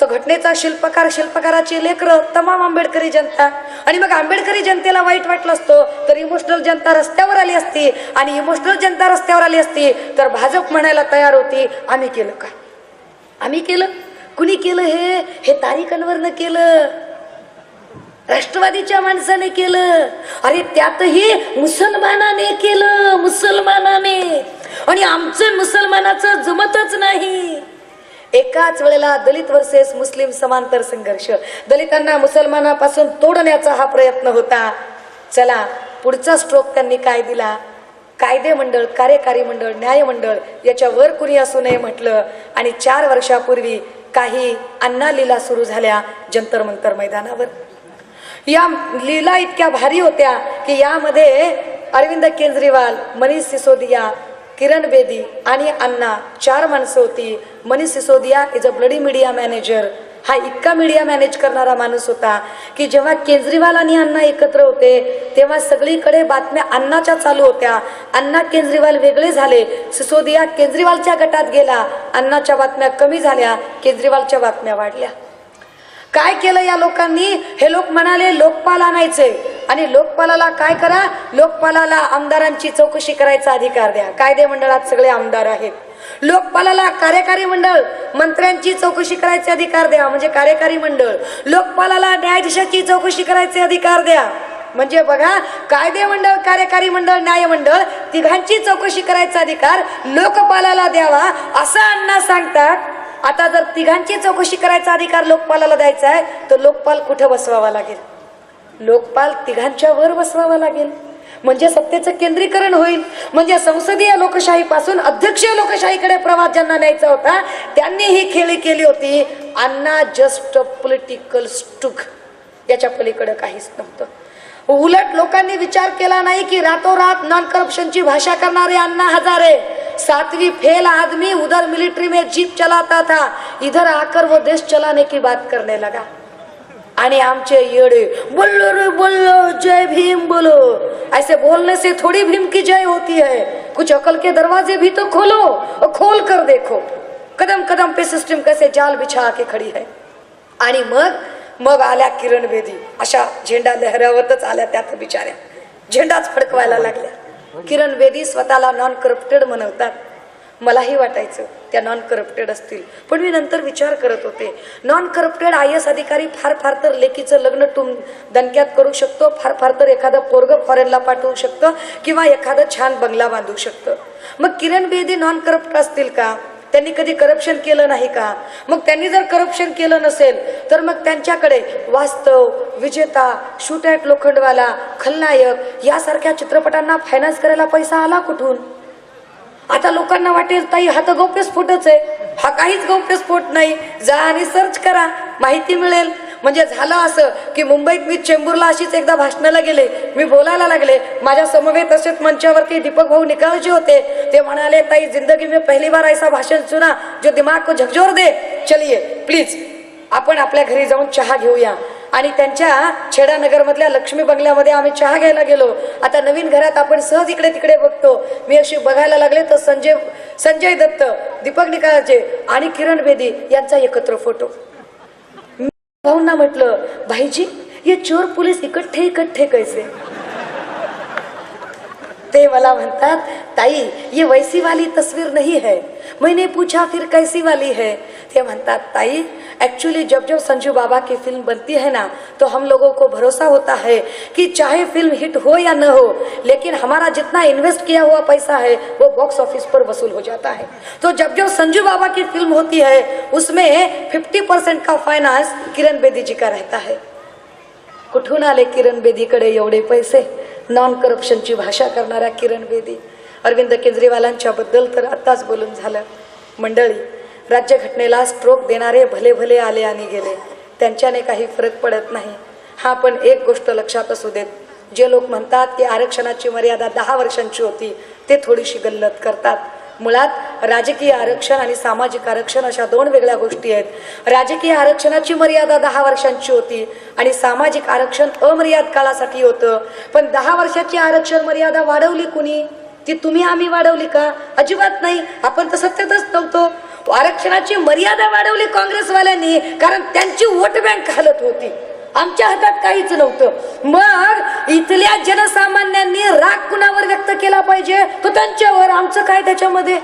तर घटनेचा शिल्पकाराची लेकरं, तमाम आंबेडकरी जनता. आणि मग आंबेडकरी जनतेला वाईट वाटलं असतं तर इमोशनल जनता रस्त्यावर आली असती. आणि इमोशनल जनता रस्त्यावर आली असती तर भाजप म्हणायला तयार होती, आम्ही केलं का? आम्ही केलं? कुणी केलं? हे तारिक अनवरनं केलं, राष्ट्रवादीच्या माणसाने केलं. अरे त्यातही मुसलमानाने केलं, मुसलमानाने. आणि आमचं मुसलमानाचं जमतच नाही. एकाच वेळेला दलित वर्सेस मुस्लिम समांतर संघर्ष, दलितांना मुसलमानापासून तोडण्याचा हा प्रयत्न होता. चला, पुढचा स्ट्रोक त्यांनी काय दिला? कायदे मंडळ, कार्यकारी मंडळ, न्याय मंडळ याच्यावर कुणी असू नये म्हटलं. आणि 4 वर्षापूर्वी काही अण्णा लीला सुरू झाल्या जंतर मंतर मैदानावर. या लीला इतक्या भारी होत्या की यामध्ये अरविंद केजरीवाल, मनीष सिसोदिया, किरण बेदी आणि अण्णा 4 माणसं होती. Manish Sisodia is a bloody media manager. हा इतका मीडिया मॅनेज करणारा माणूस होता की जेव्हा केजरीवाल आणि अण्णा एकत्र होते तेव्हा सगळीकडे बातम्या अण्णाच्या चालू होत्या. अण्णा केजरीवाल वेगळे झाले, सिसोदिया केजरीवालच्या गटात गेला, अण्णाच्या बातम्या कमी झाल्या, केजरीवालच्या बातम्या वाढल्या. काय केलं या लोकांनी? हे लोक म्हणाले लोकपाल आणायचे. आणि लोकपालाला काय करा? लोकपालाला आमदारांची चौकशी करायचा अधिकार द्या. कायदे मंडळात सगळे आमदार आहेत. लोकपालाला कार्यकारी मंडळ, मंत्र्यांची चौकशी करायचे अधिकार द्या, म्हणजे कार्यकारी मंडळ. लोकपालाला न्यायाधीशाची चौकशी करायचे अधिकार द्या, म्हणजे बघा, कायदे मंडळ, कार्यकारी मंडळ, न्याय मंडळ तिघांची चौकशी करायचा अधिकार लोकपालाला द्यावा असं अण्णा सांगतात. आता जर तिघांची चौकशी करायचा अधिकार लोकपालाला द्यायचा आहे तर लोकपाल कुठे बसवावा लागेल? लोकपाल तिघांच्या वर बसवावा लागेल, म्हणजे सत्तेचं केंद्रीकरण होईल. म्हणजे संसदीय लोकशाहीपासून अध्यक्षीय लोकशाहीकडे प्रवास ज्यांना न्यायचा होता त्यांनी ही खेळी केली होती. अण्णा जस्ट पॉलिटिकल स्टूक, याच्या पलीकडे काहीच नव्हतं. उलट लोकांनी विचार केला नाही की रातोरात नॉन करप्शनची भाषा करणारे अण्णा हजारे, 7वीं फेल आदमी उधर मिलिट्री में जीप चलाता था, इधर आकर वो देश चलाने की बात करने लगा. आणि आमचे येडे बोलो रे बोलो, जय भीम बोलो. ऐसे बोलने से थोड़ी भीम की जय होती है, कुछ अकल के दरवाजे भी तो खोलो और खोल कर देखो कदम कदम पे सिस्टम कैसे जाल बिछा के खड़ी है. आणि मग आल्या किरण बेदी, अशा झेंडा लहरावतच आल्या, त्यात बिचाऱ्या झेंडाच फडकवायला लागल्या. किरण बेदी स्वतःला नॉन करप्टेड म्हणवतात, मलाही वाटायचं त्या नॉन करप्टेड असतील, पण मी नंतर विचार करत होते नॉन करप्टेड IAS अधिकारी फार फार तर लेकीचं लग्न दणक्यात करू शकतो, फार फार तर एखादं पोरगं फॉरेनला पाठवू शकतं किंवा एखादं छान बंगला बांधू शकतं. मग किरण बेदी नॉन करप्ट असतील का? त्यांनी कधी करप्शन केलं नाही का? मग त्यांनी जर करप्शन केलं नसेल तर मग त्यांच्याकडे वास्तव, विजेता, शूट ॲट लोखंडवाला, खलनायक यासारख्या चित्रपटांना फायनान्स करायला पैसा आला कुठून? आता लोकांना वाटेल ताई हा तर गौप्यस्फोटच आहे. हा काहीच गौप्यस्फोट नाही. जा आणि सर्च करा, माहिती मिळेल. म्हणजे झालं असं की मुंबईत मी चेंबूरला अशीच एकदा भाषणाला गेले, मी बोलायला लागले, माझ्या समवेत तसेच मंचावरती दीपक भाऊ निकाळजी होते. ते म्हणाले ताई जिंदगी में पहली बार ऐसा भाषण सुना जो दिमाग को झकझोर दे, चलिए प्लीज आपण आपल्या घरी जाऊन चहा घेऊया. आणि त्यांच्या छेडानगर मधल्या लक्ष्मी बंगल्यामध्ये आम्ही चहा घ्यायला गेलो. आता नवीन घरात आपण सहज इकडे तिकडे बघतो, मी अशी बघायला लागले तर संजय दत्त, दीपक निकाळजे आणि किरण बेदी यांचा एकत्र फोटो. भाऊंना म्हटलं भाईजी ये चोर पोलीस इकट्ठे कैसे? ते मला म्हणतात ताई ये वैसी वाली तस्वीर नहीं है. मैंने पूछा फिर कैसी वाली है? ते म्हणतात ताई एक्चुअली जब जब संजू बाबा की फिल्म बनती है ना तो हम लोगों को भरोसा होता है कि चाहे फिल्म हिट हो या न हो, लेकिन हमारा जितना इन्वेस्ट किया हुआ पैसा है वो बॉक्स ऑफिस पर वसूल हो जाता है. तो जब जब संजू बाबा की फिल्म होती है उसमें 50% का फाइनेंस किरण बेदी जी का रहता है. कुठून आले किरण बेदीकडे एवढे पैसे? नॉन करप्शनची भाषा करणाऱ्या किरण बेदी. अरविंद केजरीवालांच्या बद्दल तर आताच बोलून झालं. मंडळी, राज्यघटनेला स्ट्रोक देणारे भले भले आले आणि गेले, त्यांच्याने काही फरक पडत नाही. हा पण एक गोष्ट लक्षात असू देत, जे लोक म्हणतात की आरक्षणाची मर्यादा 10 वर्षांची होती ते थोडीशी गल्लत करतात. मुळात राजकीय आरक्षण आणि सामाजिक आरक्षण अशा दोन वेगळ्या गोष्टी आहेत. राजकीय आरक्षणाची मर्यादा 10 वर्षांची होती आणि सामाजिक आरक्षण अमर्याद काळासाठी होतं. पण 10 वर्षाची आरक्षण मर्यादा वाढवली कुणी? ती तुम्ही आम्ही वाढवली का? अजिबात नाही. आपण तर सत्तेतच नव्हतो. आरक्षणाची मर्यादा वाढवली काँग्रेसवाल्यांनी, कारण त्यांची वोट बँक हलत होती. आमच्या हातात काहीच नव्हतं. मग इथल्या जनसामान्यांनी राग कुणावर व्यक्त केला पाहिजे? तो त्यांच्यावर. आमचं काय त्याच्यामध्ये?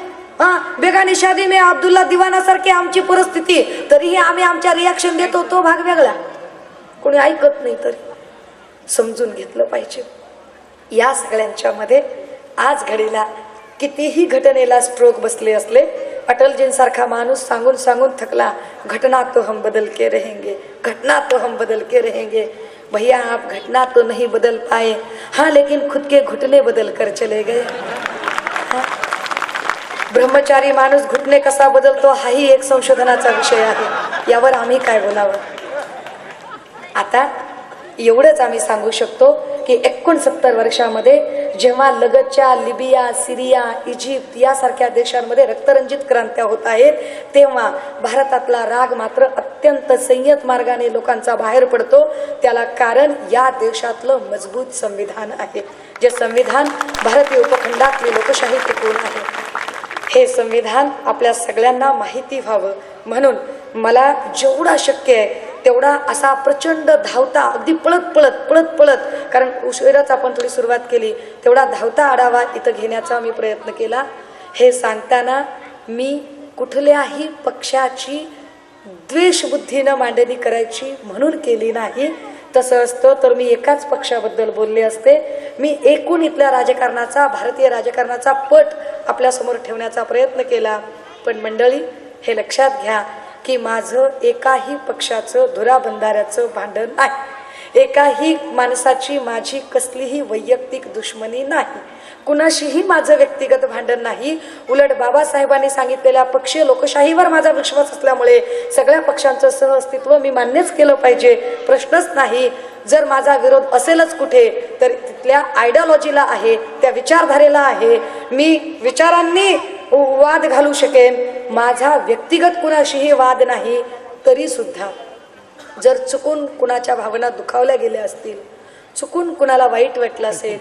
बेगानी शादी में अब्दुल्ला दिवाना सारखी आमची परिस्थिती, तरीही आम्ही आमच्या रिॲक्शन देतो, तो भाग वेगळा. कोणी ऐकत नाही तरी समजून घेतलं पाहिजे. या सगळ्यांच्या मध्ये आज घडीला कितीही घटनेला स्ट्रोक बसले असले, अटलजींसारखा माणूस सांगून सांगून थकला, घटना तो हम बदल के रहेंगे, घटना तो हम बदल के रहेंगे. भैया आप घटना तो नहीं बदल पाए, हाँ लेकिन खुद के घुटने बदल कर चले गए. ब्रह्मचारी माणूस घुटणे कसा बदलतो हाही एक संशोधनाचा विषय आहे. यावर आम्ही काय बोलावं? आता एवढंच आम्ही सांगू शकतो की 69 वर्षामध्ये जेव्हा लगतच्या लिबिया, सिरिया, इजिप्त यासारख्या देशांमध्ये रक्तरंजित क्रांत्या होत आहेत, तेव्हा भारतातला राग मात्र अत्यंत संयत मार्गाने लोकांचा बाहेर पडतो. त्याला कारण या देशातलं मजबूत संविधान आहे. जे संविधान भारतीय उपखंडातली लोकशाही टिकवून आहे. हे संविधान आपल्या सगळ्यांना माहिती व्हावं म्हणून मला जेवढा शक्य आहे तेवढा असा प्रचंड धावता, अगदी पळत कारण उशिराच आपण थोडी सुरुवात केली, तेवढा धावता आढावा इथं घेण्याचा मी प्रयत्न केला. हे सांगताना मी कुठल्याही पक्षाची द्वेषबुद्धीनं मांडणी करायची म्हणून केली नाही. तसं असतं तर मी एकाच पक्षाबद्दल बोलले असते. मी एकूण इथल्या राजकारणाचा, भारतीय राजकारणाचा पट आपल्यासमोर ठेवण्याचा प्रयत्न केला. पण मंडळी, हे लक्षात घ्या की माझं एकाही पक्षाचं धुराबंधाऱ्याचं भांडण नाही. एकाही माणसाची माझी कसलीही वैयक्तिक दुश्मनी नाही. कुणाशीही माझं व्यक्तिगत भांडण नाही. उलट बाबासाहेबांनी सांगितलेल्या पक्षीय लोकशाहीवर माझा विश्वास असल्यामुळे सगळ्या पक्षांचं सहअस्तित्व मी मान्यच केलं पाहिजे, प्रश्नच नाही. जर माझा विरोध असेलच कुठे तर तिथल्या आयडिओलॉजीला आहे, त्या विचारधारेला आहे. मी विचारांनी वाद घालू शकेन, माझा व्यक्तिगत कुणाशीही वाद नाही. तरी सुद्धा जर चुकून कुणाच्या भावना दुखावल्या गेल्या असतील, चुकून कुणाला वाईट वाटलं असेल,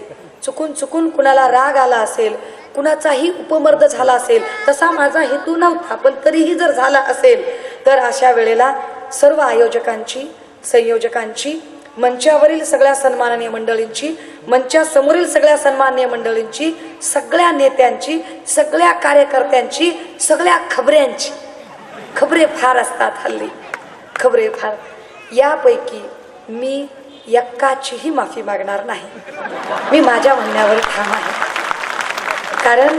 चुकून कुणाला राग आला असेल, कुणाचाही उपमर्द झाला असेल, तसा माझा हेतू नव्हता, पण तरीही जर झाला असेल तर अशा वेळेला सर्व आयोजकांची, संयोजकांची, मंचावरील सगळ्या सन्माननीय मंडळींची मंचासमोरील सगळ्या सन्मान्य मंडळींची, सगळ्या नेत्यांची, सगळ्या कार्यकर्त्यांची, सगळ्या खबऱ्यांची, खबरे फार असतात हल्ली, खबरे फार, यापैकी मी एकाचीही माफी मागणार नाही. मी माझ्या म्हणण्यावर ठाम आहे. कारण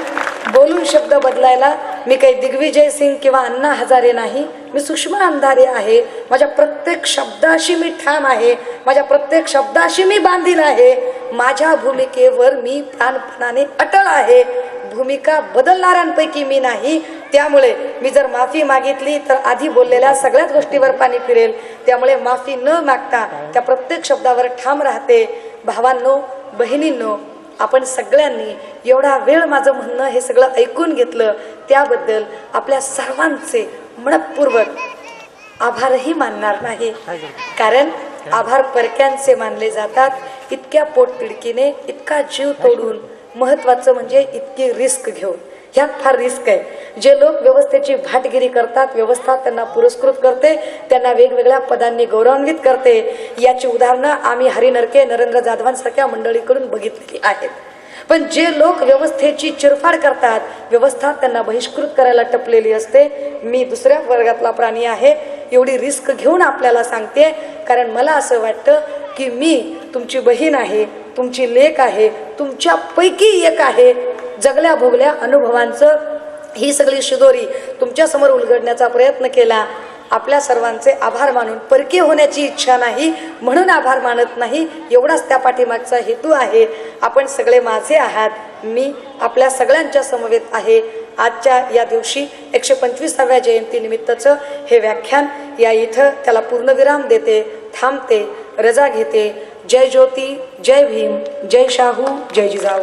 बोलून शब्द बदलायला मी काही दिग्विजय सिंग किंवा अण्णा हजारे नाही, मी सुषमा अंधारे आहे. माझ्या प्रत्येक शब्दाशी मी ठाम आहे, माझ्या प्रत्येक शब्दाशी मी बांधील आहे. माझ्या भूमिकेवर मी प्राणपणाने अटळ आहे. भूमिका बदलणाऱ्यांपैकी मी नाही. त्यामुळे मी जर माफी मागितली तर आधी बोललेल्या सगळ्याच गोष्टीवर पाणी फिरेल. त्यामुळे माफी न मागता त्या प्रत्येक शब्दावर ठाम राहते. भावांनो, बहिणींनो, आपण सगळ्यांनी एवढा वेळ माझं म्हणणं हे सगळं ऐकून घेतलं त्याबद्दल आपल्या सर्वांचे मनपूर्वक आभारही मानणार नाही. कारण आभार परक्यांचे मानले जातात. इतक्या पोटतिडकीने, इतका जीव तोडून, महत्वाचं म्हणजे इतकी रिस्क घेऊन, ह्यात फार रिस्क आहे. जे लोक व्यवस्थेची भाटगिरी करतात, व्यवस्था त्यांना पुरस्कृत करते, त्यांना वेगवेगळ्या पदांनी गौरवान्वित करते. याची उदाहरणं आम्ही हरिनरके, नरेंद्र जाधवांसारख्या मंडळीकडून बघितलेली आहेत. पण जे लोक व्यवस्थेची चिरफाड करतात, व्यवस्था त्यांना बहिष्कृत करायला टपलेली असते. मी दुसऱ्या वर्गातला प्राणी आहे. एवढी रिस्क घेऊन आपल्याला सांगते, कारण मला असं वाटतं की मी तुमची बहीण आहे, तुमची लेक आहे, तुमच्यापैकी एक आहे. जगल्या भोगल्या अनुभवांचं ही सगळी शिदोरी तुमच्यासमोर उलगडण्याचा प्रयत्न केला. आपल्या सर्वांचे आभार मानून, परकीय होण्याची इच्छा नाही म्हणून आभार मानत नाही, एवढाच त्या पाठीमागचा हेतू आहे. आपण सगळे माझे आहात, मी आपल्या सगळ्यांच्या समवेत आहे. आजच्या या दिवशी 125व्या जयंतीनिमित्तचं हे व्याख्यान या इथं त्याला पूर्णविराम देते, थांबते, रजा घेते. जय ज्योती, जय भीम, जय शाहू, जय जिजाऊ.